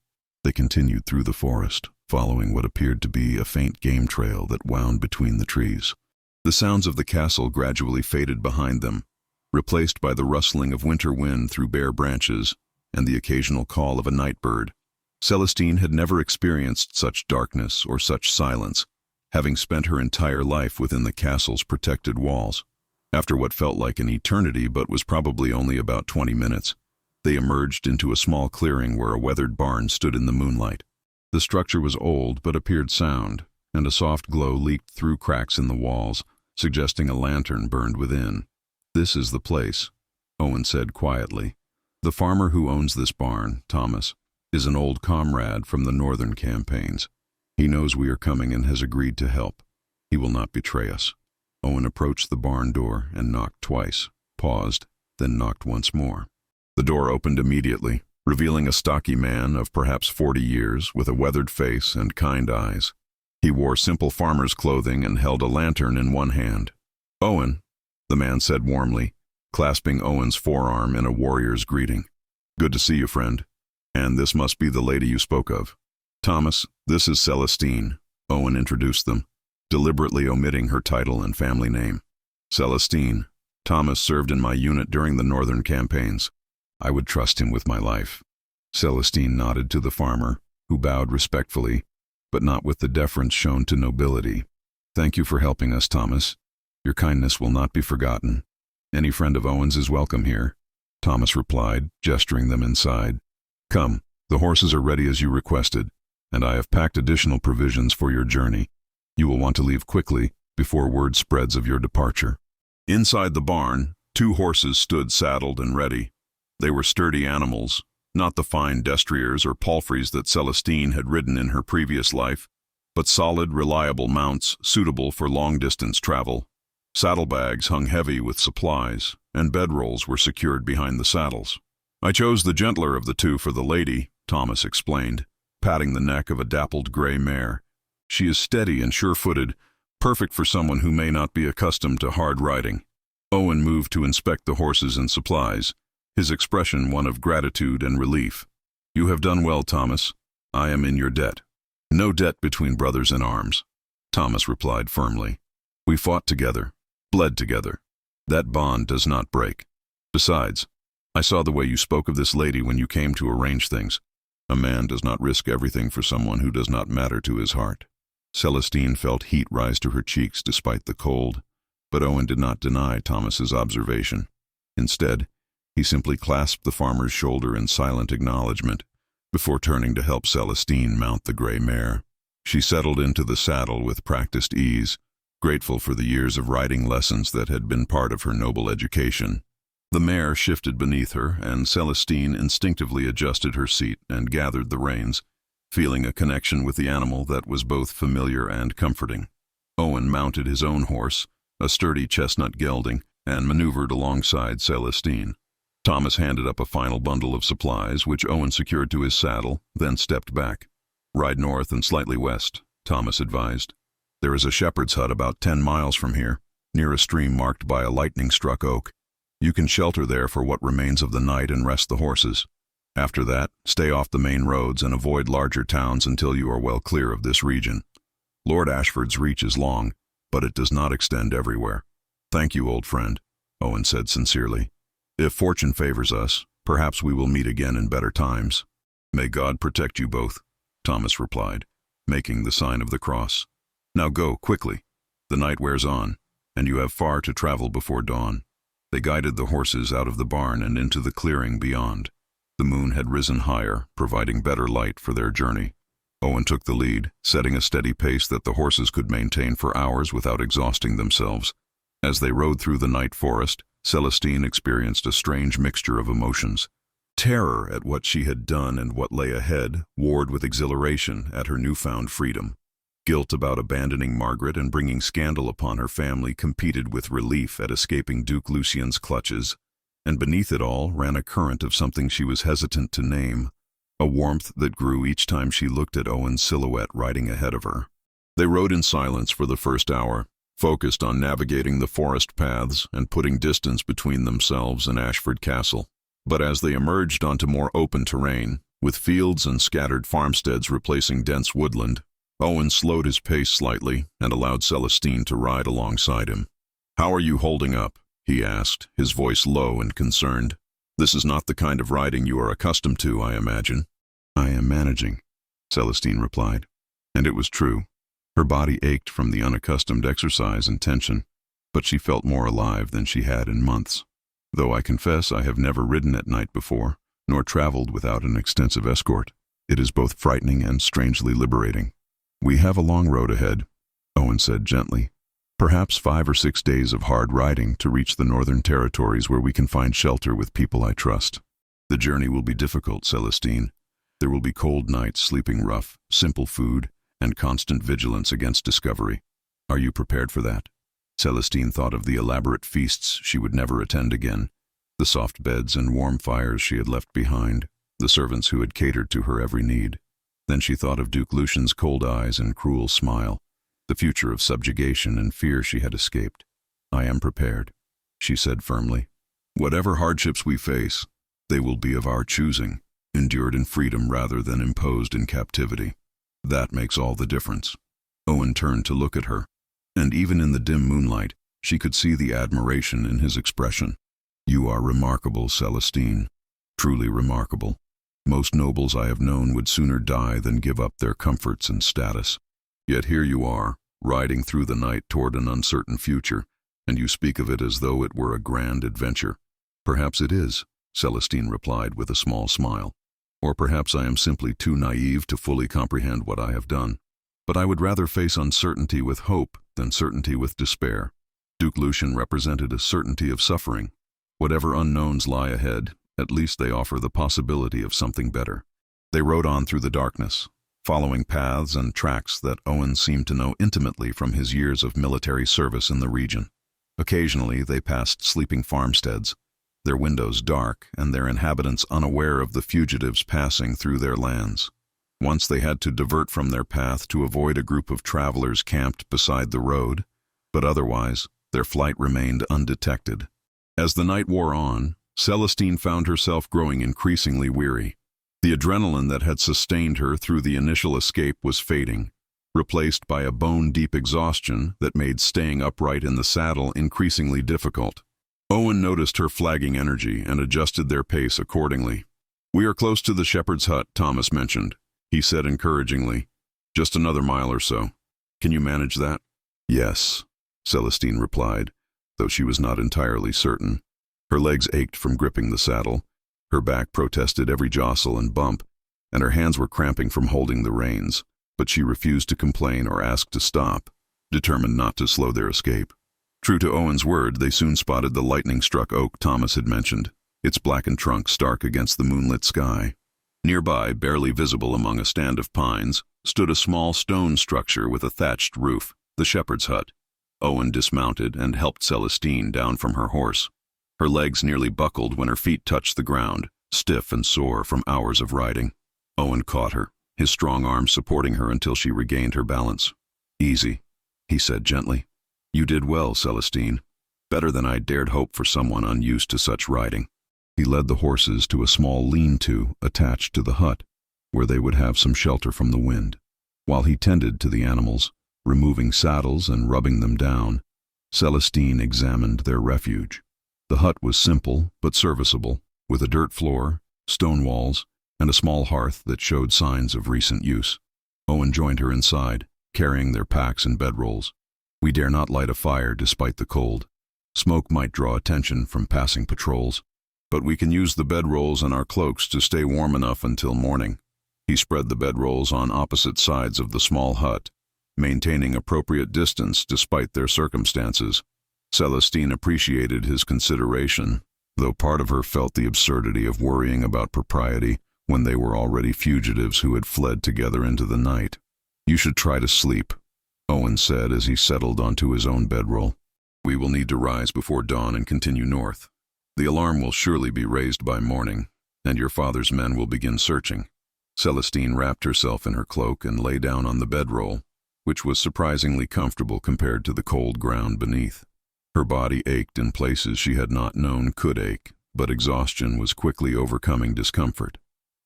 They continued through the forest, following what appeared to be a faint game trail that wound between the trees. The sounds of the castle gradually faded behind them, replaced by the rustling of winter wind through bare branches and the occasional call of a night bird. Celestine had never experienced such darkness or such silence, having spent her entire life within the castle's protected walls. After what felt like an eternity but was probably only about 20 minutes, they emerged into a small clearing where a weathered barn stood in the moonlight. The structure was old but appeared sound, and a soft glow leaked through cracks in the walls, suggesting a lantern burned within. "This is the place," Owen said quietly. "The farmer who owns this barn, Thomas, is an old comrade from the northern campaigns. He knows we are coming and has agreed to help. He will not betray us." Owen approached the barn door and knocked twice, paused, then knocked once more. The door opened immediately, revealing a stocky man of perhaps 40 years with a weathered face and kind eyes. He wore simple farmer's clothing and held a lantern in one hand. "Owen," the man said warmly, clasping Owen's forearm in a warrior's greeting. "Good to see you, friend. And this must be the lady you spoke of." "Thomas, this is Celestine," Owen introduced them, deliberately omitting her title and family name. "Celestine. Thomas served in my unit during the northern campaigns. I would trust him with my life." Celestine nodded to the farmer, who bowed respectfully, but not with the deference shown to nobility. "Thank you for helping us, Thomas. Your kindness will not be forgotten. Any friend of Owen's is welcome here," Thomas replied, gesturing them inside. "Come, the horses are ready as you requested, and I have packed additional provisions for your journey. You will want to leave quickly, before word spreads of your departure." Inside the barn, 2 horses stood saddled and ready. They were sturdy animals, not the fine destriers or palfreys that Celestine had ridden in her previous life, but solid, reliable mounts suitable for long-distance travel. Saddlebags hung heavy with supplies, and bedrolls were secured behind the saddles. "I chose the gentler of the 2 for the lady," Thomas explained, patting the neck of a dappled gray mare. "She is steady and sure-footed, perfect for someone who may not be accustomed to hard riding." Owen moved to inspect the horses and supplies, his expression one of gratitude and relief. "You have done well, Thomas. I am in your debt." "No debt between brothers in arms," Thomas replied firmly. "We fought together, bled together. That bond does not break. Besides, I saw the way you spoke of this lady when you came to arrange things. A man does not risk everything for someone who does not matter to his heart." Celestine felt heat rise to her cheeks despite the cold, but Owen did not deny Thomas's observation. Instead, he simply clasped the farmer's shoulder in silent acknowledgement, before turning to help Celestine mount the gray mare. She settled into the saddle with practiced ease, grateful for the years of riding lessons that had been part of her noble education. The mare shifted beneath her, and Celestine instinctively adjusted her seat and gathered the reins, feeling a connection with the animal that was both familiar and comforting. Owen mounted his own horse, a sturdy chestnut gelding, and maneuvered alongside Celestine. Thomas handed up a final bundle of supplies, which Owen secured to his saddle, then stepped back. "Ride north and slightly west," Thomas advised. "There is a shepherd's hut about 10 miles from here, near a stream marked by a lightning-struck oak. You can shelter there for what remains of the night and rest the horses. After that, stay off the main roads and avoid larger towns until you are well clear of this region. Lord Ashford's reach is long, but it does not extend everywhere." "Thank you, old friend," Owen said sincerely. "If fortune favors us, perhaps we will meet again in better times." "May God protect you both," Thomas replied, making the sign of the cross. "Now go, quickly. The night wears on, and you have far to travel before dawn." They guided the horses out of the barn and into the clearing beyond. The moon had risen higher, providing better light for their journey. Owen took the lead, setting a steady pace that the horses could maintain for hours without exhausting themselves. As they rode through the night forest, Celestine experienced a strange mixture of emotions. Terror at what she had done and what lay ahead warred with exhilaration at her newfound freedom. Guilt about abandoning Margaret and bringing scandal upon her family competed with relief at escaping Duke Lucien's clutches, and beneath it all ran a current of something she was hesitant to name, a warmth that grew each time she looked at Owen's silhouette riding ahead of her. They rode in silence for the first hour, focused on navigating the forest paths and putting distance between themselves and Ashford Castle. But as they emerged onto more open terrain, With fields and scattered farmsteads replacing dense woodland, Owen slowed his pace slightly and allowed Celestine to ride alongside him. "How are you holding up?" he asked, his voice low and concerned. "This is not the kind of riding you are accustomed to, I imagine." "I am managing," Celestine replied. And it was true. Her body ached from the unaccustomed exercise and tension, but she felt more alive than she had in months. "Though I confess I have never ridden at night before, nor traveled without an extensive escort. It is both frightening and strangely liberating." "We have a long road ahead," Owen said gently. "Perhaps 5 or 6 days of hard riding to reach the northern territories where we can find shelter with people I trust." "The journey will be difficult, Celestine. There will be cold nights, sleeping rough, simple food, and constant vigilance against discovery. Are you prepared for that?" Celestine thought of the elaborate feasts she would never attend again, the soft beds and warm fires she had left behind, the servants who had catered to her every need. Then she thought of Duke Lucian's cold eyes and cruel smile, the future of subjugation and fear she had escaped. "I am prepared," she said firmly. "Whatever hardships we face, they will be of our choosing, endured in freedom rather than imposed in captivity. That makes all the difference." Owen turned to look at her, and even in the dim moonlight, she could see the admiration in his expression. "You are remarkable, Celestine. Truly remarkable. Most nobles I have known would sooner die than give up their comforts and status. Yet here you are, riding through the night toward an uncertain future, and you speak of it as though it were a grand adventure." "Perhaps it is," Celestine replied with a small smile. "Or perhaps I am simply too naive to fully comprehend what I have done. But I would rather face uncertainty with hope than certainty with despair. Duke Lucian represented a certainty of suffering. Whatever unknowns lie ahead, at least they offer the possibility of something better." They rode on through the darkness, following paths and tracks that Owen seemed to know intimately from his years of military service in the region. Occasionally they passed sleeping farmsteads, their windows dark and their inhabitants unaware of the fugitives passing through their lands. Once they had to divert from their path to avoid a group of travelers camped beside the road, but otherwise their flight remained undetected. As the night wore on, Celestine found herself growing increasingly weary. The adrenaline that had sustained her through the initial escape was fading, replaced by a bone-deep exhaustion that made staying upright in the saddle increasingly difficult. Owen noticed her flagging energy and adjusted their pace accordingly. "We are close to the shepherd's hut Thomas mentioned," he said encouragingly. "Just another mile or so. Can you manage that?" "Yes," Celestine replied, though she was not entirely certain. Her legs ached from gripping the saddle, her back protested every jostle and bump, and her hands were cramping from holding the reins, but she refused to complain or ask to stop, determined not to slow their escape. True to Owen's word, they soon spotted the lightning-struck oak Thomas had mentioned, its blackened trunk stark against the moonlit sky. Nearby, barely visible among a stand of pines, stood a small stone structure with a thatched roof, the shepherd's hut. Owen dismounted and helped Celestine down from her horse. Her legs nearly buckled when her feet touched the ground, stiff and sore from hours of riding. Owen caught her, his strong arms supporting her until she regained her balance. "Easy," he said gently. "You did well, Celestine. Better than I dared hope for someone unused to such riding." He led the horses to a small lean-to attached to the hut, where they would have some shelter from the wind. While he tended to the animals, removing saddles and rubbing them down, Celestine examined their refuge. The hut was simple but serviceable, with a dirt floor, stone walls, and a small hearth that showed signs of recent use. Owen joined her inside, carrying their packs and bedrolls. "We dare not light a fire despite the cold. Smoke might draw attention from passing patrols, but we can use the bedrolls and our cloaks to stay warm enough until morning." He spread the bedrolls on opposite sides of the small hut, maintaining appropriate distance despite their circumstances. Celestine appreciated his consideration, though part of her felt the absurdity of worrying about propriety when they were already fugitives who had fled together into the night. "You should try to sleep," Owen said as he settled onto his own bedroll. "We will need to rise before dawn and continue north. The alarm will surely be raised by morning, and your father's men will begin searching." Celestine wrapped herself in her cloak and lay down on the bedroll, which was surprisingly comfortable compared to the cold ground beneath. Her body ached in places she had not known could ache, but exhaustion was quickly overcoming discomfort.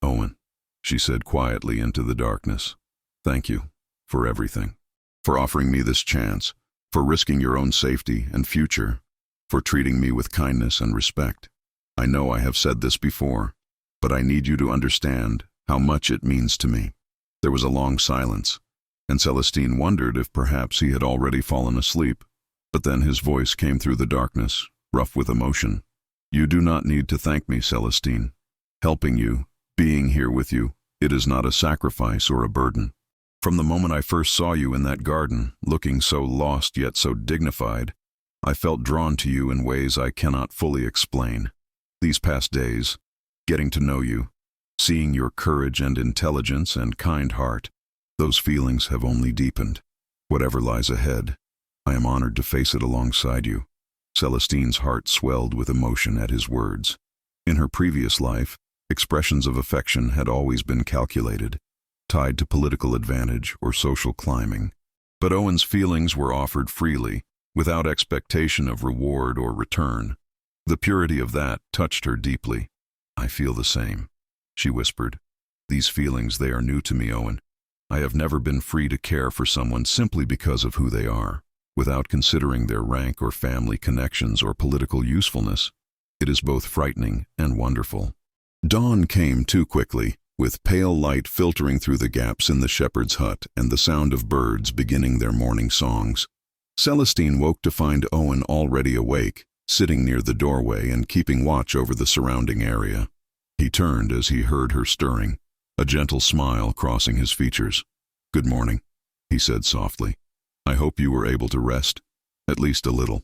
"Owen," she said quietly into the darkness. Thank you for everything, for offering me this chance, for risking your own safety and future, for treating me with kindness and respect. I know I have said this before, but I need you to understand how much it means to me. There was a long silence, and Celestine wondered if perhaps he had already fallen asleep. But then his voice came through the darkness, rough with emotion. You do not need to thank me, Celestine. Helping you, being here with you, it is not a sacrifice or a burden. From the moment I first saw you in that garden, looking so lost yet so dignified, I felt drawn to you in ways I cannot fully explain. These past days, getting to know you, seeing your courage and intelligence and kind heart, those feelings have only deepened. Whatever lies ahead, I am honored to face it alongside you. Celestine's heart swelled with emotion at his words. In her previous life, expressions of affection had always been calculated, tied to political advantage or social climbing. But Owen's feelings were offered freely, without expectation of reward or return. The purity of that touched her deeply. I feel the same, she whispered. These feelings, they are new to me, Owen. I have never been free to care for someone simply because of who they are, without considering their rank or family connections or political usefulness. It is both frightening and wonderful. Dawn came too quickly, with pale light filtering through the gaps in the shepherd's hut and the sound of birds beginning their morning songs. Celestine woke to find Owen already awake, sitting near the doorway and keeping watch over the surrounding area. He turned as he heard her stirring, a gentle smile crossing his features. Good morning, he said softly. I hope you were able to rest, at least a little.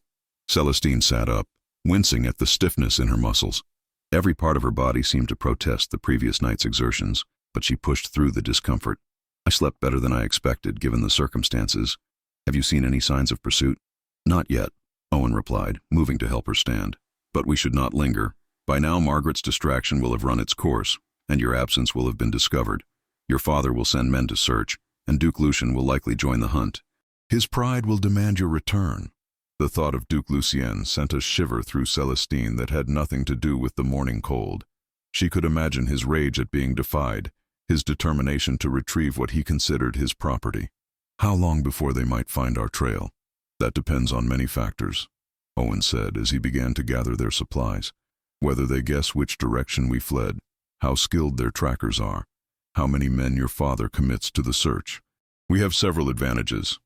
Celestine sat up, wincing at the stiffness in her muscles. Every part of her body seemed to protest the previous night's exertions, but she pushed through the discomfort. I slept better than I expected, given the circumstances. Have you seen any signs of pursuit? Not yet, Owen replied, moving to help her stand. But we should not linger. By now Margaret's distraction will have run its course, and your absence will have been discovered. Your father will send men to search, and Duke Lucien will likely join the hunt. His pride will demand your return. The thought of Duke Lucien sent a shiver through Celestine that had nothing to do with the morning cold. She could imagine his rage at being defied, his determination to retrieve what he considered his property. How long before they might find our trail? That depends on many factors, Owen said as he began to gather their supplies. Whether they guess which direction we fled, how skilled their trackers are, how many men your father commits to the search. We have several advantages.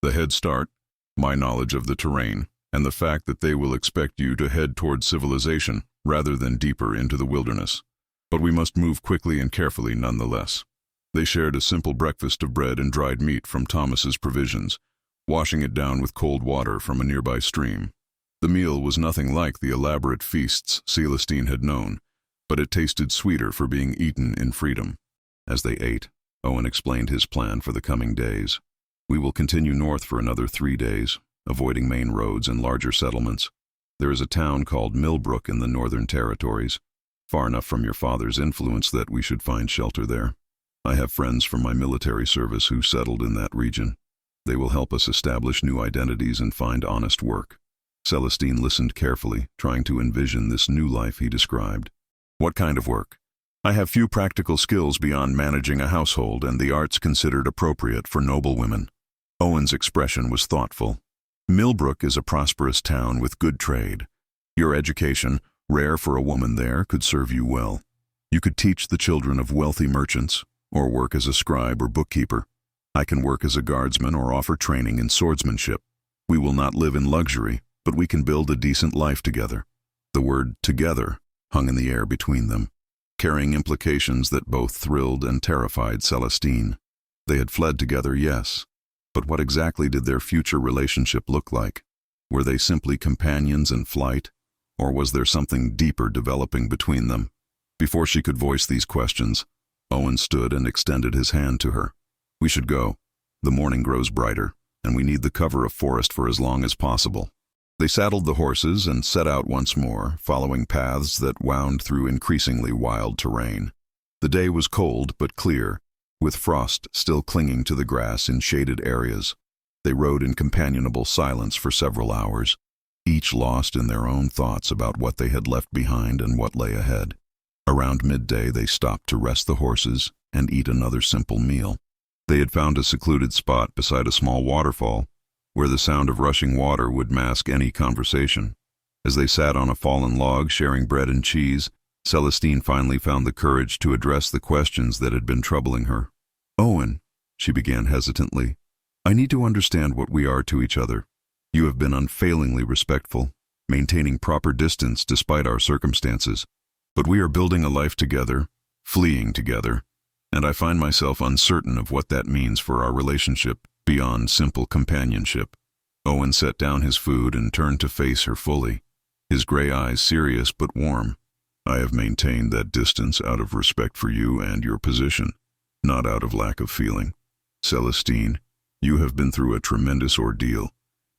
The head start, my knowledge of the terrain, and the fact that they will expect you to head toward civilization rather than deeper into the wilderness. But we must move quickly and carefully nonetheless. They shared a simple breakfast of bread and dried meat from Thomas's provisions, washing it down with cold water from a nearby stream. The meal was nothing like the elaborate feasts Celestine had known, but it tasted sweeter for being eaten in freedom. As they ate, Owen explained his plan for the coming days. We will continue north for another 3 days, avoiding main roads and larger settlements. There is a town called Millbrook in the Northern Territories, far enough from your father's influence that we should find shelter there. I have friends from my military service who settled in that region. They will help us establish new identities and find honest work. Celestine listened carefully, trying to envision this new life he described. What kind of work? I have few practical skills beyond managing a household and the arts considered appropriate for noblewomen. Owen's expression was thoughtful. Millbrook is a prosperous town with good trade. Your education, rare for a woman there, could serve you well. You could teach the children of wealthy merchants, or work as a scribe or bookkeeper. I can work as a guardsman or offer training in swordsmanship. We will not live in luxury, but we can build a decent life together. The word together hung in the air between them, carrying implications that both thrilled and terrified Celestine. They had fled together, yes, but what exactly did their future relationship look like? Were they simply companions in flight, or was there something deeper developing between them? Before she could voice these questions, Owen stood and extended his hand to her. We should go. The morning grows brighter, and we need the cover of forest for as long as possible. They saddled the horses and set out once more, following paths that wound through increasingly wild terrain. The day was cold but clear, with frost still clinging to the grass in shaded areas. They rode in companionable silence for several hours, each lost in their own thoughts about what they had left behind and what lay ahead. Around midday, they stopped to rest the horses and eat another simple meal. They had found a secluded spot beside a small waterfall, where the sound of rushing water would mask any conversation. As they sat on a fallen log sharing bread and cheese, Celestine finally found the courage to address the questions that had been troubling her. "Owen," she began hesitantly, "I need to understand what we are to each other. You have been unfailingly respectful, maintaining proper distance despite our circumstances. But we are building a life together, fleeing together, and I find myself uncertain of what that means for our relationship beyond simple companionship." Owen set down his food and turned to face her fully, his gray eyes serious but warm. "I have maintained that distance out of respect for you and your position, not out of lack of feeling. Celestine, you have been through a tremendous ordeal,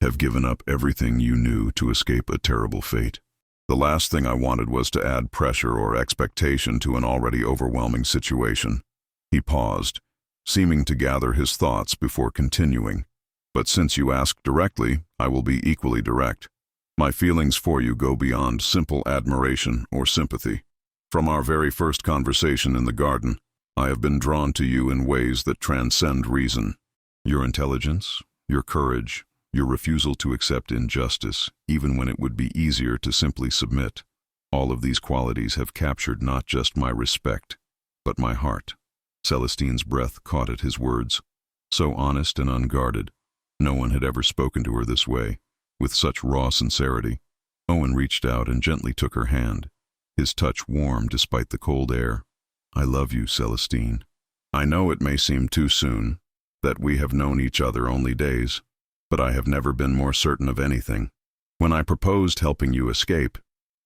have given up everything you knew to escape a terrible fate. The last thing I wanted was to add pressure or expectation to an already overwhelming situation." He paused, seeming to gather his thoughts before continuing. "But since you ask directly, I will be equally direct. My feelings for you go beyond simple admiration or sympathy. From our very first conversation in the garden, I have been drawn to you in ways that transcend reason. Your intelligence, your courage, your refusal to accept injustice, even when it would be easier to simply submit. All of these qualities have captured not just my respect, but my heart." Celestine's breath caught at his words. So honest and unguarded. No one had ever spoken to her this way, with such raw sincerity. Owen reached out and gently took her hand, his touch warm despite the cold air. "I love you, Celestine. I know it may seem too soon, that we have known each other only days, but I have never been more certain of anything. When I proposed helping you escape,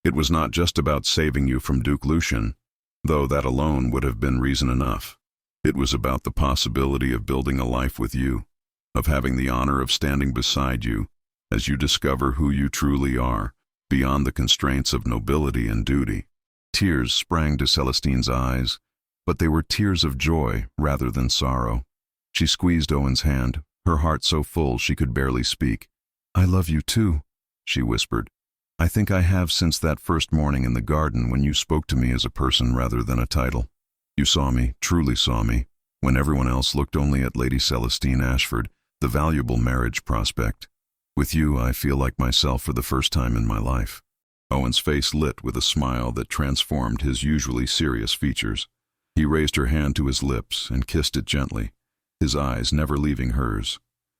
it was not just about saving you from Duke Lucian, though that alone would have been reason enough. It was about the possibility of building a life with you, of having the honor of standing beside you as you discover who you truly are, beyond the constraints of nobility and duty." Tears sprang to Celestine's eyes, but they were tears of joy rather than sorrow. She squeezed Owen's hand, her heart so full she could barely speak. "I love you too," she whispered. "I think I have since that first morning in the garden when you spoke to me as a person rather than a title. You saw me, truly saw me, when everyone else looked only at Lady Celestine Ashford, the valuable marriage prospect. With you, I feel like myself for the first time in my life." Owen's face lit with a smile that transformed his usually serious features. He raised her hand to his lips and kissed it gently, his eyes never leaving hers.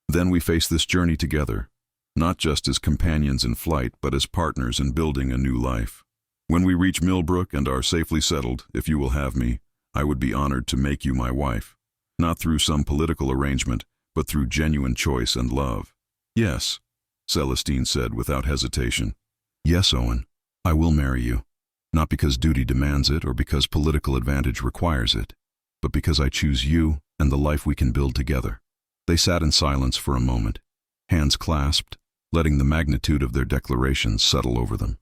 "Then we face this journey together, not just as companions in flight, but as partners in building a new life. When we reach Millbrook and are safely settled, if you will have me, I would be honored to make you my wife, not through some political arrangement, but through genuine choice and love." "Yes," Celestine said without hesitation. "Yes, Owen, I will marry you, not because duty demands it or because political advantage requires it, but because I choose you and the life we can build together." They sat in silence for a moment, hands clasped, letting the magnitude of their declarations settle over them.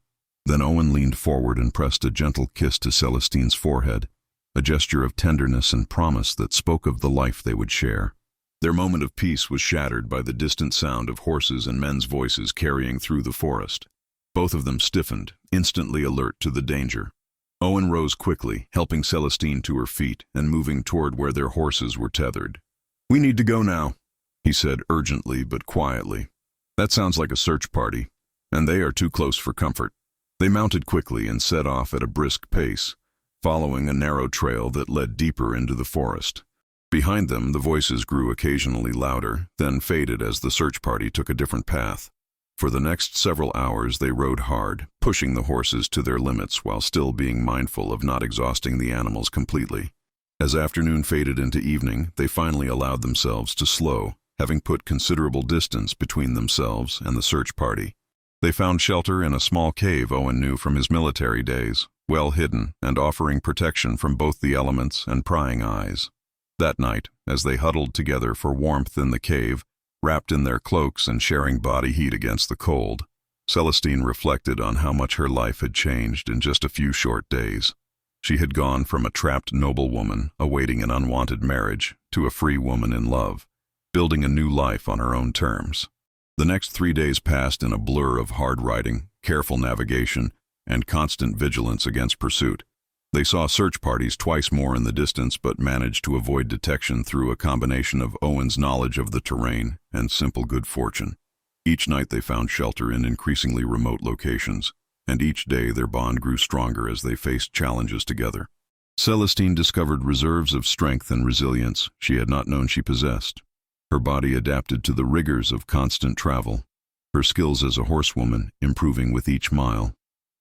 Then Owen leaned forward and pressed a gentle kiss to Celestine's forehead, a gesture of tenderness and promise that spoke of the life they would share. Their moment of peace was shattered by the distant sound of horses and men's voices carrying through the forest. Both of them stiffened, instantly alert to the danger. Owen rose quickly, helping Celestine to her feet and moving toward where their horses were tethered. "We need to go now," he said urgently but quietly. "That sounds like a search party, and they are too close for comfort." They mounted quickly and set off at a brisk pace, following a narrow trail that led deeper into the forest. Behind them, the voices grew occasionally louder, then faded as the search party took a different path. For the next several hours, they rode hard, pushing the horses to their limits while still being mindful of not exhausting the animals completely. As afternoon faded into evening, they finally allowed themselves to slow, having put considerable distance between themselves and the search party. They found shelter in a small cave Owen knew from his military days, well hidden and offering protection from both the elements and prying eyes. That night, as they huddled together for warmth in the cave, wrapped in their cloaks and sharing body heat against the cold, Celestine reflected on how much her life had changed in just a few short days. She had gone from a trapped noblewoman awaiting an unwanted marriage to a free woman in love, building a new life on her own terms. The next 3 days passed in a blur of hard riding, careful navigation, and constant vigilance against pursuit. They saw search parties twice more in the distance but managed to avoid detection through a combination of Owen's knowledge of the terrain and simple good fortune. Each night they found shelter in increasingly remote locations, and each day their bond grew stronger as they faced challenges together. Celestine discovered reserves of strength and resilience she had not known she possessed. Her body adapted to the rigors of constant travel, her skills as a horsewoman improving with each mile.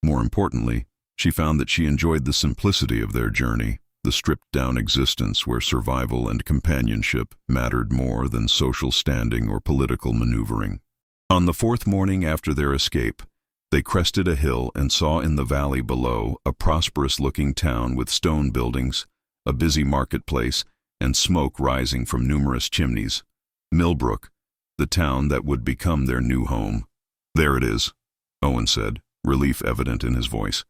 More importantly, she found that she enjoyed the simplicity of their journey, the stripped-down existence where survival and companionship mattered more than social standing or political maneuvering. On the fourth morning after their escape, they crested a hill and saw in the valley below a prosperous-looking town with stone buildings, a busy marketplace, and smoke rising from numerous chimneys. Millbrook, the town that would become their new home. "There it is," Owen said, relief evident in his voice.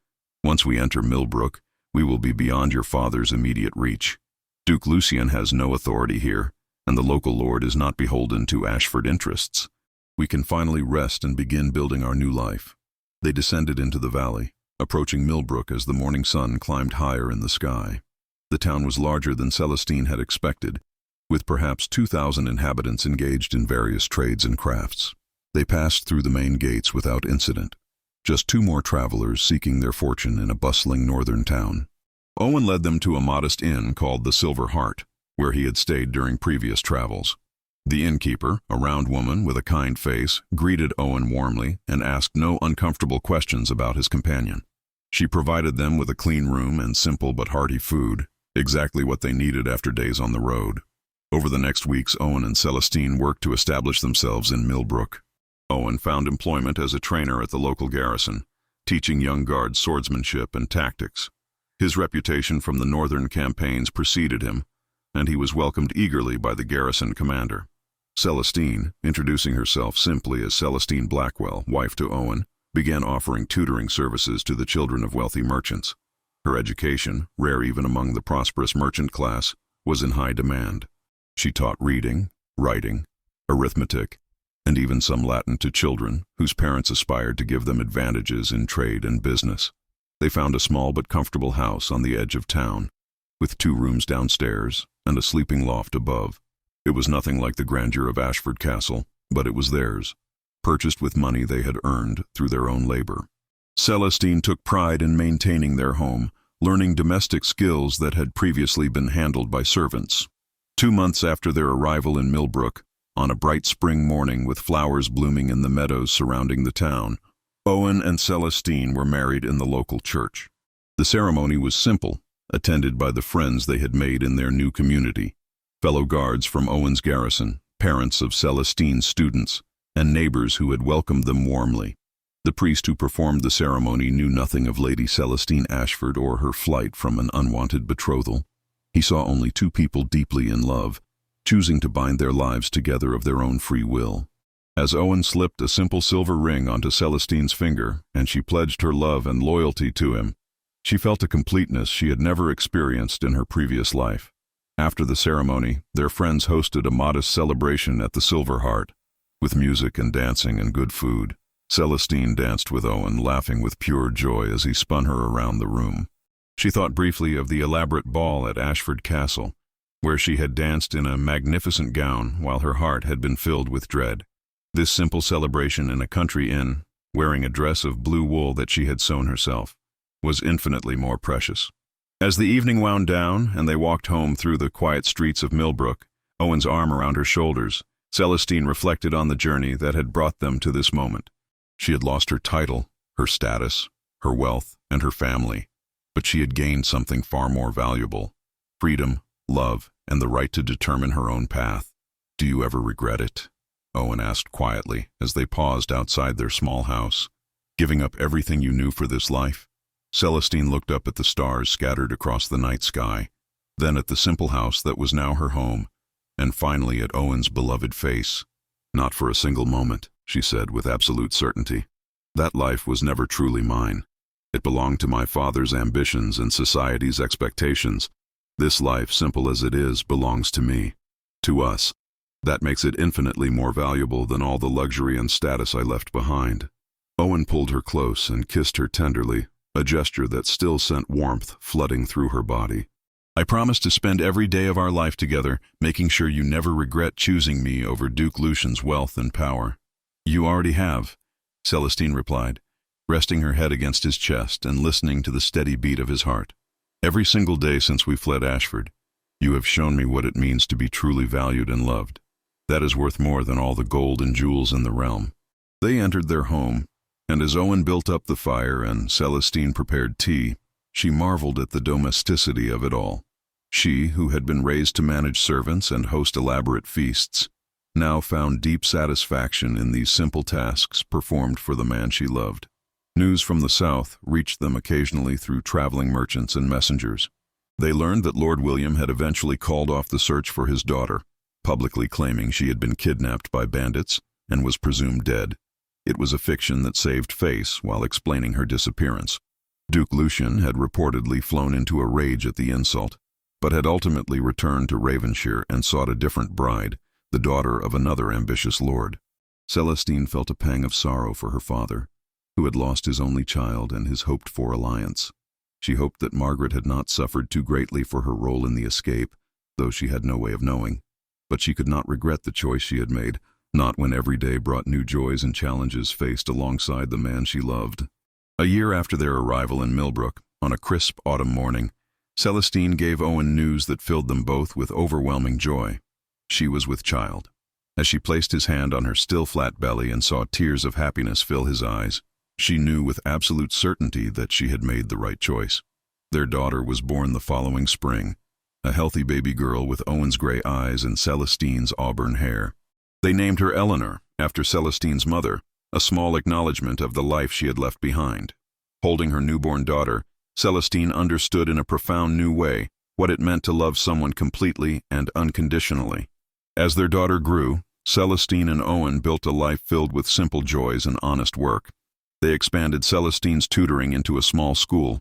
"Once we enter Millbrook, we will be beyond your father's immediate reach. Duke Lucien has no authority here, and the local lord is not beholden to Ashford interests. We can finally rest and begin building our new life." They descended into the valley, approaching Millbrook as the morning sun climbed higher in the sky. The town was larger than Celestine had expected, with perhaps 2,000 inhabitants engaged in various trades and crafts. They passed through the main gates without incident, just two more travelers seeking their fortune in a bustling northern town. Owen led them to a modest inn called the Silver Hart, where he had stayed during previous travels. The innkeeper, a round woman with a kind face, greeted Owen warmly and asked no uncomfortable questions about his companion. She provided them with a clean room and simple but hearty food, exactly what they needed after days on the road. Over the next weeks, Owen and Celestine worked to establish themselves in Millbrook. Owen found employment as a trainer at the local garrison, teaching young guards swordsmanship and tactics. His reputation from the northern campaigns preceded him, and he was welcomed eagerly by the garrison commander. Celestine, introducing herself simply as Celestine Blackwell, wife to Owen, began offering tutoring services to the children of wealthy merchants. Her education, rare even among the prosperous merchant class, was in high demand. She taught reading, writing, arithmetic, and even some Latin to children whose parents aspired to give them advantages in trade and business. They found a small but comfortable house on the edge of town, with 2 rooms downstairs and a sleeping loft above. It was nothing like the grandeur of Ashford Castle, but it was theirs, purchased with money they had earned through their own labor. Celestine took pride in maintaining their home, learning domestic skills that had previously been handled by servants. 2 months after their arrival in Millbrook, on a bright spring morning with flowers blooming in the meadows surrounding the town, Owen and Celestine were married in the local church. The ceremony was simple, attended by the friends they had made in their new community, fellow guards from Owen's garrison, parents of Celestine's students, and neighbors who had welcomed them warmly. The priest who performed the ceremony knew nothing of Lady Celestine Ashford or her flight from an unwanted betrothal. He saw only 2 people deeply in love, choosing to bind their lives together of their own free will. As Owen slipped a simple silver ring onto Celestine's finger, and she pledged her love and loyalty to him, she felt a completeness she had never experienced in her previous life. After the ceremony, their friends hosted a modest celebration at the Silver Hart, with music and dancing and good food. Celestine danced with Owen, laughing with pure joy as he spun her around the room. She thought briefly of the elaborate ball at Ashford Castle, where she had danced in a magnificent gown while her heart had been filled with dread. This simple celebration in a country inn, wearing a dress of blue wool that she had sewn herself, was infinitely more precious. As the evening wound down and they walked home through the quiet streets of Millbrook, Owen's arm around her shoulders, Celestine reflected on the journey that had brought them to this moment. She had lost her title, her status, her wealth, and her family, but she had gained something far more valuable: freedom, love, and the right to determine her own path. "Do you ever regret it?" Owen asked quietly as they paused outside their small house. "Giving up everything you knew for this life?" Celestine looked up at the stars scattered across the night sky, then at the simple house that was now her home, and finally at Owen's beloved face. "Not for a single moment," she said with absolute certainty. "That life was never truly mine. It belonged to my father's ambitions and society's expectations. This life, simple as it is, belongs to me, to us. That makes it infinitely more valuable than all the luxury and status I left behind." Owen pulled her close and kissed her tenderly, a gesture that still sent warmth flooding through her body. "I promise to spend every day of our life together, making sure you never regret choosing me over Duke Lucian's wealth and power." "You already have," Celestine replied, resting her head against his chest and listening to the steady beat of his heart. "Every single day since we fled Ashford, you have shown me what it means to be truly valued and loved. That is worth more than all the gold and jewels in the realm." They entered their home, and as Owen built up the fire and Celestine prepared tea, she marveled at the domesticity of it all. She, who had been raised to manage servants and host elaborate feasts, now found deep satisfaction in these simple tasks performed for the man she loved. News from the south reached them occasionally through traveling merchants and messengers. They learned that Lord William had eventually called off the search for his daughter, publicly claiming she had been kidnapped by bandits and was presumed dead. It was a fiction that saved face while explaining her disappearance. Duke Lucian had reportedly flown into a rage at the insult, but had ultimately returned to Ravenshire and sought a different bride, the daughter of another ambitious lord. Celestine felt a pang of sorrow for her father, who had lost his only child and his hoped-for alliance. She hoped that Margaret had not suffered too greatly for her role in the escape, though she had no way of knowing. But she could not regret the choice she had made, not when every day brought new joys and challenges faced alongside the man she loved. A year after their arrival in Millbrook, on a crisp autumn morning, Celestine gave Owen news that filled them both with overwhelming joy. She was with child. As she placed his hand on her still flat belly and saw tears of happiness fill his eyes, she knew with absolute certainty that she had made the right choice. Their daughter was born the following spring, a healthy baby girl with Owen's gray eyes and Celestine's auburn hair. They named her Eleanor, after Celestine's mother, a small acknowledgement of the life she had left behind. Holding her newborn daughter, Celestine understood in a profound new way what it meant to love someone completely and unconditionally. As their daughter grew, Celestine and Owen built a life filled with simple joys and honest work. They expanded Celestine's tutoring into a small school,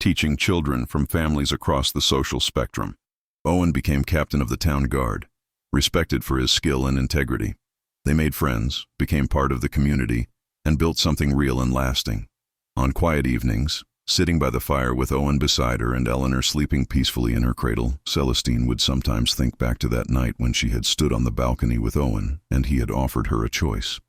teaching children from families across the social spectrum. Owen became captain of the town guard, respected for his skill and integrity. They made friends, became part of the community, and built something real and lasting. On quiet evenings, sitting by the fire with Owen beside her and Eleanor sleeping peacefully in her cradle, Celestine would sometimes think back to that night when she had stood on the balcony with Owen and he had offered her a choice.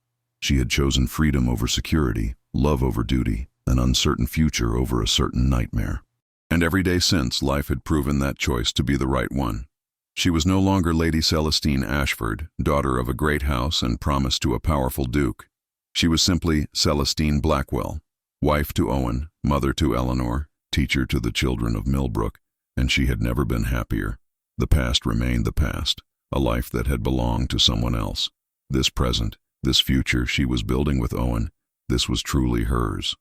She had chosen freedom over security, love over duty, an uncertain future over a certain nightmare. And every day since, life had proven that choice to be the right one. She was no longer Lady Celestine Ashford, daughter of a great house and promised to a powerful duke. She was simply Celestine Blackwell, wife to Owen, mother to Eleanor, teacher to the children of Millbrook, and she had never been happier. The past remained the past, a life that had belonged to someone else. This present, this future she was building with Owen, this was truly hers.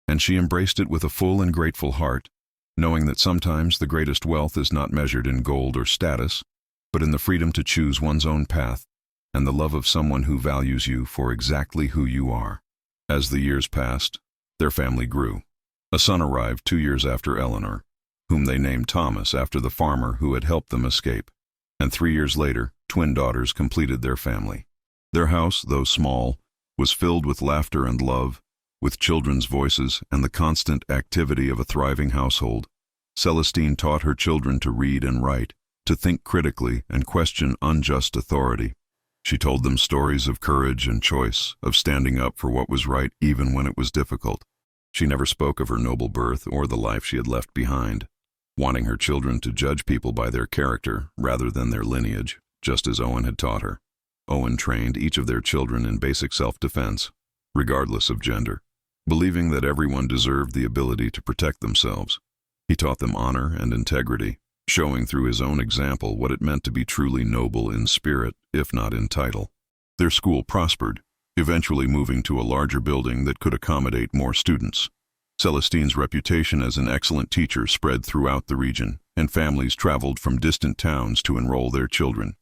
And she embraced it with a full and grateful heart, knowing that sometimes the greatest wealth is not measured in gold or status, but in the freedom to choose one's own path and the love of someone who values you for exactly who you are. As the years passed, their family grew. A son arrived 2 years after Eleanor, whom they named Thomas after the farmer who had helped them escape. And 3 years later, twin daughters completed their family. Their house, though small, was filled with laughter and love, with children's voices and the constant activity of a thriving household. Celestine taught her children to read and write, to think critically and question unjust authority. She told them stories of courage and choice, of standing up for what was right even when it was difficult. She never spoke of her noble birth or the life she had left behind, wanting her children to judge people by their character rather than their lineage, just as Owen had taught her. Owen trained each of their children in basic self-defense, regardless of gender, believing that everyone deserved the ability to protect themselves. He taught them honor and integrity, showing through his own example what it meant to be truly noble in spirit, if not in title. Their school prospered, eventually moving to a larger building that could accommodate more students. Celestine's reputation as an excellent teacher spread throughout the region, and families traveled from distant towns to enroll their children.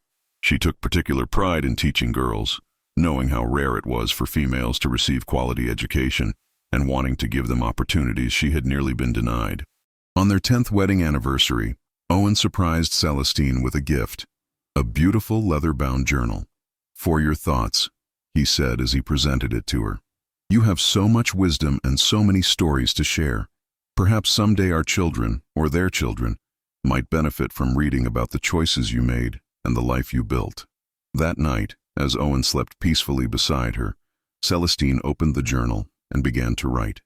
She took particular pride in teaching girls, knowing how rare it was for females to receive quality education and wanting to give them opportunities she had nearly been denied. On their 10th wedding anniversary, Owen surprised Celestine with a gift, a beautiful leather-bound journal. "For your thoughts," he said as he presented it to her. "You have so much wisdom and so many stories to share. Perhaps someday our children, or their children, might benefit from reading about the choices you made and the life you built. That night, as Owen slept peacefully beside her, Celestine opened the journal and began to write.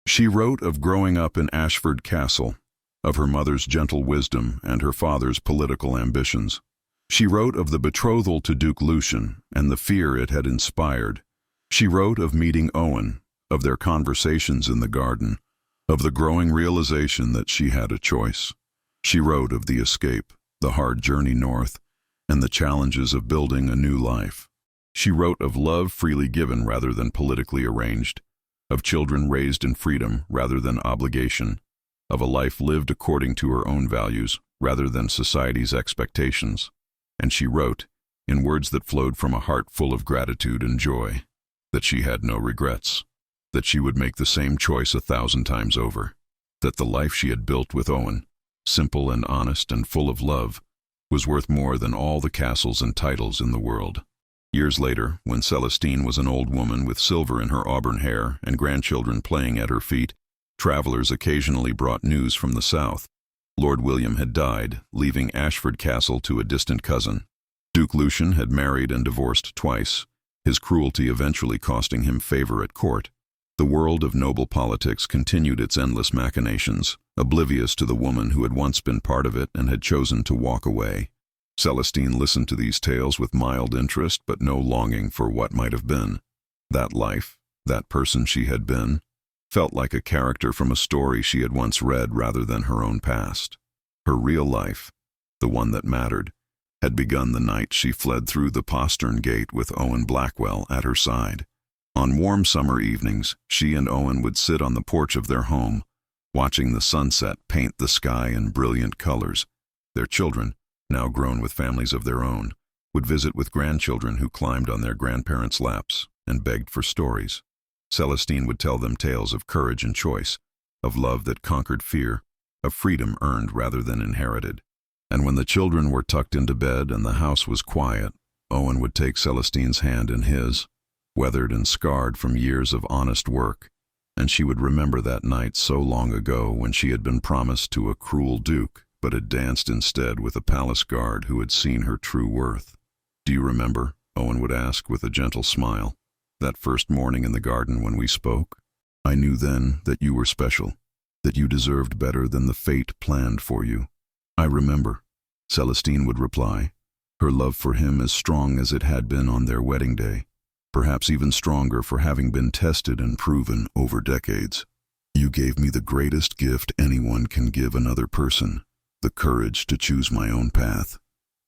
She wrote of growing up in Ashford Castle, of her mother's gentle wisdom and her father's political ambitions. She wrote of the betrothal to Duke Lucian and the fear it had inspired. She wrote of meeting Owen, of their conversations in the garden, of the growing realization that she had a choice. She wrote of the escape, the hard journey north, and the challenges of building a new life. She wrote of love freely given rather than politically arranged, of children raised in freedom rather than obligation, of a life lived according to her own values rather than society's expectations. And she wrote, in words that flowed from a heart full of gratitude and joy, that she had no regrets, that she would make the same choice 1,000 times over, that the life she had built with Owen, simple and honest and full of love, was worth more than all the castles and titles in the world. Years later, when Celestine was an old woman with silver in her auburn hair and grandchildren playing at her feet, travelers occasionally brought news from the south. Lord William had died, leaving Ashford Castle to a distant cousin. Duke Lucian had married and divorced twice, his cruelty eventually costing him favor at court. The world of noble politics continued its endless machinations, oblivious to the woman who had once been part of it and had chosen to walk away. Celestine listened to these tales with mild interest but no longing for what might have been. That life, that person she had been, felt like a character from a story she had once read rather than her own past. Her real life, the one that mattered, had begun the night she fled through the postern gate with Owen Blackwell at her side. On warm summer evenings, she and Owen would sit on the porch of their home, watching the sunset paint the sky in brilliant colors. Their children, now grown with families of their own, would visit with grandchildren who climbed on their grandparents' laps and begged for stories. Celestine would tell them tales of courage and choice, of love that conquered fear, of freedom earned rather than inherited. And when the children were tucked into bed and the house was quiet, Owen would take Celestine's hand in his, weathered and scarred from years of honest work, and she would remember that night so long ago when she had been promised to a cruel duke, but had danced instead with a palace guard who had seen her true worth. "Do you remember?" Owen would ask with a gentle smile. "That first morning in the garden when we spoke? I knew then that you were special, that you deserved better than the fate planned for you." "I remember," Celestine would reply, her love for him as strong as it had been on their wedding day, perhaps even stronger for having been tested and proven over decades. "You gave me the greatest gift anyone can give another person, the courage to choose my own path.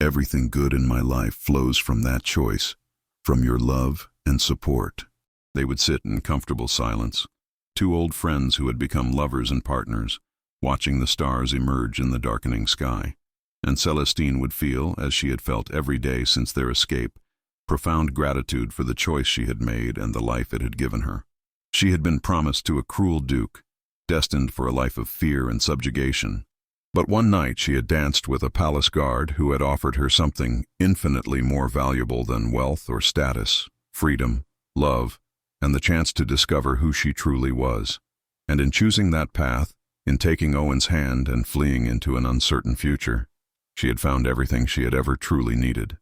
Everything good in my life flows from that choice, from your love and support." They would sit in comfortable silence, two old friends who had become lovers and partners, watching the stars emerge in the darkening sky. And Celestine would feel, as she had felt every day since their escape, profound gratitude for the choice she had made and the life it had given her. She had been promised to a cruel duke, destined for a life of fear and subjugation. But one night she had danced with a palace guard who had offered her something infinitely more valuable than wealth or status: freedom, love, and the chance to discover who she truly was. And in choosing that path, in taking Owen's hand and fleeing into an uncertain future, she had found everything she had ever truly needed.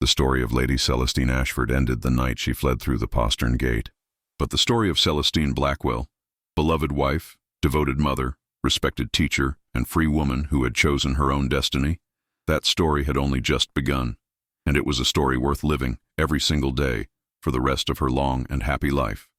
The story of Lady Celestine Ashford ended the night she fled through the postern gate. But the story of Celestine Blackwell, beloved wife, devoted mother, respected teacher, and free woman who had chosen her own destiny, that story had only just begun, and it was a story worth living every single day for the rest of her long and happy life.